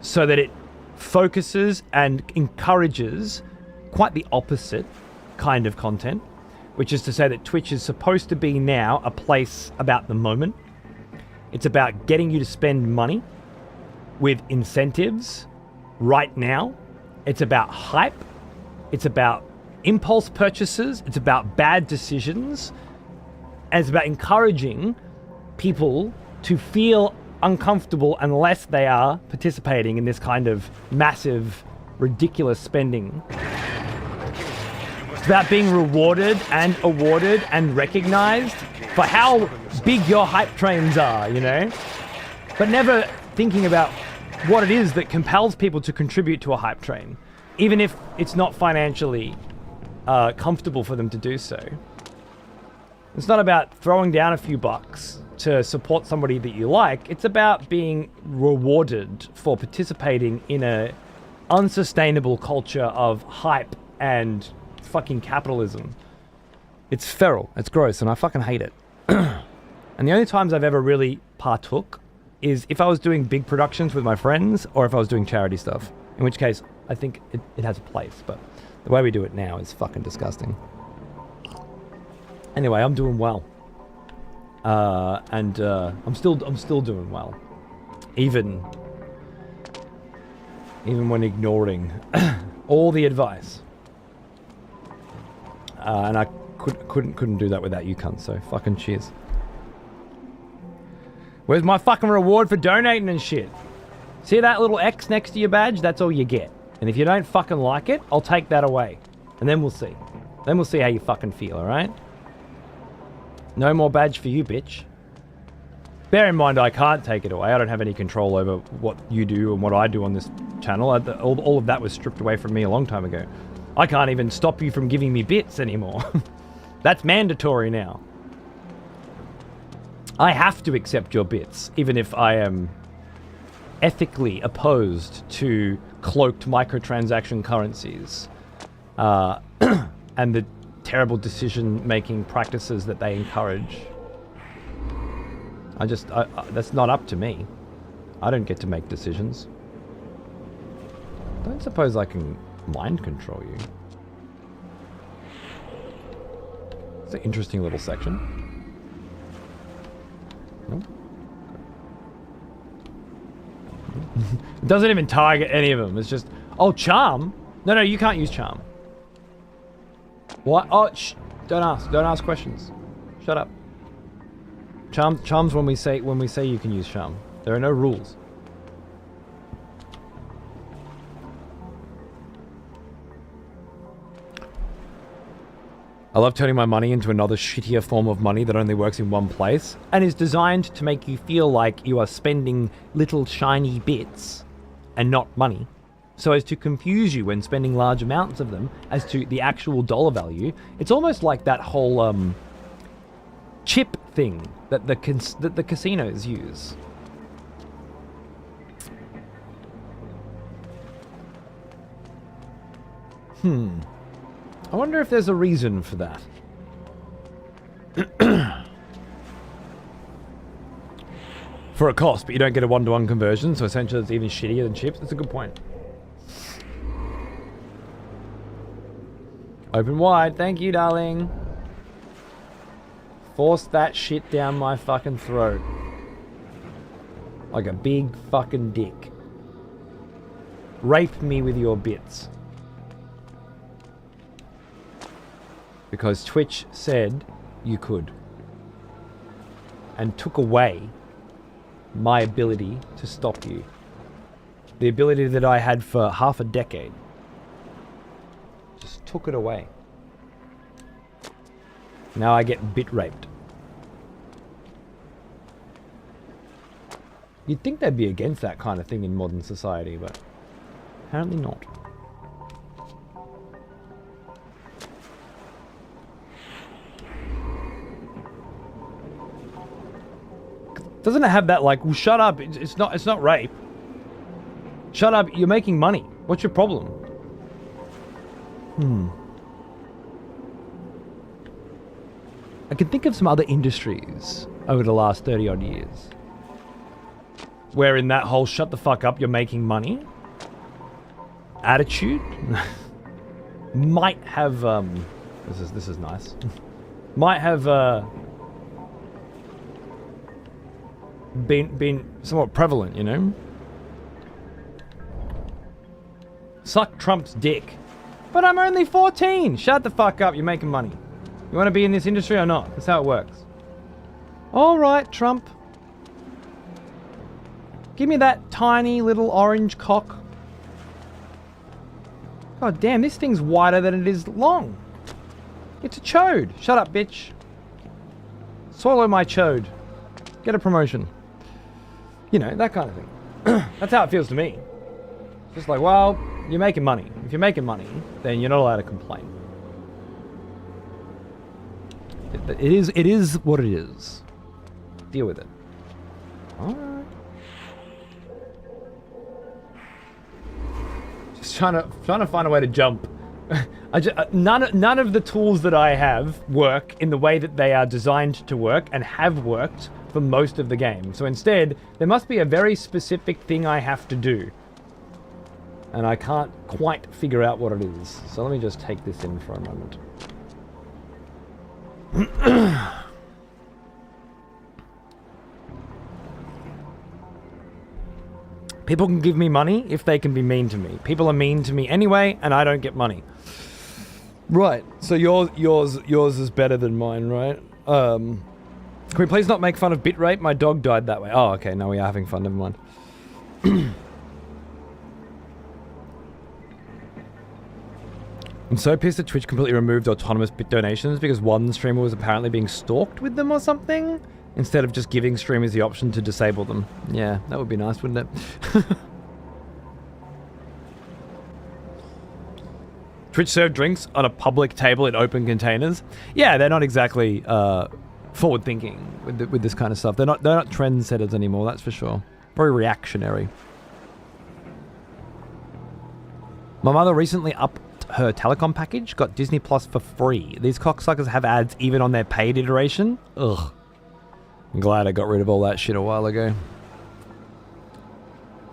so that it focuses and encourages quite the opposite kind of content, which is to say that Twitch is supposed to be now a place about the moment. It's about getting you to spend money with incentives right now. It's about hype. It's about impulse purchases. It's about bad decisions. And it's about encouraging people to feel uncomfortable unless they are participating in this kind of massive, ridiculous spending. It's about being rewarded and awarded and recognized for how big your hype trains are, you know? But never thinking about what it is that compels people to contribute to a hype train, even if it's not financially comfortable for them to do so. It's not about throwing down a few bucks to support somebody that you like. It's about being rewarded for participating in a unsustainable culture of hype and fucking capitalism. It's feral, it's gross, and I fucking hate it. And the only times I've ever really partook is if I was doing big productions with my friends or if I was doing charity stuff, in which case I think it has a place, but the way we do it now is fucking disgusting. Anyway, I'm doing well. And I'm still doing well, even when ignoring all the advice. And I couldn't do that without you cunts. So fucking cheers. Where's my fucking reward for donating and shit? See that little X next to your badge? That's all you get. And if you don't fucking like it, I'll take that away, and then we'll see. Then we'll see how you fucking feel. All right? No more badge for you, bitch. Bear in mind, I can't take it away. I don't have any control over what you do and what I do on this channel. All of that was stripped away from me a long time ago. I can't even stop you from giving me bits anymore. That's mandatory now. I have to accept your bits, even if I am ethically opposed to cloaked microtransaction currencies and the terrible decision-making practices that they encourage. That's not up to me. I don't get to make decisions. Don't suppose I can mind control you. It's an interesting little section. Nope. It doesn't even target any of them. It's just, oh, charm? No, you can't use charm. What? Oh, shh. Don't ask questions. Shut up. Charms when we say you can use charm. There are no rules. I love turning my money into another shittier form of money that only works in one place and is designed to make you feel like you are spending little shiny bits and not money, so as to confuse you when spending large amounts of them as to the actual dollar value. It's almost like that whole chip thing that the casinos use. I wonder if there's a reason for that. For a cost, but you don't get a one-to-one conversion, so essentially it's even shittier than chips. That's a good point. Open wide. Thank you, darling. Force that shit down my fucking throat. Like a big fucking dick. Rape me with your bits. Because Twitch said you could. And took away my ability to stop you. The ability that I had for half a decade. Just took it away. Now I get bit raped. You'd think they'd be against that kind of thing in modern society, but apparently not. Doesn't it have that like, well, shut up, it's not rape. Shut up, you're making money. What's your problem? I can think of some other industries over the last 30 odd years where in that whole shut the fuck up, you're making money attitude might have this is nice. Might have been somewhat prevalent, you know? Suck Trump's dick. But I'm only 14. Shut the fuck up, you're making money. You want to be in this industry or not? That's how it works. All right, Trump. Give me that tiny little orange cock. God damn, this thing's wider than it is long. It's a chode. Shut up, bitch. Swallow my chode. Get a promotion. You know, that kind of thing. That's how it feels to me. Just like, well, you're making money. If you're making money, then you're not allowed to complain. It is what it is. Deal with it. Alright. Just trying to find a way to jump. None of the tools that I have work in the way that they are designed to work and have worked for most of the game. So instead, there must be a very specific thing I have to do. And I can't quite figure out what it is. So let me just take this in for a moment. People can give me money if they can be mean to me. People are mean to me anyway, and I don't get money. Right. So yours is better than mine, right? Can we please not make fun of bitrate? My dog died that way. Oh, okay. No, we are having fun. Never mind. I'm so pissed that Twitch completely removed autonomous bit donations because one streamer was apparently being stalked with them or something, instead of just giving streamers the option to disable them. Yeah, that would be nice, wouldn't it? Twitch served drinks on a public table in open containers. Yeah, they're not exactly forward thinking with this kind of stuff. They're not trendsetters anymore, that's for sure. Very reactionary. My mother recently upped her telecom package, got Disney Plus for free. These cocksuckers have ads even on their paid iteration. Ugh. I'm glad I got rid of all that shit a while ago.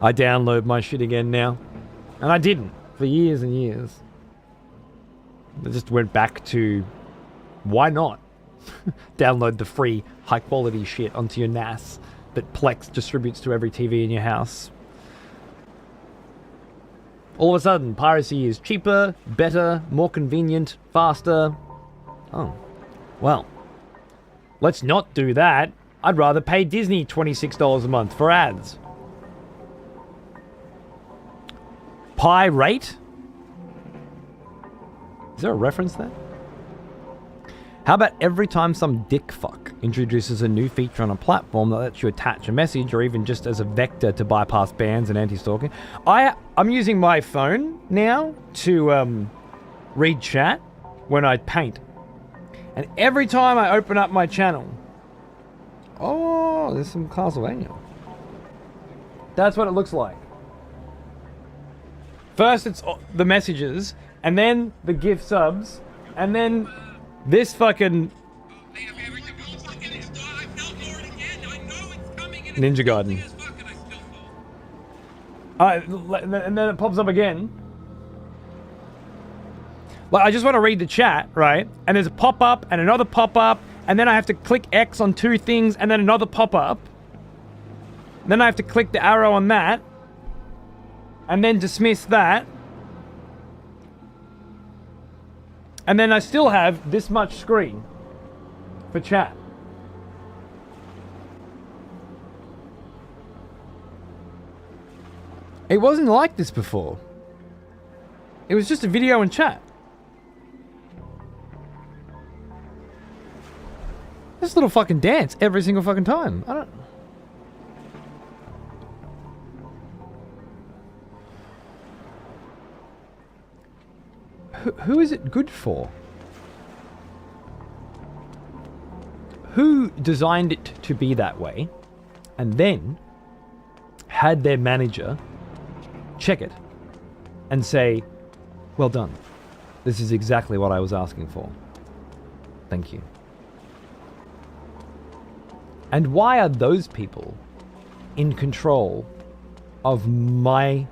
I download my shit again now. And I didn't for years and years. I just went back to, why not? Download the free high quality shit onto your NAS that Plex distributes to every TV in your house. All of a sudden, piracy is cheaper, better, more convenient, faster. Oh, well, let's not do that. I'd rather pay Disney $26 a month for ads. Pirate? Is there a reference there? How about every time some dick fuck introduces a new feature on a platform that lets you attach a message or even just as a vector to bypass bans and anti-stalking? I'm using my phone now to read chat when I paint. And every time I open up my channel... Oh, there's some Castlevania. That's what it looks like. First it's the messages, and then the gift subs, and then this fucking... Ninja Garden. And then it pops up again. Like, I just want to read the chat, right? And there's a pop-up and another pop-up, and then I have to click X on two things, and then another pop-up. Then I have to click the arrow on that, and then dismiss that. And then I still have this much screen for chat. It wasn't like this before. It was just a video and chat. This little fucking dance every single fucking time. I don't... Who is it good for? Who designed it to be that way and then had their manager check it and say, well done. This is exactly what I was asking for. Thank you. And why are those people in control of my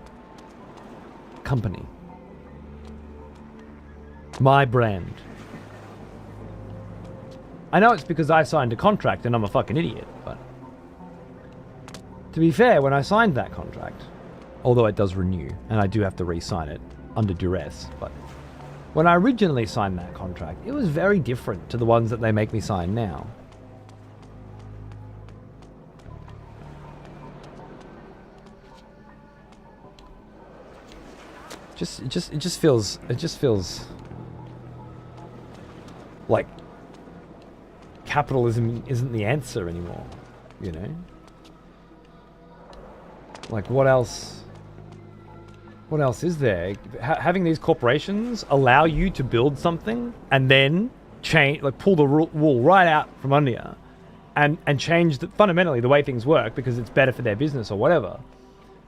company? My brand. I know it's because I signed a contract and I'm a fucking idiot, but to be fair, when I signed that contract, although it does renew, and I do have to re-sign it under duress, but when I originally signed that contract, it was very different to the ones that they make me sign now. It just feels like capitalism isn't the answer anymore, you know? Like, what else is there? Having these corporations allow you to build something and then change, like pull the wool right out from under you and change fundamentally the way things work because it's better for their business or whatever,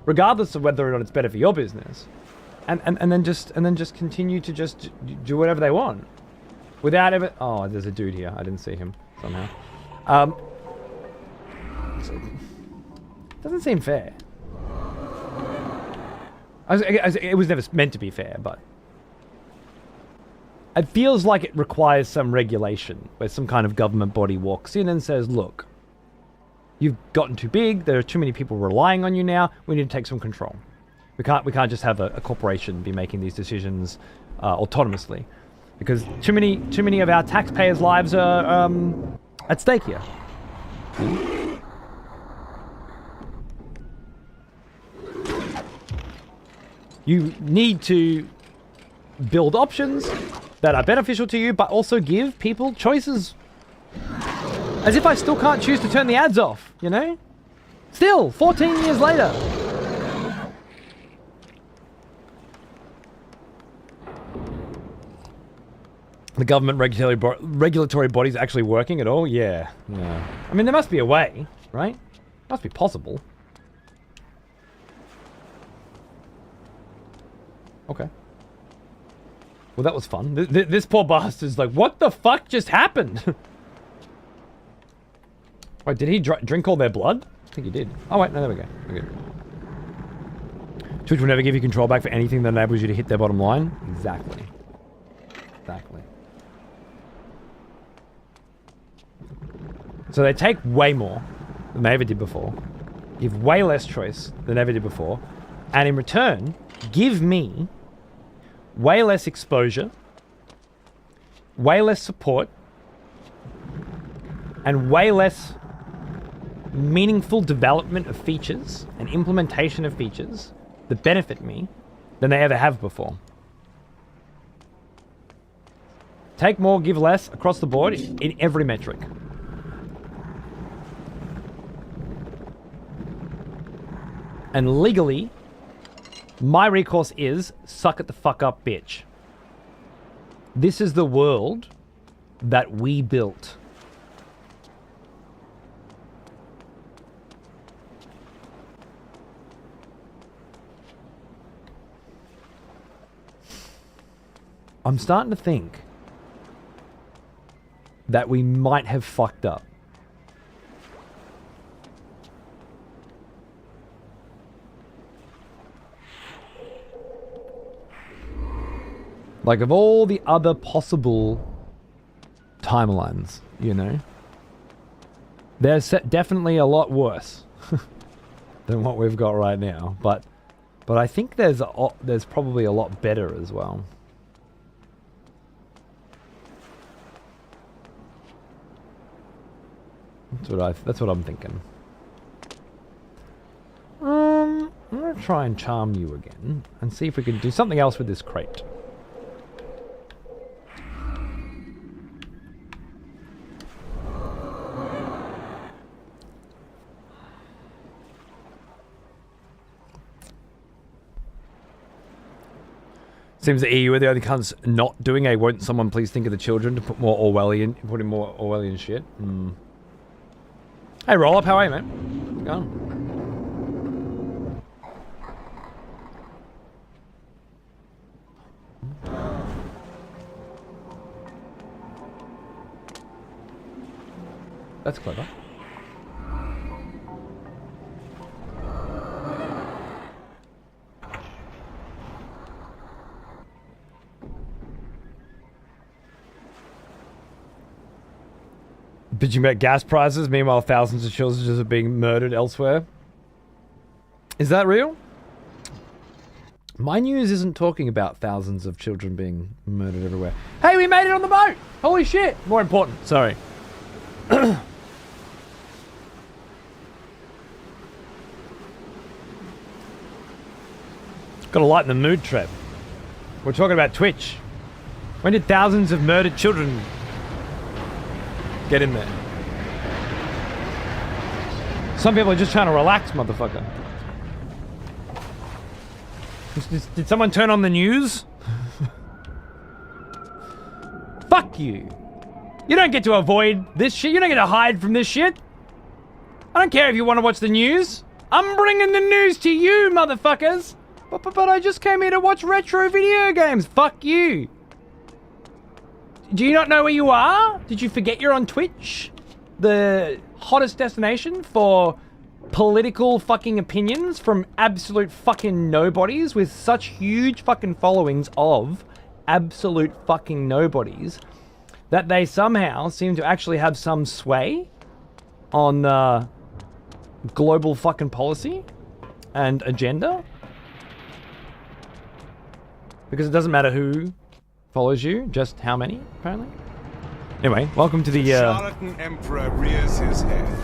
regardless of whether or not it's better for your business, and then just continue to just do whatever they want without ever... Oh, there's a dude here. I didn't see him somehow. Doesn't seem fair. It was never meant to be fair, but it feels like it requires some regulation where some kind of government body walks in and says, look, you've gotten too big, there are too many people relying on you now, we need to take some control. We can't just have a corporation be making these decisions autonomously, because too many of our taxpayers' lives are at stake here. You need to build options that are beneficial to you, but also give people choices. As if I still can't choose to turn the ads off, you know? Still, 14 years later. The government regulatory body's actually working at all? Yeah. I mean, there must be a way, right? Must be possible. Okay. Well, that was fun. This poor bastard's like, what the fuck just happened? Wait, did he drink all their blood? I think he did. Oh, wait, no, there we go. We're good. Twitch will never give you control back for anything that enables you to hit their bottom line. Exactly. Exactly. So they take way more than they ever did before, give way less choice than they ever did before, and in return, give me way less exposure, way less support, and way less meaningful development of features and implementation of features that benefit me than they ever have before. Take more, give less across the board in every metric. And legally, my recourse is suck it the fuck up, bitch. This is the world that we built. I'm starting to think that we might have fucked up. Like, of all the other possible timelines, you know, there's definitely a lot worse than what we've got right now. But I think there's probably a lot better as well. That's what I'm thinking. I'm gonna try and charm you again and see if we can do something else with this crate. Seems the EU are the only cunts not doing a won't someone please think of the children to put in more Orwellian shit. Hey, roll up, how are you, man? Go on. That's clever. Bitching about gas prices, meanwhile thousands of children are being murdered elsewhere. Is that real? My news isn't talking about thousands of children being murdered everywhere. Hey, we made it on the boat! Holy shit! More important, sorry. Gotta lighten the mood, Trev. We're talking about Twitch. When did thousands of murdered children get in there? Some people are just trying to relax, motherfucker. Did someone turn on the news? Fuck you. You don't get to avoid this shit. You don't get to hide from this shit. I don't care if you want to watch the news. I'm bringing the news to you, motherfuckers. But I just came here to watch retro video games. Fuck you. Do you not know where you are? Did you forget you're on Twitch? The hottest destination for political fucking opinions from absolute fucking nobodies with such huge fucking followings of absolute fucking nobodies that they somehow seem to actually have some sway on global fucking policy and agenda. Because it doesn't matter who follows you, just how many, apparently. Anyway, welcome to the charlatan emperor rears his head.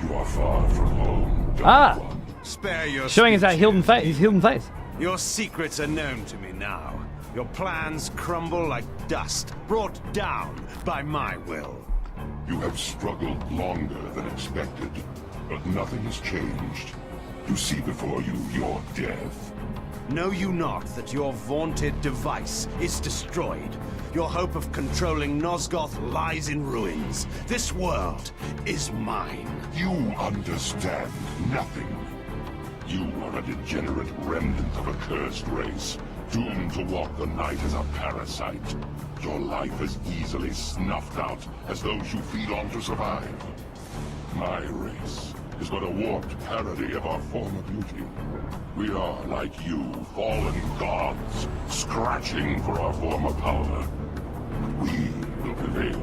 You are far from home. Spare your showing us speech that his hidden face. Your secrets are known to me now. Your plans crumble like dust, brought down by my will. You have struggled longer than expected, but nothing has changed. You see before you your death. Know you not that your vaunted device is destroyed? Your hope of controlling Nosgoth lies in ruins. This world is mine. You understand nothing. You are a degenerate remnant of a cursed race, doomed to walk the night as a parasite. Your life as easily snuffed out as those you feed on to survive. My race is but a warped parody of our former beauty. We are, like you, fallen gods, scratching for our former power. We will prevail.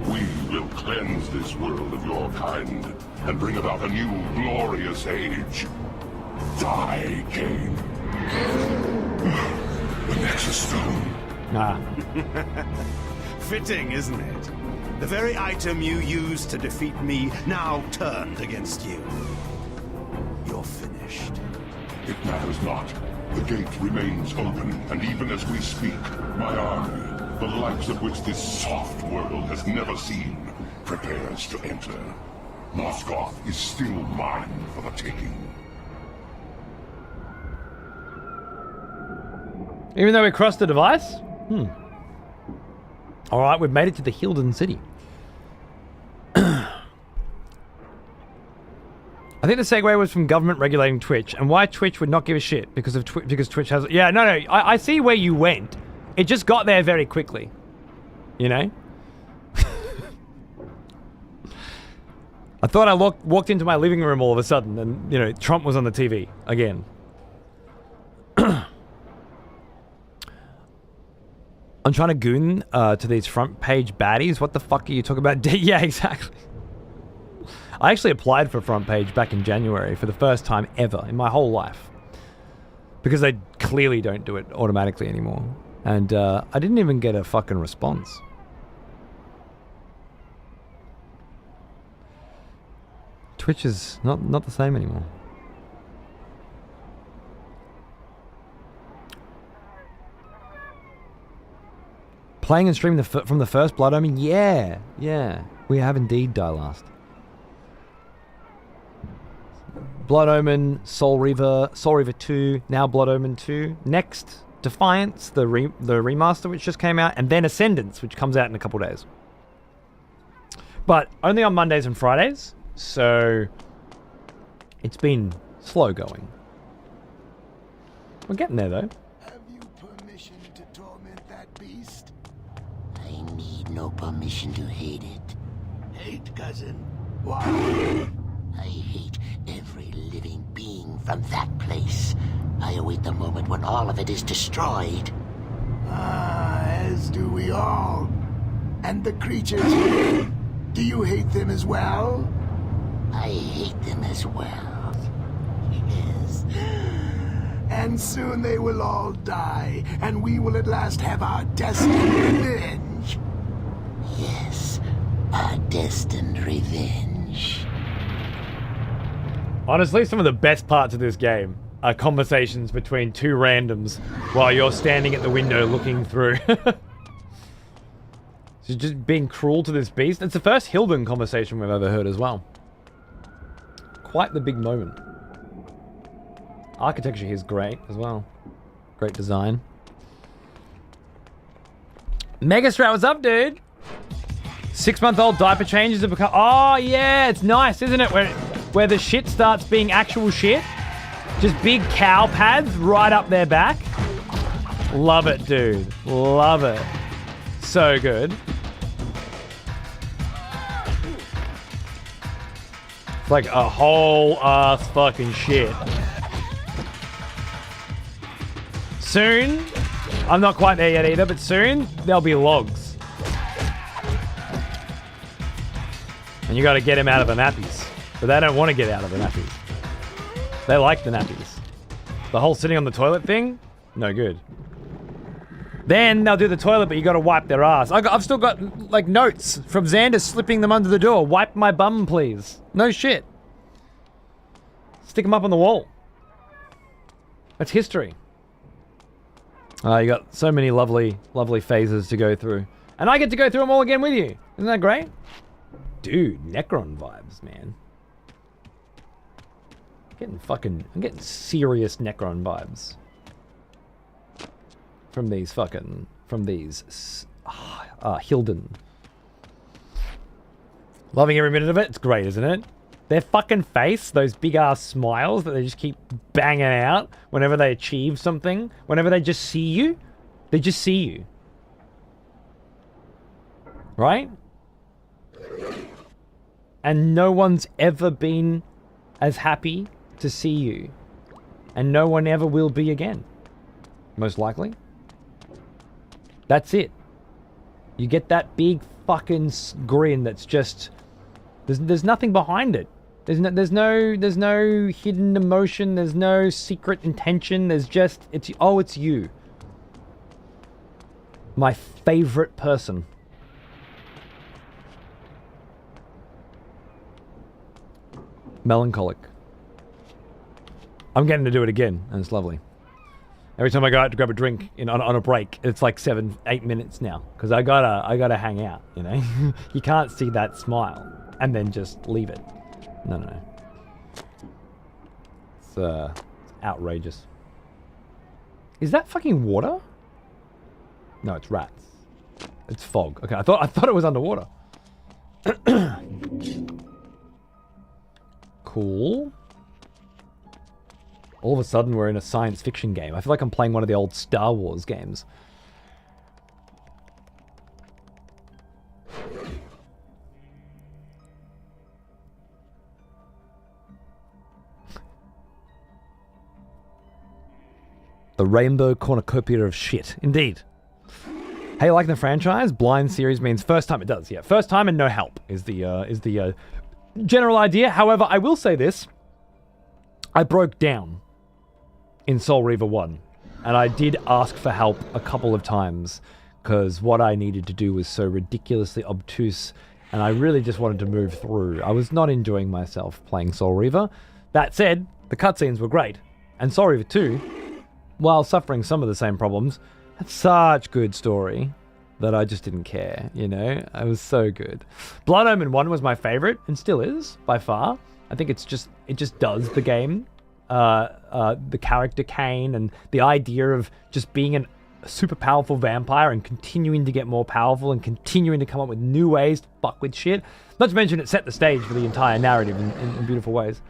We will cleanse this world of your kind and bring about a new, glorious age. Die, Kain. The Nexus Stone. Nah. Fitting, isn't it? The very item you used to defeat me now turned against you. You're finished. It matters not. The gate remains open, and even as we speak, my army, the likes of which this soft world has never seen, prepares to enter. Nosgoth is still mine for the taking. Even though we crossed the device? Alright, we've made it to the Hilden City. I think the segue was from government regulating Twitch, and why Twitch would not give a shit because of because Twitch has... Yeah, no, I see where you went. It just got there very quickly. You know? I thought I walked into my living room all of a sudden, and, you know, Trump was on the TV again. I'm trying to goon to these front page baddies. What the fuck are you talking about? Yeah, exactly. I actually applied for front page back in January for the first time ever in my whole life. Because they clearly don't do it automatically anymore. And I didn't even get a fucking response. Twitch is not the same anymore. Playing and streaming from the first Blood Omen? Yeah. We have indeed Die Last. Blood Omen, Soul Reaver 2, now Blood Omen 2. Next, Defiance, the remaster which just came out, and then Ascendance, which comes out in a couple days. But only on Mondays and Fridays, so it's been slow going. We're getting there though. Have you permission to torment that beast? I need no permission to hate it. Hate, cousin? Why? I hate every living being from that place. I await the moment when all of it is destroyed. As do we all. And the creatures here, do you hate them as well? I hate them as well. Yes. And soon they will all die, and we will at last have our destined revenge. Yes, our destined revenge. Honestly, some of the best parts of this game are conversations between two randoms while you're standing at the window looking through. So just being cruel to this beast. It's the first Hilden conversation we've ever heard as well. Quite the big moment. Architecture here is great as well. Great design. Megastrat, what's up, dude? 6-month-old diaper changes have become... Oh, yeah, it's nice, isn't it? Where the shit starts being actual shit. Just big cow pads right up their back. Love it, dude. Love it. So good. It's like a whole ass fucking shit. Soon, I'm not quite there yet either, but soon there'll be logs. And you gotta get them out of the nappies. But they don't want to get out of the nappies. They like the nappies. The whole sitting on the toilet thing, no good. Then they'll do the toilet, but you gotta wipe their ass. I've still got, like, notes from Xander slipping them under the door. Wipe my bum, please. No shit. Stick them up on the wall. That's history. You got so many lovely, lovely phases to go through. And I get to go through them all again with you. Isn't that great? Dude, Necron vibes, man. I'm getting serious Necron vibes. From these Hilden. Loving every minute of it. It's great, isn't it? Their fucking face, those big ass smiles that they just keep banging out whenever they achieve something, whenever they just see you, they just see you. Right? And no one's ever been as happy to see you. And no one ever will be again. Most likely. That's it. You get that big fucking grin that's just... There's nothing behind it. There's no hidden emotion. There's no secret intention. There's just... It's you. My favorite person. Melancholic. I'm getting to do it again, and it's lovely. Every time I go out to grab a drink on a break, it's like 7-8 minutes now, because I gotta hang out. You know, you can't see that smile and then just leave it. No. It's outrageous. Is that fucking water? No, it's rats. It's fog. Okay, I thought it was underwater. Cool. All of a sudden, we're in a science fiction game. I feel like I'm playing one of the old Star Wars games. The rainbow cornucopia of shit. Indeed. Hey, like the franchise? Blind series means first time. It does, yeah. First time and no help is the general idea. However, I will say this. I broke down in Soul Reaver 1, and I did ask for help a couple of times because what I needed to do was so ridiculously obtuse, and I really just wanted to move through. I was not enjoying myself playing Soul Reaver. That said, the cutscenes were great, and Soul Reaver 2, while suffering some of the same problems, had such good story that I just didn't care, you know? It was so good. Blood Omen 1 was my favorite, and still is, by far. I think it just does the game. The character Kain and the idea of just being a super powerful vampire and continuing to get more powerful and continuing to come up with new ways to fuck with shit. Not to mention it set the stage for the entire narrative in beautiful ways.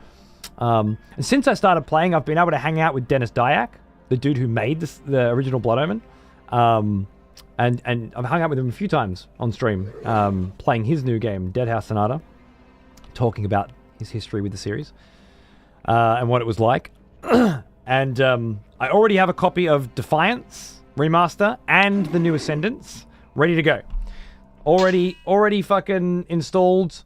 And since I started playing, I've been able to hang out with Dennis Dyack, the dude who made the original Blood Omen. And I've hung out with him a few times on stream, playing his new game, Dead House Sonata, talking about his history with the series. And what it was like. And I already have a copy of Defiance Remaster and the new Ascendants ready to go. Already fucking installed.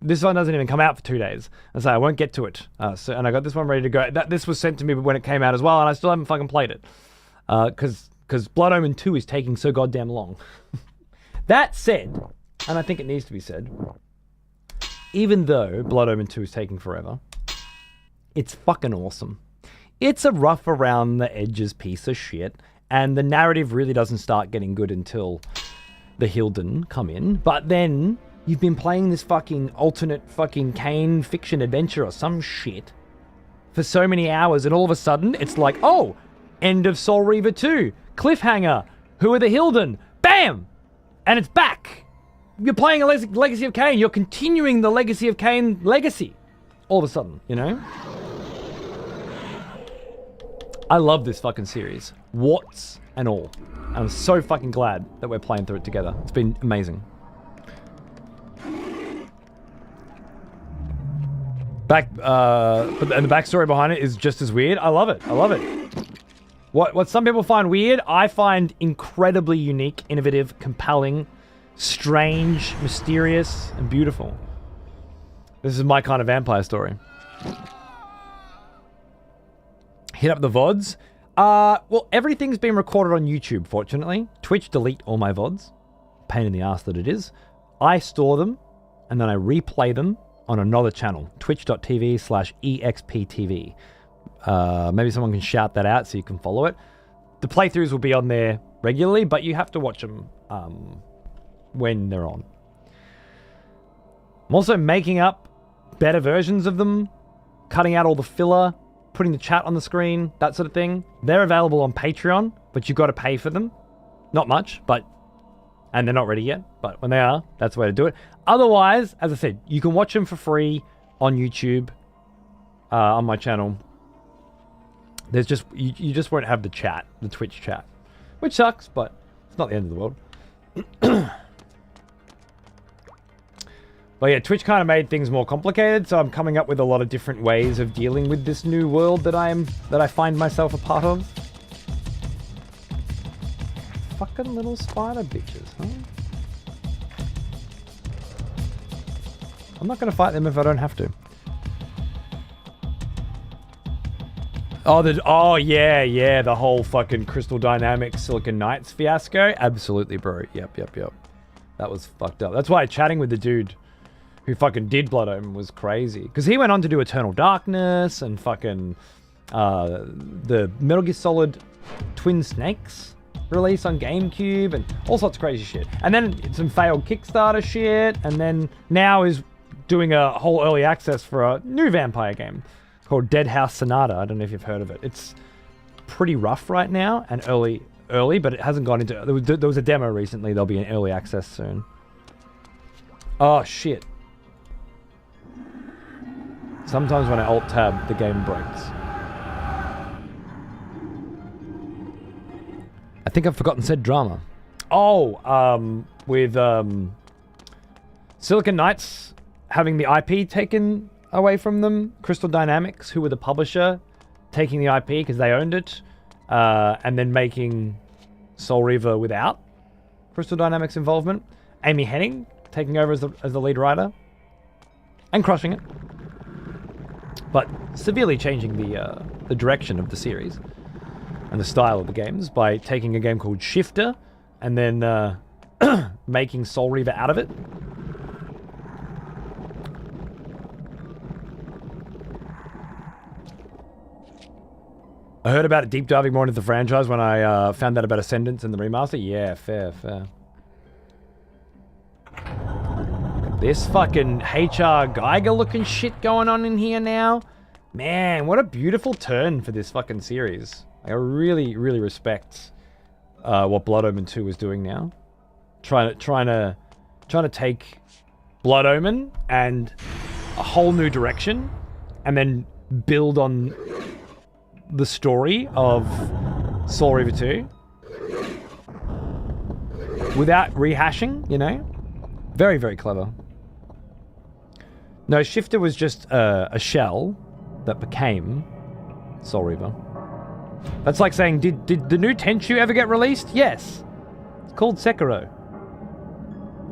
This one doesn't even come out for 2 days. And so I won't get to it. And I got this one ready to go. This was sent to me when it came out as well, and I still haven't fucking played it. Because Blood Omen 2 is taking so goddamn long. That said, and I think it needs to be said, even though Blood Omen 2 is taking forever, it's fucking awesome. It's a rough around the edges piece of shit, and the narrative really doesn't start getting good until the Hilden come in. But then you've been playing this fucking alternate fucking Kain fiction adventure or some shit for so many hours, and all of a sudden it's like, oh, end of Soul Reaver 2, cliffhanger, who are the Hilden? Bam! And it's back! You're playing a Legacy of Kain. You're continuing the Legacy of Kain legacy. All of a sudden, you know? I love this fucking series. Warts and all. And I'm so fucking glad that we're playing through it together. It's been amazing. And the backstory behind it is just as weird. I love it. I love it. What some people find weird, I find incredibly unique, innovative, compelling, strange, mysterious, and beautiful. This is my kind of vampire story. Hit up the VODs. Well, everything's been recorded on YouTube, fortunately. Twitch delete all my VODs. Pain in the ass that it is. I store them, and then I replay them on another channel, twitch.tv/exptv. Maybe someone can shout that out so you can follow it. The playthroughs will be on there regularly, but you have to watch them when they're on. I'm also making up better versions of them, cutting out all the filler, putting the chat on the screen, that sort of thing. They're available on Patreon, but you've got to pay for them. Not much, but and they're not ready yet. But when they are, that's the way to do it. Otherwise, as I said, you can watch them for free on YouTube, on my channel. There's just you just won't have the chat, the Twitch chat, which sucks, but it's not the end of the world. But yeah, Twitch kind of made things more complicated, so I'm coming up with a lot of different ways of dealing with this new world that I find myself a part of. Fucking little spider bitches, huh? I'm not gonna fight them if I don't have to. Oh yeah, the whole fucking Crystal Dynamics Silicon Knights fiasco. Absolutely, bro. Yep. That was fucked up. That's why chatting with the dude who fucking did Blood Omen was crazy. Because he went on to do Eternal Darkness and fucking the Metal Gear Solid Twin Snakes release on GameCube and all sorts of crazy shit. And then some failed Kickstarter shit. And then now is doing a whole early access for a new vampire game called Dead House Sonata. I don't know if you've heard of it. It's pretty rough right now and early, but it hasn't gone into... There was a demo recently. There'll be an early access soon. Oh, shit. Sometimes when I alt-tab, the game breaks. I think I've forgotten said drama. Oh, with Silicon Knights having the IP taken away from them, Crystal Dynamics, who were the publisher, taking the IP because they owned it, and then making Soul Reaver without Crystal Dynamics involvement. Amy Hennig taking over as the lead writer and crushing it, but severely changing the direction of the series and the style of the games by taking a game called Shifter and then making Soul Reaver out of it. I heard about it deep diving more into the franchise when I found out about Ascendance and the remaster. Yeah, fair. This fucking HR Geiger looking shit going on in here now. Man, what a beautiful turn for this fucking series. I really, really respect what Blood Omen 2 is doing now. Trying to take Blood Omen and a whole new direction and then build on the story of Soul Reaver 2 without rehashing, you know? Very, very clever. No, Shifter was just a shell that became Soul Reaver. That's like saying, did the new Tenchu ever get released? Yes. It's called Sekiro.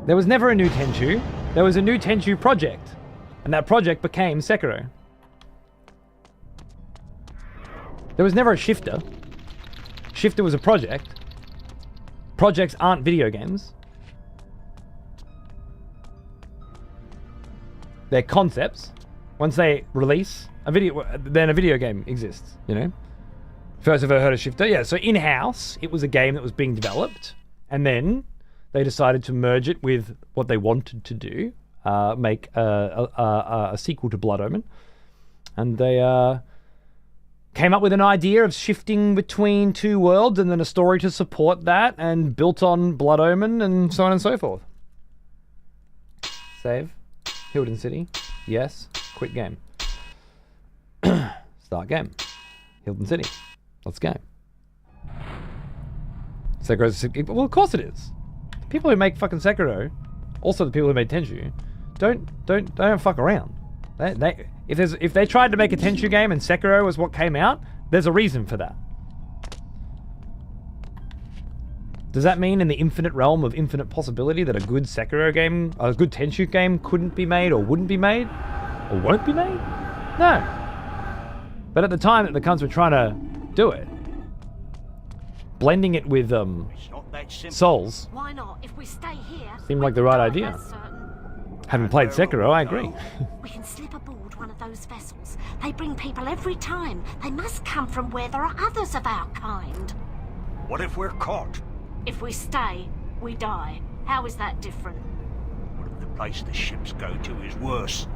There was never a new Tenchu. There was a new Tenchu project. And that project became Sekiro. There was never a Shifter. Shifter was a project. Projects aren't video games. They're concepts. Once they release a video, then a video game exists, you know? First I've ever heard of Shifter. Yeah, so in-house, it was a game that was being developed. And then they decided to merge it with what they wanted to do. Make a sequel to Blood Omen. And they came up with an idea of shifting between two worlds and then a story to support that and built on Blood Omen and so on and so forth. Save. Hilden City. Yes. Quit game. Start game. Hilden City. Let's go. Sekiro. Well, of course it is. The people who make fucking Sekiro, also the people who made Tenchu, don't fuck around. If they tried to make a Tenchu game and Sekiro was what came out, there's a reason for that. Does that mean in the infinite realm of infinite possibility that a good Sekiro game, a good Tenchu game couldn't be made or wouldn't be made? Or won't be made? No. But at the time that the cunts were trying to do it, blending it with Souls Why not? If we stay here, seemed like the right idea. Having played Sekiro, I agree. We can slip aboard one of those vessels. They bring people every time. They must come from where there are others of our kind. What if we're caught? If we stay, we die. How is that different? What if the place the ships go to is worse?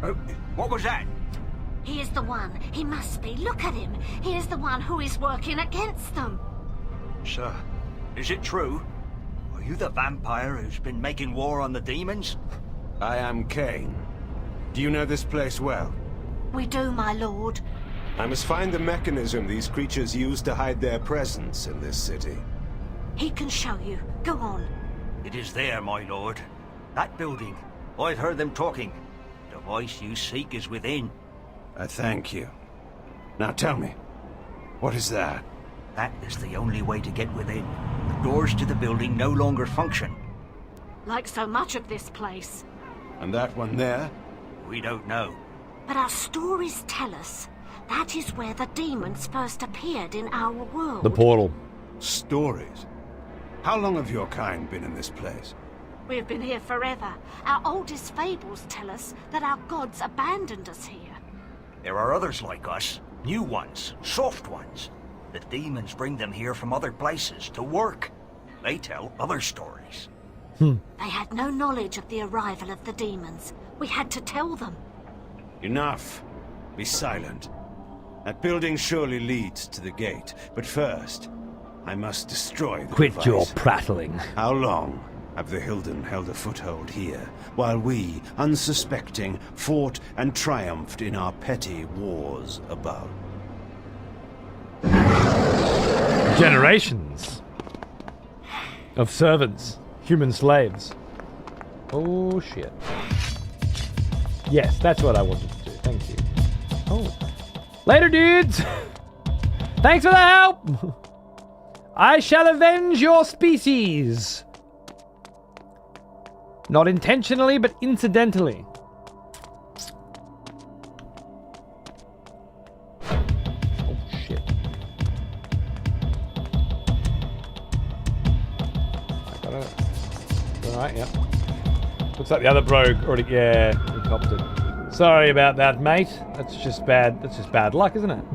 Oh, what was that? He is the one. He must be. Look at him. He is the one who is working against them. Sir, is it true? Are you the vampire who's been making war on the demons? I am Kain. Do you know this place well? We do, my lord. I must find the mechanism these creatures use to hide their presence in this city. He can show you. Go on. It is there, my lord. That building. I've heard them talking. The voice you seek is within. I thank you. Now tell me, what is that? That is the only way to get within. The doors to the building no longer function. Like so much of this place. And that one there? We don't know. But our stories tell us that is where the demons first appeared in our world. The portal. Stories? How long have your kind been in this place? We've been here forever. Our oldest fables tell us that our gods abandoned us here. There are others like us. New ones. Soft ones. The demons bring them here from other places to work. They tell other stories. They had no knowledge of the arrival of the demons. We had to tell them. Enough. Be silent. That building surely leads to the gate, but first, I must destroy the Quit device. your prattling. How long have the Hilden held a foothold here, while we, unsuspecting, fought and triumphed in our petty wars above? Generations of servants, human slaves. Oh shit. Yes, that's what I wanted to do. Thank you. Oh. Later, dudes! Thanks for the help! I shall avenge your species. Not intentionally, but incidentally. Oh shit. I got it. Alright, yeah. Looks like the other brogue already, yeah, he copped it. Sorry about that, mate. That's just bad luck, isn't it?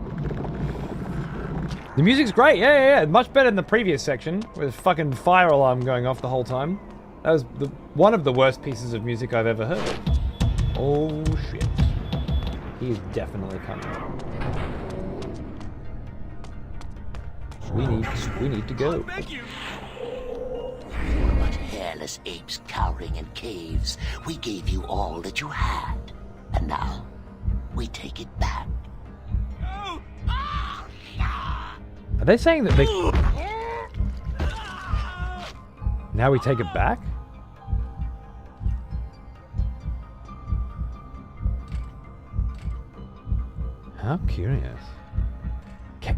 The music's great, yeah. Much better than the previous section, with a fucking fire alarm going off the whole time. That was one of the worst pieces of music I've ever heard. Oh shit. He's definitely coming. We need to go. But hairless apes cowering in caves, we gave you all that you had. And now, we take it back. Are they saying that they... Now we take it back? How curious.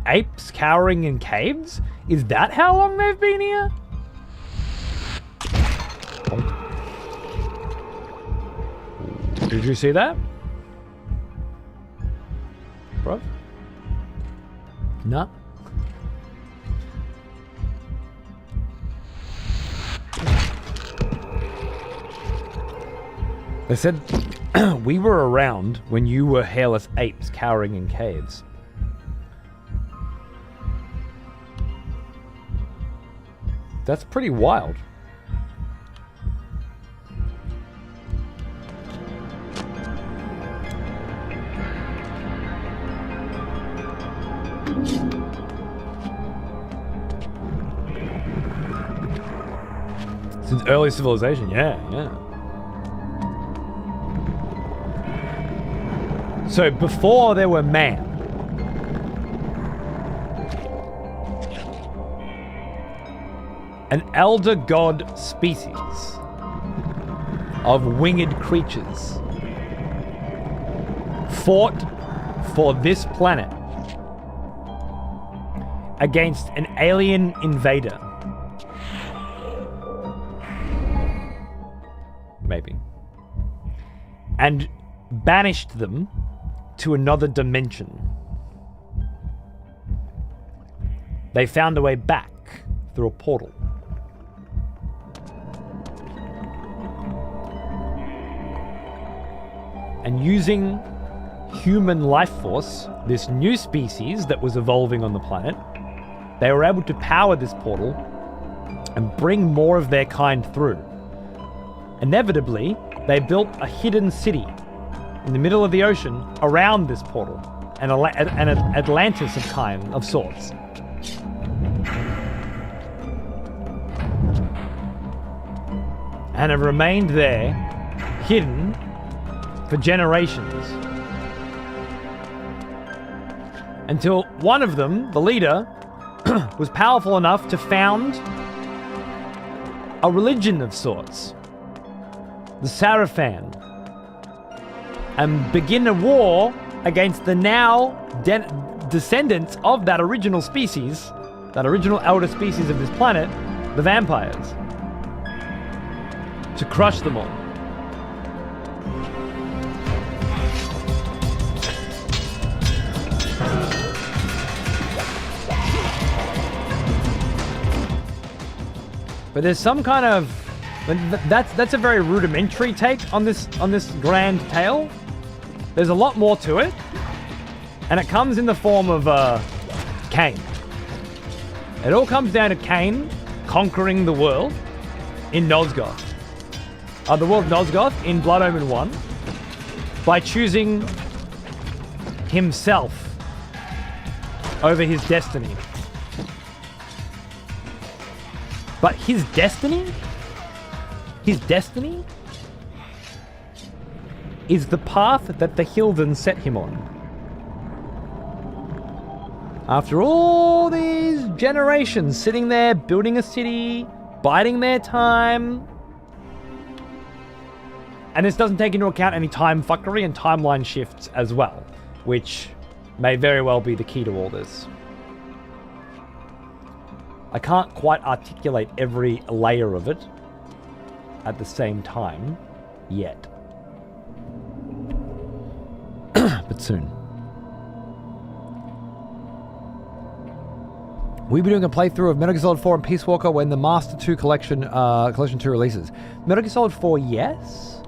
Apes cowering in caves? Is that how long they've been here? Did you see that? Bro? No. They said we were around when you were hairless apes cowering in caves. That's pretty wild. Since early civilization, yeah. So before there were man, an elder god species of winged creatures fought for this planet against an alien invader. Maybe. And banished them to another dimension. They found a way back through a portal. And using human life force, this new species that was evolving on the planet, they were able to power this portal and bring more of their kind through. Inevitably, they built a hidden city in the middle of the ocean around this portal, an Atlantis of Kain of sorts. And have remained there, hidden for generations. Until one of them, the leader, was powerful enough to found a religion of sorts, the Sarafan, and begin a war against the now descendants of that original species, that original elder species of this planet, the vampires, to crush them all. But there's some kind of that's a very rudimentary take on this grand tale. There's a lot more to it, and it comes in the form of Kain. It all comes down to Kain conquering the world in Nosgoth. The world of Nosgoth in Blood Omen 1 by choosing himself over his destiny. But his destiny is the path that the Hilden set him on. After all these generations sitting there building a city, biding their time, and this doesn't take into account any time fuckery and timeline shifts as well, which may very well be the key to all this. I can't quite articulate every layer of it at the same time yet. But soon. We'll be doing a playthrough of Metal Gear Solid 4 and Peace Walker when the Master 2 Collection 2 releases. Metal Gear Solid 4, yes.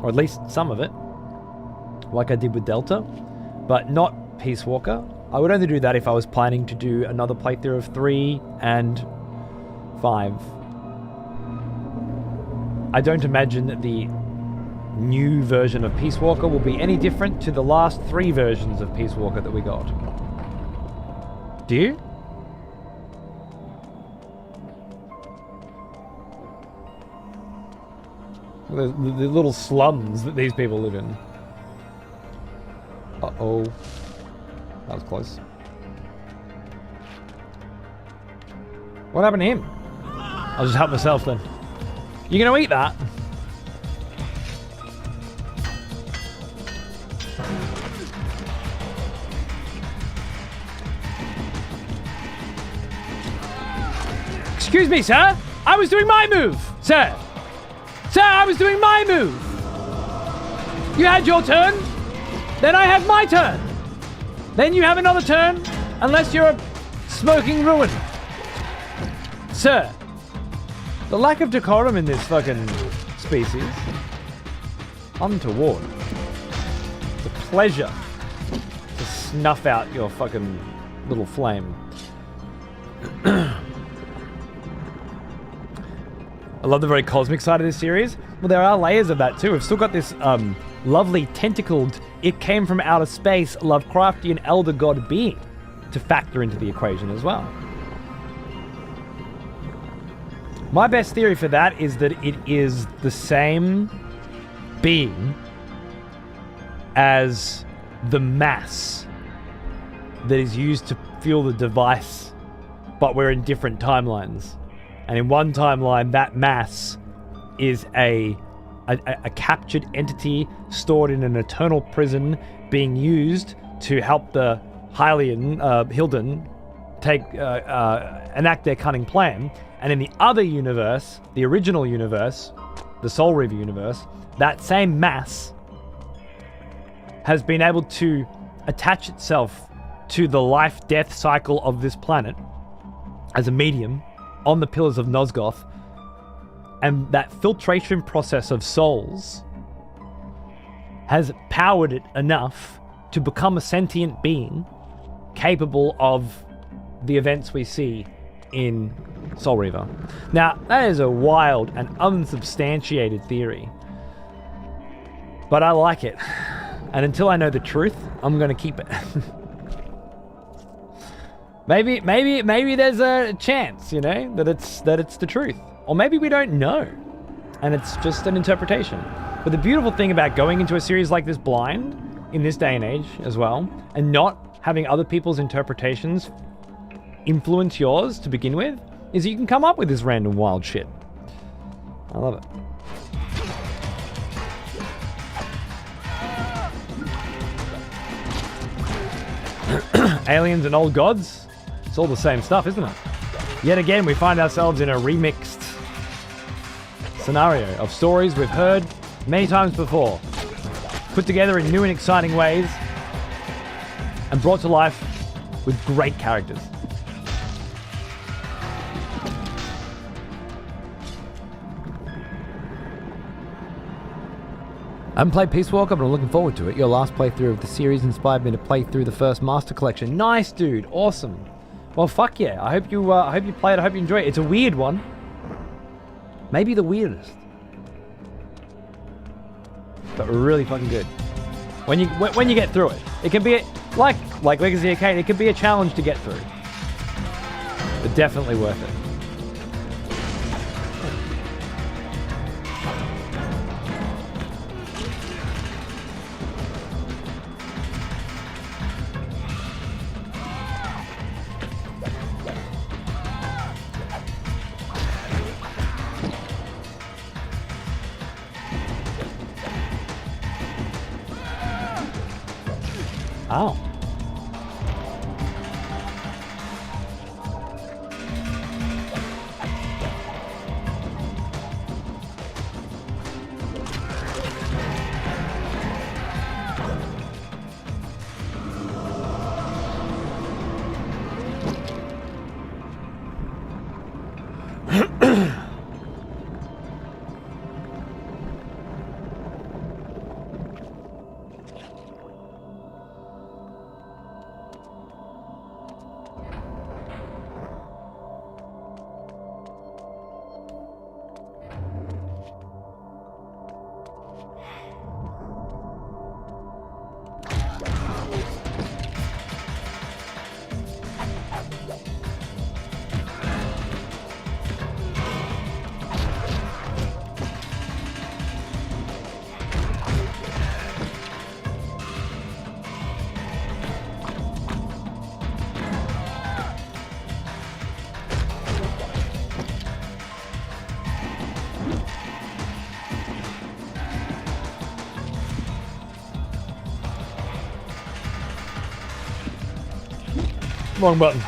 Or at least some of it. Like I did with Delta. But not Peace Walker. I would only do that if I was planning to do another playthrough of 3 and 5. I don't imagine that the new version of Peace Walker will be any different to the last 3 versions of Peace Walker that we got. Do you? The little slums that these people live in. Uh-oh. That was close. What happened to him? I'll just help myself then. You gonna eat that? Excuse me, sir. I was doing my move, sir. Sir, I was doing my move. You had your turn. Then I have my turn. Then you have another turn, unless you're a smoking ruin. Sir, the lack of decorum in this fucking species. Untoward. It's a pleasure to snuff out your fucking little flame. I love the very cosmic side of this series. Well, there are layers of that too. We've still got this lovely tentacled, it came from outer space, Lovecraftian elder god being to factor into the equation as well. My best theory for that is that it is the same being as the mass that is used to fuel the device, but we're in different timelines. And in one timeline, that mass is a captured entity stored in an eternal prison being used to help the Hylian, Hilden, enact their cunning plan. And in the other universe, the original universe, the Soul Reaver universe, that same mass has been able to attach itself to the life-death cycle of this planet as a medium on the pillars of Nosgoth, and that filtration process of souls has powered it enough to become a sentient being capable of the events we see in Soul Reaver. Now, that is a wild and unsubstantiated theory, but I like it. And until I know the truth, I'm gonna keep it. maybe there's a chance, you know, that it's the truth. Or maybe we don't know. And it's just an interpretation. But the beautiful thing about going into a series like this blind, in this day and age as well, and not having other people's interpretations influence yours to begin with, is you can come up with this random wild shit. I love it. Aliens and old gods, it's all the same stuff, isn't it? Yet again, we find ourselves in a remixed scenario of stories we've heard many times before, put together in new and exciting ways, and brought to life with great characters. I haven't played Peace Walker, but I'm looking forward to it. Your last playthrough of the series inspired me to play through the first Master Collection. Nice, dude. Awesome. Well, fuck yeah. I hope you play it. I hope you enjoy it. It's a weird one. Maybe the weirdest. But really fucking good. When you get through it. It can be, like Legacy of Kain, it can be a challenge to get through. But definitely worth it. Oh. Wrong button.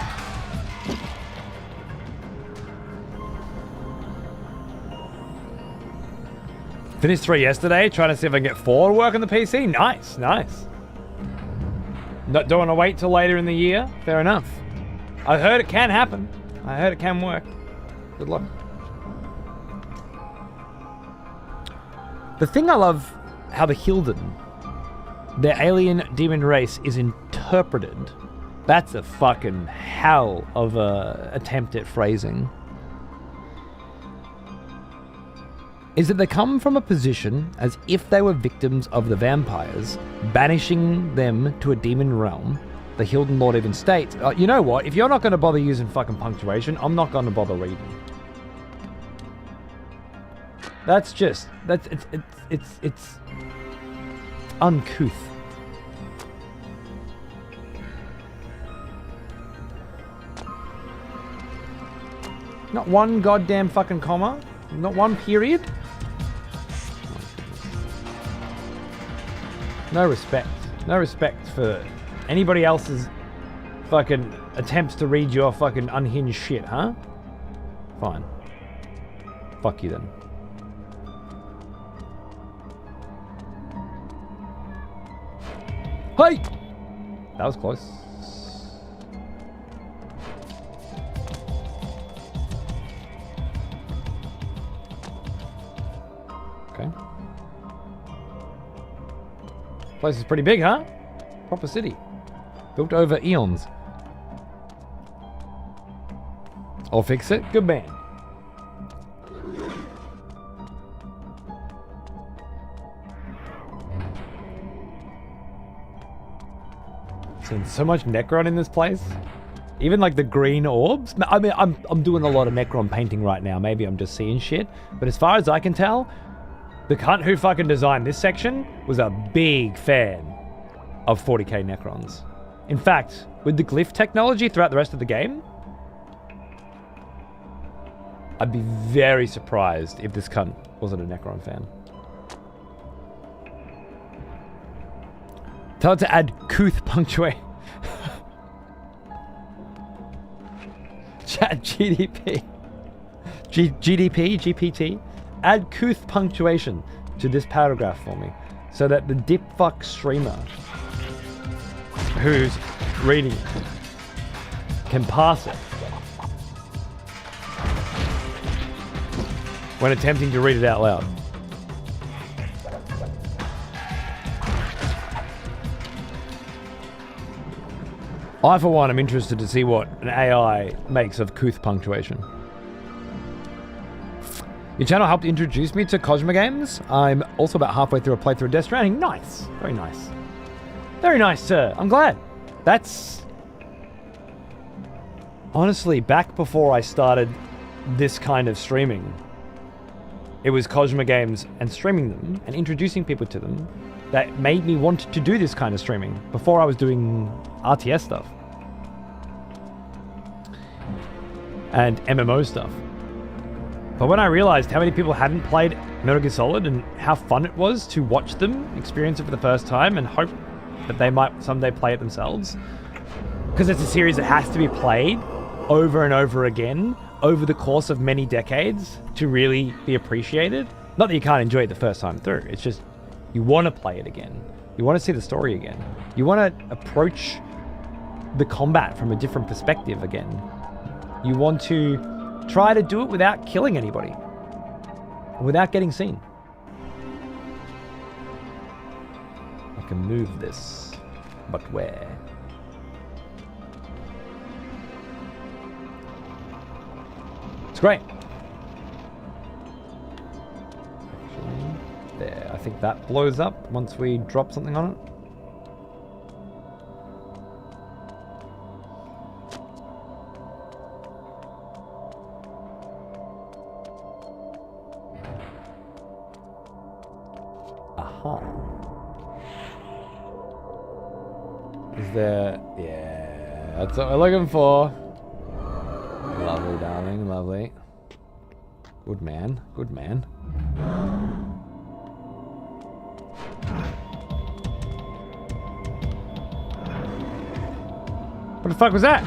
Finished 3 yesterday, trying to see if I can get 4 to work on the PC. Nice, nice. Don't want to wait till later in the year. Fair enough. I heard it can happen. I heard it can work. Good luck. The thing I love, how the Hilden, their alien demon race, is interpreted. That's a fucking hell of a attempt at phrasing. Is that they come from a position as if they were victims of the vampires, banishing them to a demon realm. The Hilden Lord even states, you know what, if you're not going to bother using fucking punctuation, I'm not going to bother reading. That's just, it's uncouth. Not one goddamn fucking comma. Not one period. No respect. No respect for anybody else's fucking attempts to read your fucking unhinged shit, huh? Fine. Fuck you then. Hey! That was close. Okay. Place is pretty big, huh? Proper city. Built over eons. I'll fix it. Good man. Seen so much Necron in this place. Even like the green orbs. I mean, I'm doing a lot of Necron painting right now. Maybe I'm just seeing shit. But as far as I can tell, the cunt who fucking designed this section was a big fan of 40k Necrons. In fact, with the glyph technology throughout the rest of the game, I'd be very surprised if this cunt wasn't a Necron fan. Tell it to add couth punctuation. Chat GDP. GDP, GPT. Add couth punctuation to this paragraph for me so that the dipfuck streamer who's reading it can pass it when attempting to read it out loud. I, for one, am interested to see what an AI makes of couth punctuation. Your channel helped introduce me to Cosmo games. I'm also about halfway through a playthrough of Death Stranding. Nice. Very nice. Very nice, sir. I'm glad. That's... Honestly, back before I started this kind of streaming, it was Cosmo games and streaming them and introducing people to them that made me want to do this kind of streaming before I was doing RTS stuff and MMO stuff. But when I realized how many people hadn't played Metal Gear Solid and how fun it was to watch them experience it for the first time and hope that they might someday play it themselves, because it's a series that has to be played over and over again over the course of many decades to really be appreciated. Not that you can't enjoy it the first time through, it's just you want to play it again. You want to see the story again. You want to approach the combat from a different perspective again. You want to try to do it without killing anybody, without getting seen. I can move this, but where? It's great. Actually, there. I think that blows up once we drop something on it. Aha. Is there... Yeah, that's what we're looking for. Lovely, darling, lovely. Good man, good man. What the fuck was that?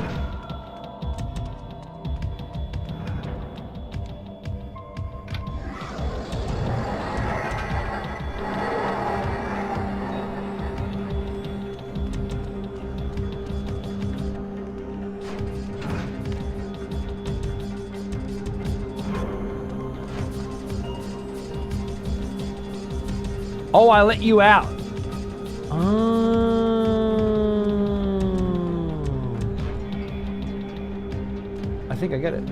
Oh, I let you out. I think I get it.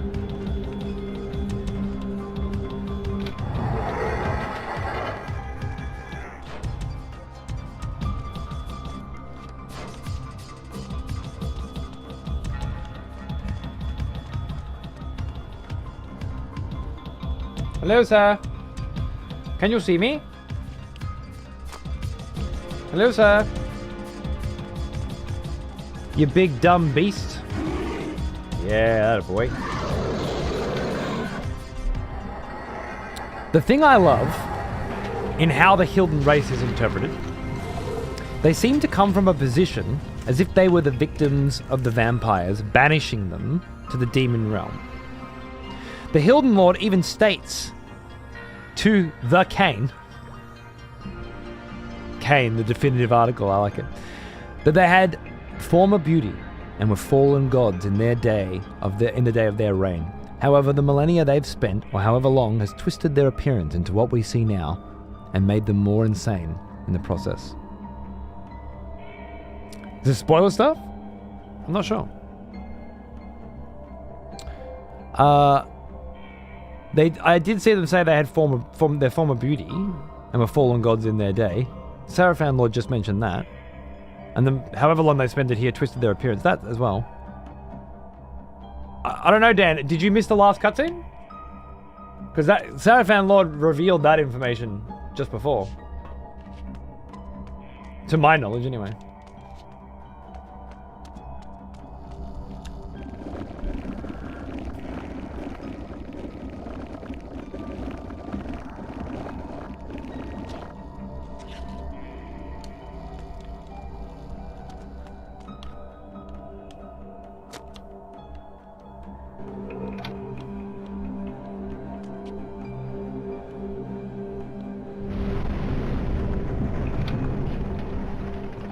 Hello, sir. Can you see me? Hello, sir. You big dumb beast. Yeah, that boy. The thing I love in how the Hilden race is interpreted, they seem to come from a position as if they were the victims of the vampires, banishing them to the demon realm. The Hilden Lord even states to the Kain, the definitive article, I like it, that they had former beauty and were fallen gods in the day of their reign. However, the millennia they've spent, or however long, has twisted their appearance into what we see now and made them more insane in the process. Is this spoiler stuff? I'm not sure. I did see them say they had their former beauty and were fallen gods in their day. Seraphim Lord just mentioned that. And then however long they spent it here twisted their appearance. That as well. I don't know, Dan. Did you miss the last cutscene? Because that Seraphim Lord revealed that information just before. To my knowledge, anyway.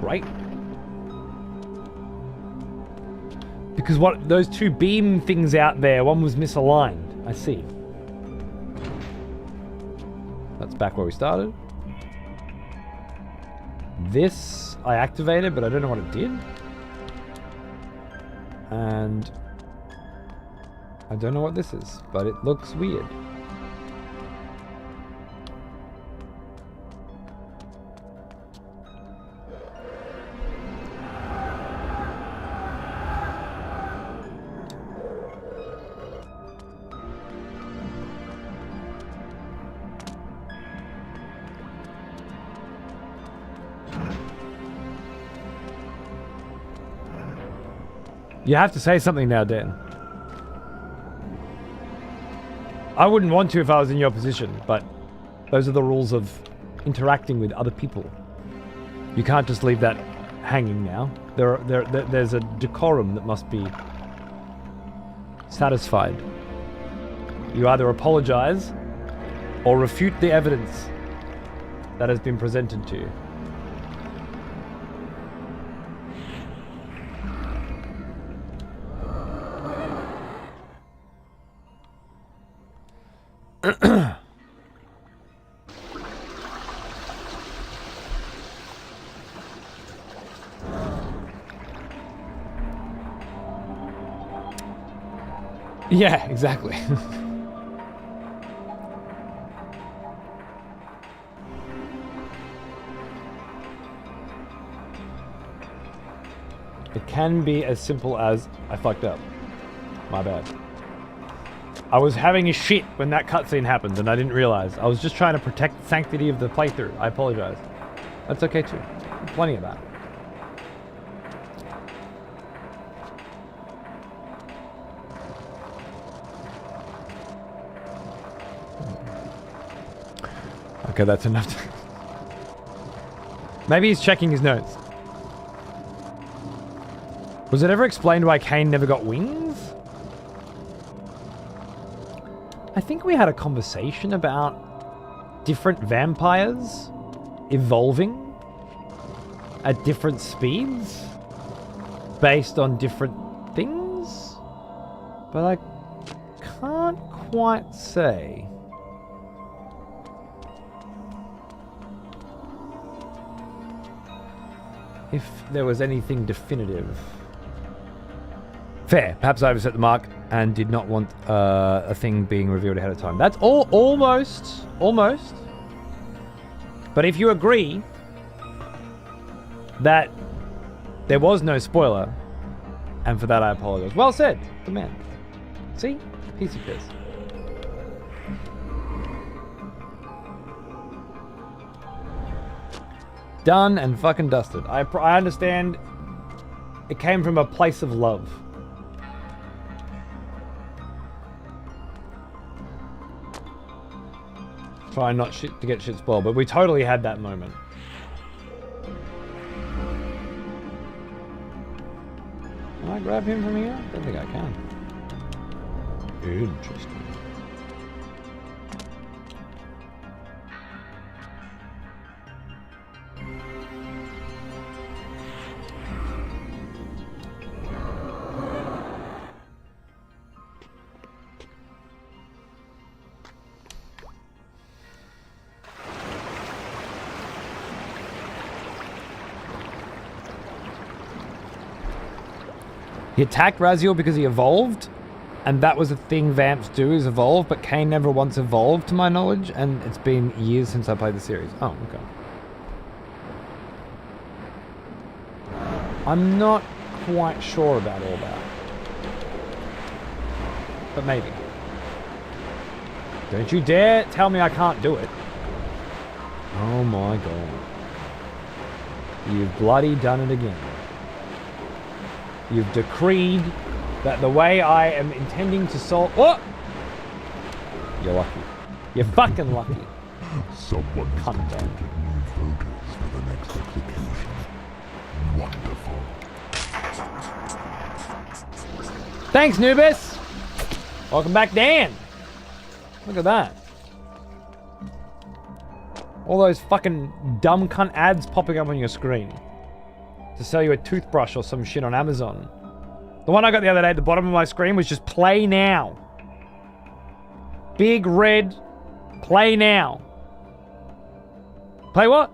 Right? Because what those two beam things out there, one was misaligned. I see. That's back where we started. This I activated, but I don't know what it did. And I don't know what this is, but it looks weird. You have to say something now, Dan. I wouldn't want to if I was in your position, but those are the rules of interacting with other people. You can't just leave that hanging now. There's a decorum that must be satisfied. You either apologize or refute the evidence that has been presented to you. Yeah, exactly. It can be as simple as, I fucked up. My bad. I was having a shit when that cutscene happened and I didn't realize. I was just trying to protect the sanctity of the playthrough. I apologize. That's okay too. Plenty of that. Okay, that's enough. Maybe he's checking his notes. Was it ever explained why Kain never got wings? I think we had a conversation about different vampires evolving at different speeds based on different things, but I can't quite say. If there was anything definitive. Fair. Perhaps I overset the mark and did not want a thing being revealed ahead of time. That's almost. But if you agree that there was no spoiler, and for that I apologize. Well said, the man. See? Piece of piss. Done and fucking dusted. I understand it came from a place of love. Try not to get shit spoiled, but we totally had that moment. Can I grab him from here? I don't think I can. Interesting. He attacked Raziel because he evolved, and that was a thing vamps do, is evolve, but Kain never once evolved to my knowledge, and it's been years since I played the series. Oh, okay. I'm not quite sure about all that. But maybe. Don't you dare tell me I can't do it. Oh my god. You've bloody done it again. You've decreed that the way I am intending to solve... What? You're lucky. You're fucking lucky. Someone is Cunt. taking new photos for the next execution. Wonderful. Thanks, Nubis. Welcome back, Dan. Look at that. All those fucking dumb cunt ads popping up on your screen to sell you a toothbrush or some shit on Amazon. The one I got the other day at the bottom of my screen was just play now. Big red, play now. Play what?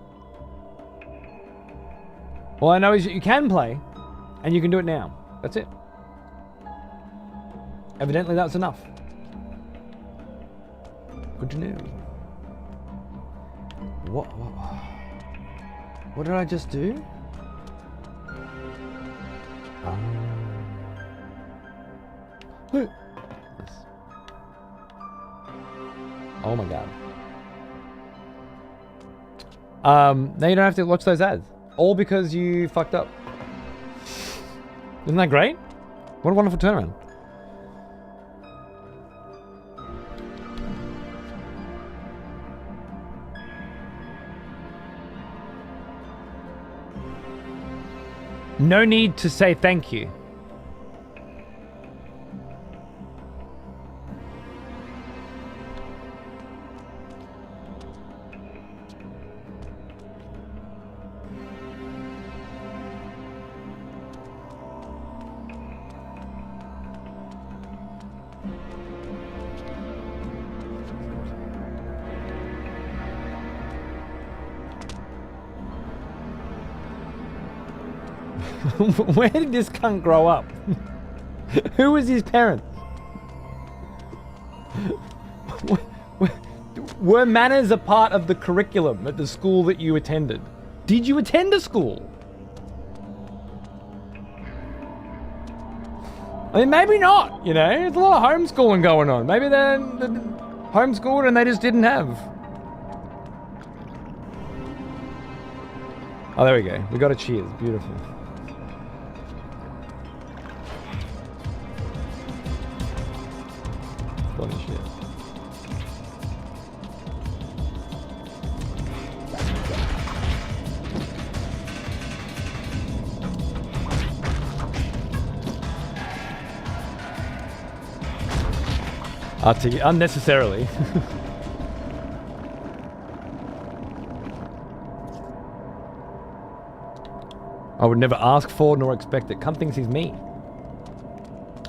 All I know is that you can play, and you can do it now. That's it. Evidently that's enough. Good to know. What did I just do? Yes. Oh my god. Now you don't have to watch those ads. All because you fucked up. Isn't that great? What a wonderful turnaround. No need to say thank you. Where did this cunt grow up? Who was his parents? Were manners a part of the curriculum at the school that you attended? Did you attend a school? I mean, maybe not, you know? There's a lot of homeschooling going on. Maybe they're homeschooled and they just didn't have. Oh, there we go. We got a cheers. Beautiful. Funny shit. Unnecessarily. I would never ask for nor expect it. Cunt thinks he's me.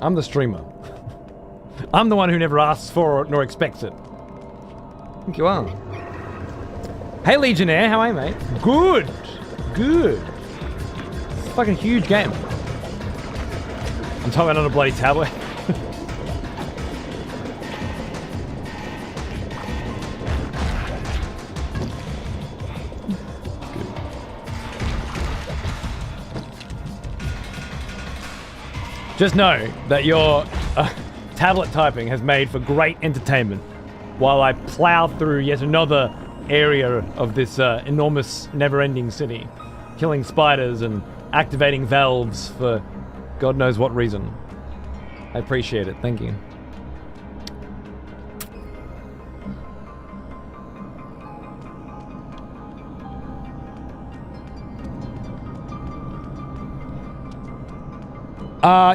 I'm the streamer. I'm the one who never asks for nor expects it. I think you are. Hey Legionnaire, how are you, mate? Good. Good. It's a fucking huge game. I'm talking about on a bloody tablet. Just know that your tablet typing has made for great entertainment while I plow through yet another area of this enormous, never-ending city, killing spiders and activating valves for God knows what reason. I appreciate it. Thank you.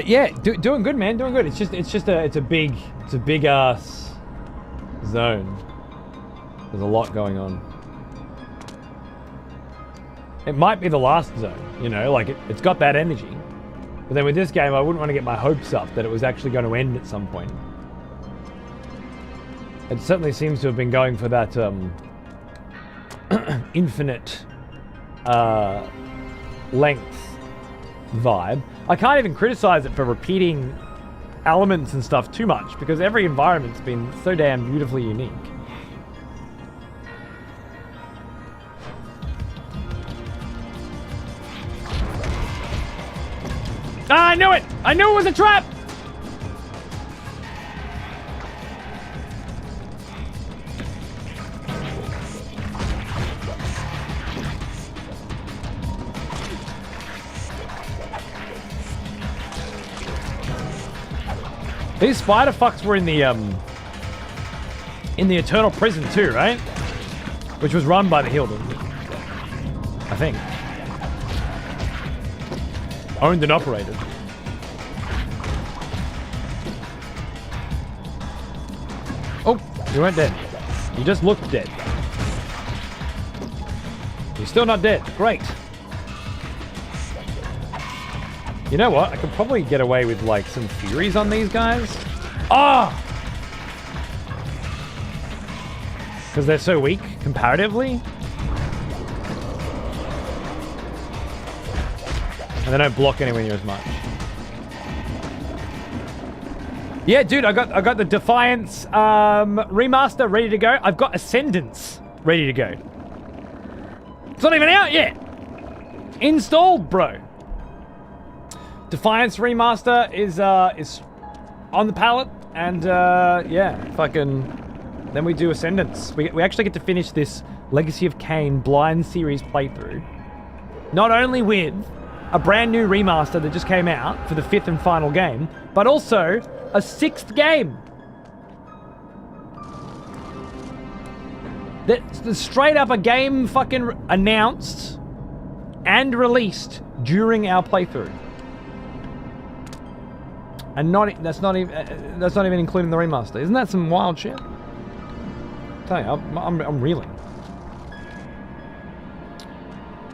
Yeah, doing good, man. Doing good. It's a big ass zone. There's a lot going on. It might be the last zone, you know, like it's got that energy. But then with this game, I wouldn't want to get my hopes up that it was actually going to end at some point. It certainly seems to have been going for that infinite length vibe. I can't even criticize it for repeating elements and stuff too much because every environment's been so damn beautifully unique. Ah, I knew it! I knew it was a trap! These spider fucks were in the Eternal Prison too, right? Which was run by the Hilden, I think. Owned and operated. Oh, you weren't dead. You just looked dead. You're still not dead. Great. You know what? I could probably get away with, like, some Furies on these guys. Ah! Because they're so weak, comparatively. And they don't block anywhere near as much. Yeah, dude, I got the Defiance remaster ready to go. I've got Ascendance ready to go. It's not even out yet. Installed, bro. Defiance remaster is on the palette, and yeah, fucking. Then we do Ascendance. We actually get to finish this Legacy of Kain blind series playthrough. Not only with a brand new remaster that just came out for the 5th and final game, but also a 6th game. That's straight up a game fucking announced and released during our playthrough. And that's not even including the remaster. Isn't that some wild shit? I tell you, I'm reeling.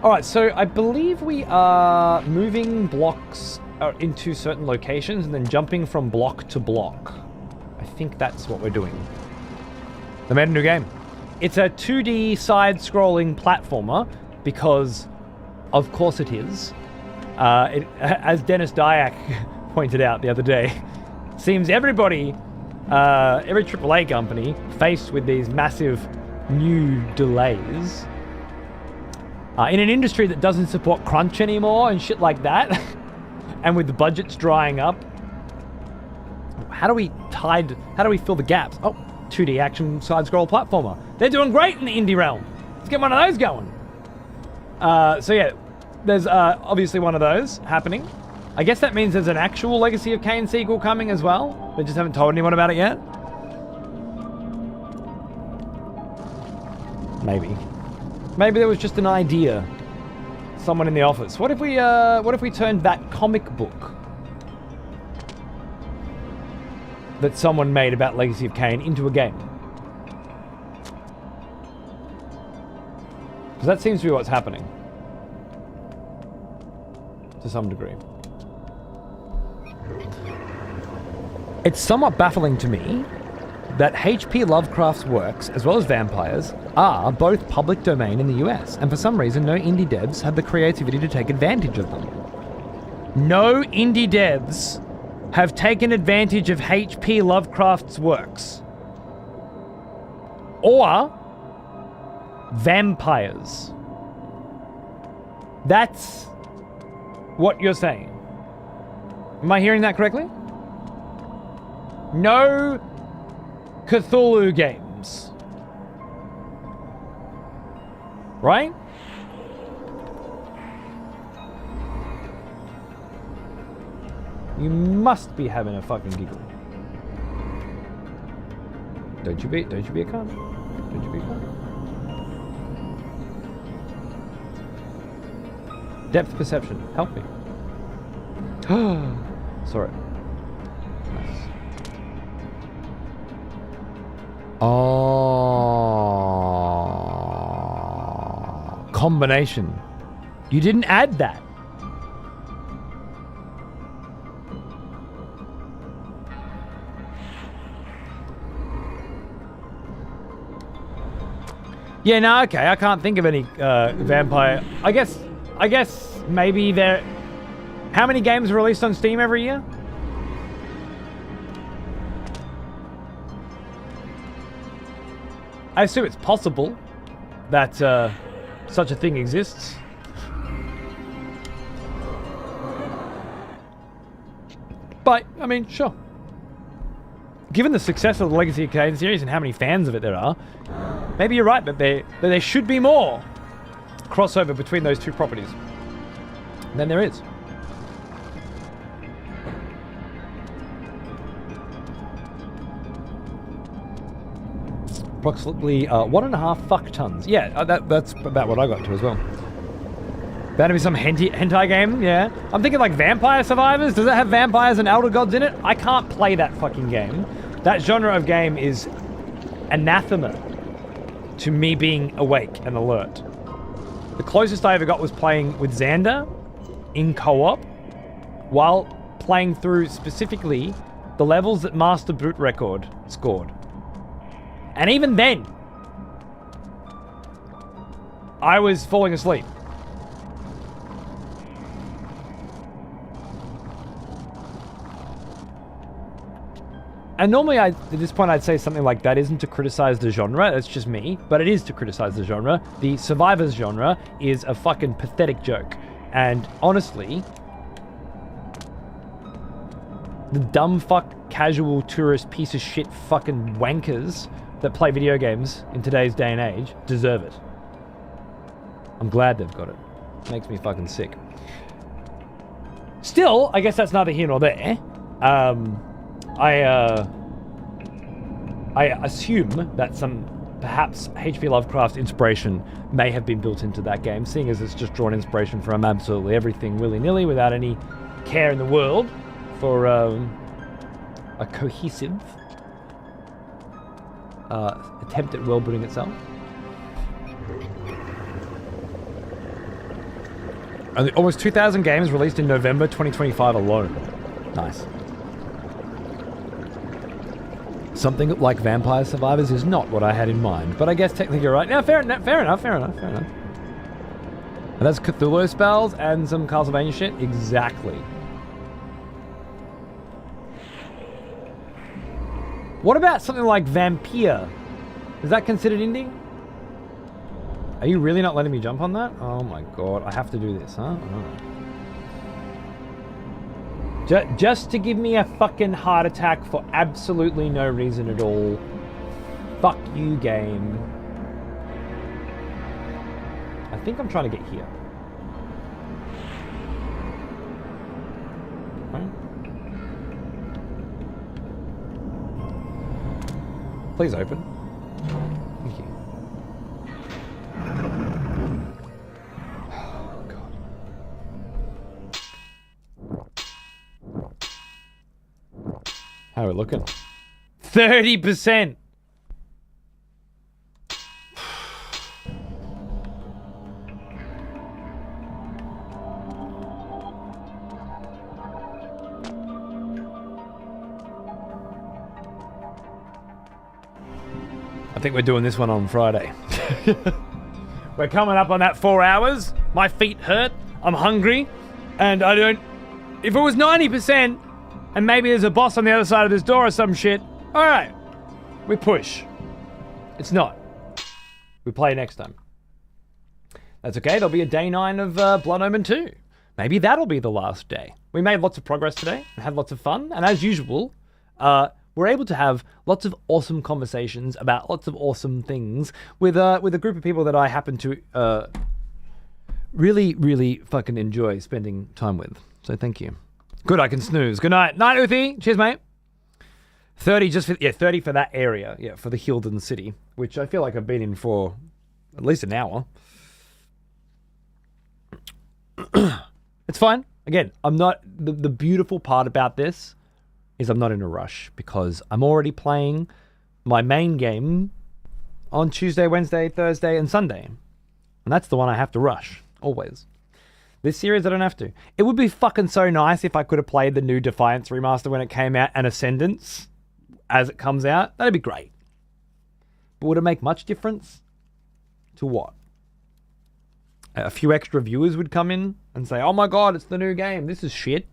All right, so I believe we are moving blocks into certain locations and then jumping from block to block. I think that's what we're doing. They made a new game. It's a 2D side-scrolling platformer because, of course, it is. As Dennis Dyack pointed out the other day, seems everybody, every AAA company faced with these massive new delays in an industry that doesn't support crunch anymore and shit like that, and with the budgets drying up, how do we fill the gaps? Oh, 2D action side-scroll platformer. They're doing great in the indie realm. Let's get one of those going. So yeah, there's obviously one of those happening. I guess that means there's an actual Legacy of Kain sequel coming as well. They just haven't told anyone about it yet. Maybe there was just an idea. Someone in the office. What if we turned that comic book that someone made about Legacy of Kain into a game? Because that seems to be what's happening. To some degree. It's somewhat baffling to me that H.P. Lovecraft's works, as well as vampires, are both public domain in the US, and for some reason no indie devs have the creativity to take advantage of them. No indie devs have taken advantage of H.P. Lovecraft's works. Or vampires. That's what you're saying. Am I hearing that correctly? No Cthulhu games. Right? You must be having a fucking giggle. Don't you be a cunt. Don't you be a cunt. Depth perception. Help me. Sorry. Nice. Oh. Combination. You didn't add that. Yeah, no, okay. I can't think of any vampire. I guess maybe there. How many games are released on Steam every year? I assume it's possible that such a thing exists. But, I mean, sure. Given the success of the Legacy of Kain series and how many fans of it there are, maybe you're right, but there should be more crossover between those two properties than there is. Approximately 1.5 fuck tons. Yeah, that's about what I got to as well. Bound to be some hentai game, yeah. I'm thinking like Vampire Survivors. Does it have vampires and elder gods in it? I can't play that fucking game. That genre of game is anathema to me being awake and alert. The closest I ever got was playing with Xander in co-op while playing through specifically the levels that Master Boot Record scored. And even then, I was falling asleep. And normally, at this point, I'd say something like that isn't to criticize the genre. That's just me. But it is to criticize the genre. The Survivors genre is a fucking pathetic joke. And honestly, the dumb fuck casual tourist piece of shit fucking wankers that play video games in today's day and age deserve it. I'm glad they've got it. Makes me fucking sick. Still, I guess that's neither here nor there. I assume that some perhaps H.P. Lovecraft inspiration may have been built into that game, seeing as it's just drawn inspiration from absolutely everything willy-nilly without any care in the world for a cohesive attempt at world building itself. And almost 2,000 games released in November 2025 alone. Nice. Something like Vampire Survivors is not what I had in mind, but I guess technically you're right. Now, fair enough. And that's Cthulhu spells and some Castlevania shit? Exactly. What about something like Vampire? Is that considered indie? Are you really not letting me jump on that? Oh my god, I have to do this, huh? Oh. Just to give me a fucking heart attack for absolutely no reason at all. Fuck you, game. I think I'm trying to get here. Right. Please open. Thank you. Oh, God. How are we looking? 30%! I think we're doing this one on Friday. We're coming up on that 4 hours. My feet hurt. I'm hungry. And I don't... If it was 90% and maybe there's a boss on the other side of this door or some shit, alright. We push. It's not. We play next time. That's okay. There'll be a day 9 of Blood Omen 2. Maybe that'll be the last day. We made lots of progress today and had lots of fun. And as usual, we're able to have lots of awesome conversations about lots of awesome things with a group of people that I happen to really, really fucking enjoy spending time with. So thank you. Good, I can snooze. Good night. Night, Uthi. Cheers, mate. 30 just for, 30 for that area. Yeah, for the Hilden City, which I feel like I've been in for at least an hour. It's fine. Again, I'm not, the beautiful part about this is I'm not in a rush because I'm already playing my main game on Tuesday, Wednesday, Thursday, and Sunday. And that's the one I have to rush, always. This series, I don't have to. It would be fucking so nice if I could have played the new Defiance remaster when it came out and Ascendance as it comes out. That'd be great. But would it make much difference? To what? A few extra viewers would come in and say, oh my god, it's the new game. This is shit.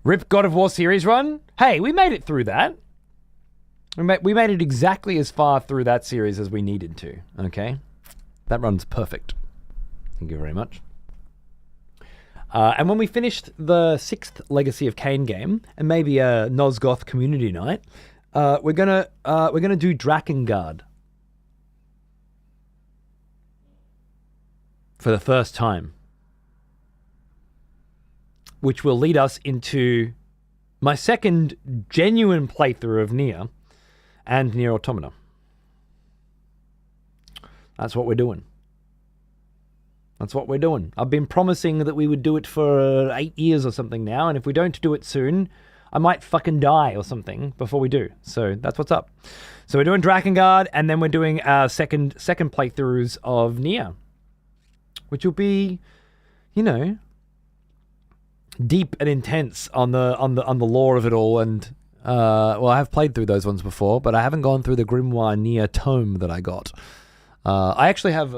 RIP God of War series run? Hey, we made it through that. We made it exactly as far through that series as we needed to, okay? That run's perfect. Thank you very much. And when we finished the 6th Legacy of Kain game, and maybe a Nosgoth community night, we're gonna do Drakengard for the first time, which will lead us into my second genuine playthrough of Nier and Nier Automata. That's what we're doing. That's what we're doing. I've been promising that we would do it for 8 years or something now, and if we don't do it soon, I might fucking die or something before we do. So that's what's up. So we're doing Drakengard, and then we're doing our second playthroughs of Nier, which will be, you know, deep and intense on the lore of it all. And well, I have played through those ones before, but I haven't gone through the Grimoire Nier tome that I got. I actually have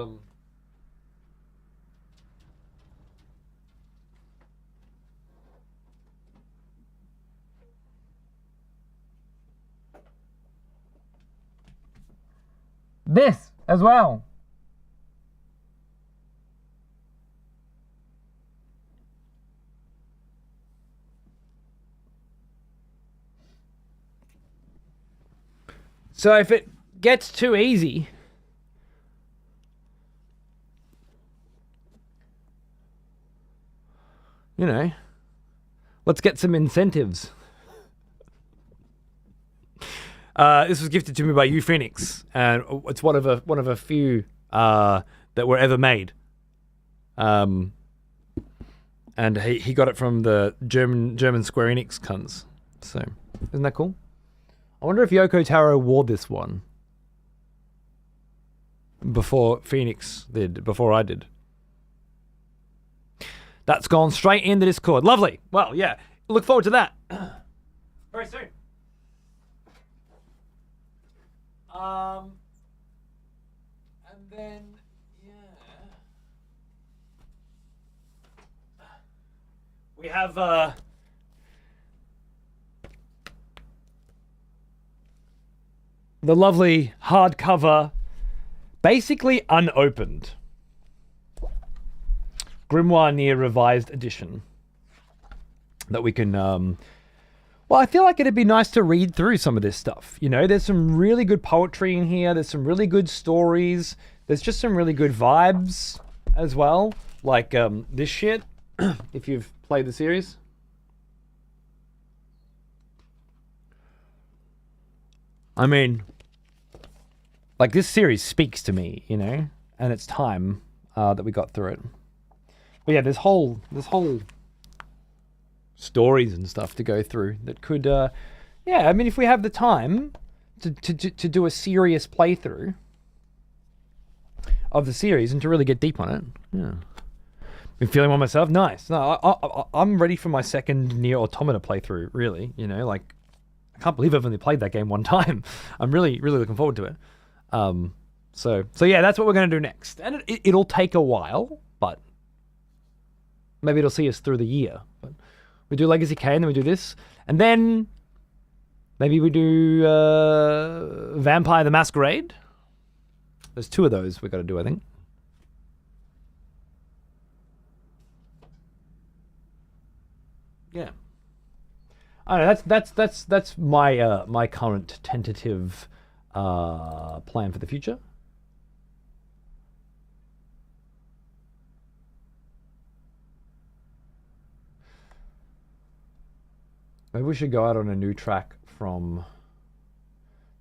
this as well. So if it gets too easy, you know, let's get some incentives. This was gifted to me by you, Phoenix, and it's one of a few that were ever made. And he got it from the German Square Enix cunts. So isn't that cool? I wonder if Yoko Taro wore this one before Phoenix did, before I did. That's gone straight in the Discord. Lovely. Well, yeah. Look forward to that. Very soon. And then, yeah. We have, the lovely hardcover, basically unopened, Grimoire Nier Revised Edition that we can, well, I feel like it'd be nice to read through some of this stuff. You know, there's some really good poetry in here. There's some really good stories. There's just some really good vibes as well. Like this shit, if you've played the series. I mean, like, this series speaks to me, you know, and it's time that we got through it. But yeah, there's whole stories and stuff to go through that could, yeah, I mean, if we have the time to do a serious playthrough of the series and to really get deep on it, yeah. Been feeling one myself. Nice. No, I'm ready for my second Nier Automata playthrough, really, you know, like, I can't believe I've only played that game one time. I'm really, really looking forward to it. So yeah, that's what we're going to do next. And it'll take a while, but maybe it'll see us through the year. But we do Legacy Kain, then we do this. And then maybe we do Vampire the Masquerade. There's 2 of those we got to do, I think. Yeah. I don't know, that's my my current tentative plan for the future. Maybe we should go out on a new track from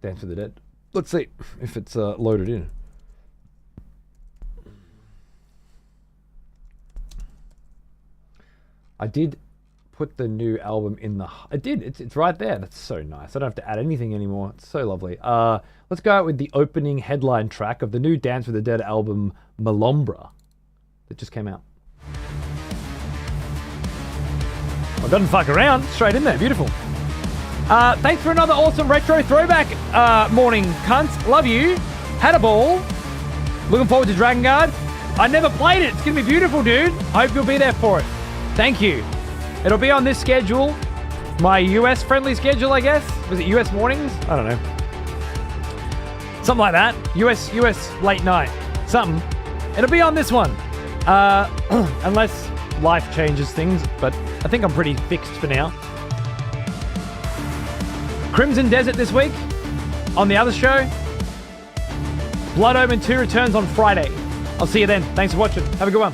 Dance with the Dead. Let's see if it's loaded in. I did put the new album in the... I did. It's right there. That's so nice. I don't have to add anything anymore. It's so lovely. Let's go out with the opening headline track of the new Dance with the Dead album, Malombra, that just came out. Well, doesn't fuck around. Straight in there. Beautiful. Thanks for another awesome retro throwback morning, cunts. Love you. Had a ball. Looking forward to Drakengard. I never played it. It's going to be beautiful, dude. I hope you'll be there for it. Thank you. It'll be on this schedule. My US friendly schedule, I guess. Was it US mornings? I don't know. Something like that. US late night. Something. It'll be on this one. Unless life changes things, but I think I'm pretty fixed for now. Crimson Desert this week. On the other show, Blood Omen 2 returns on Friday. I'll see you then. Thanks for watching. Have a good one.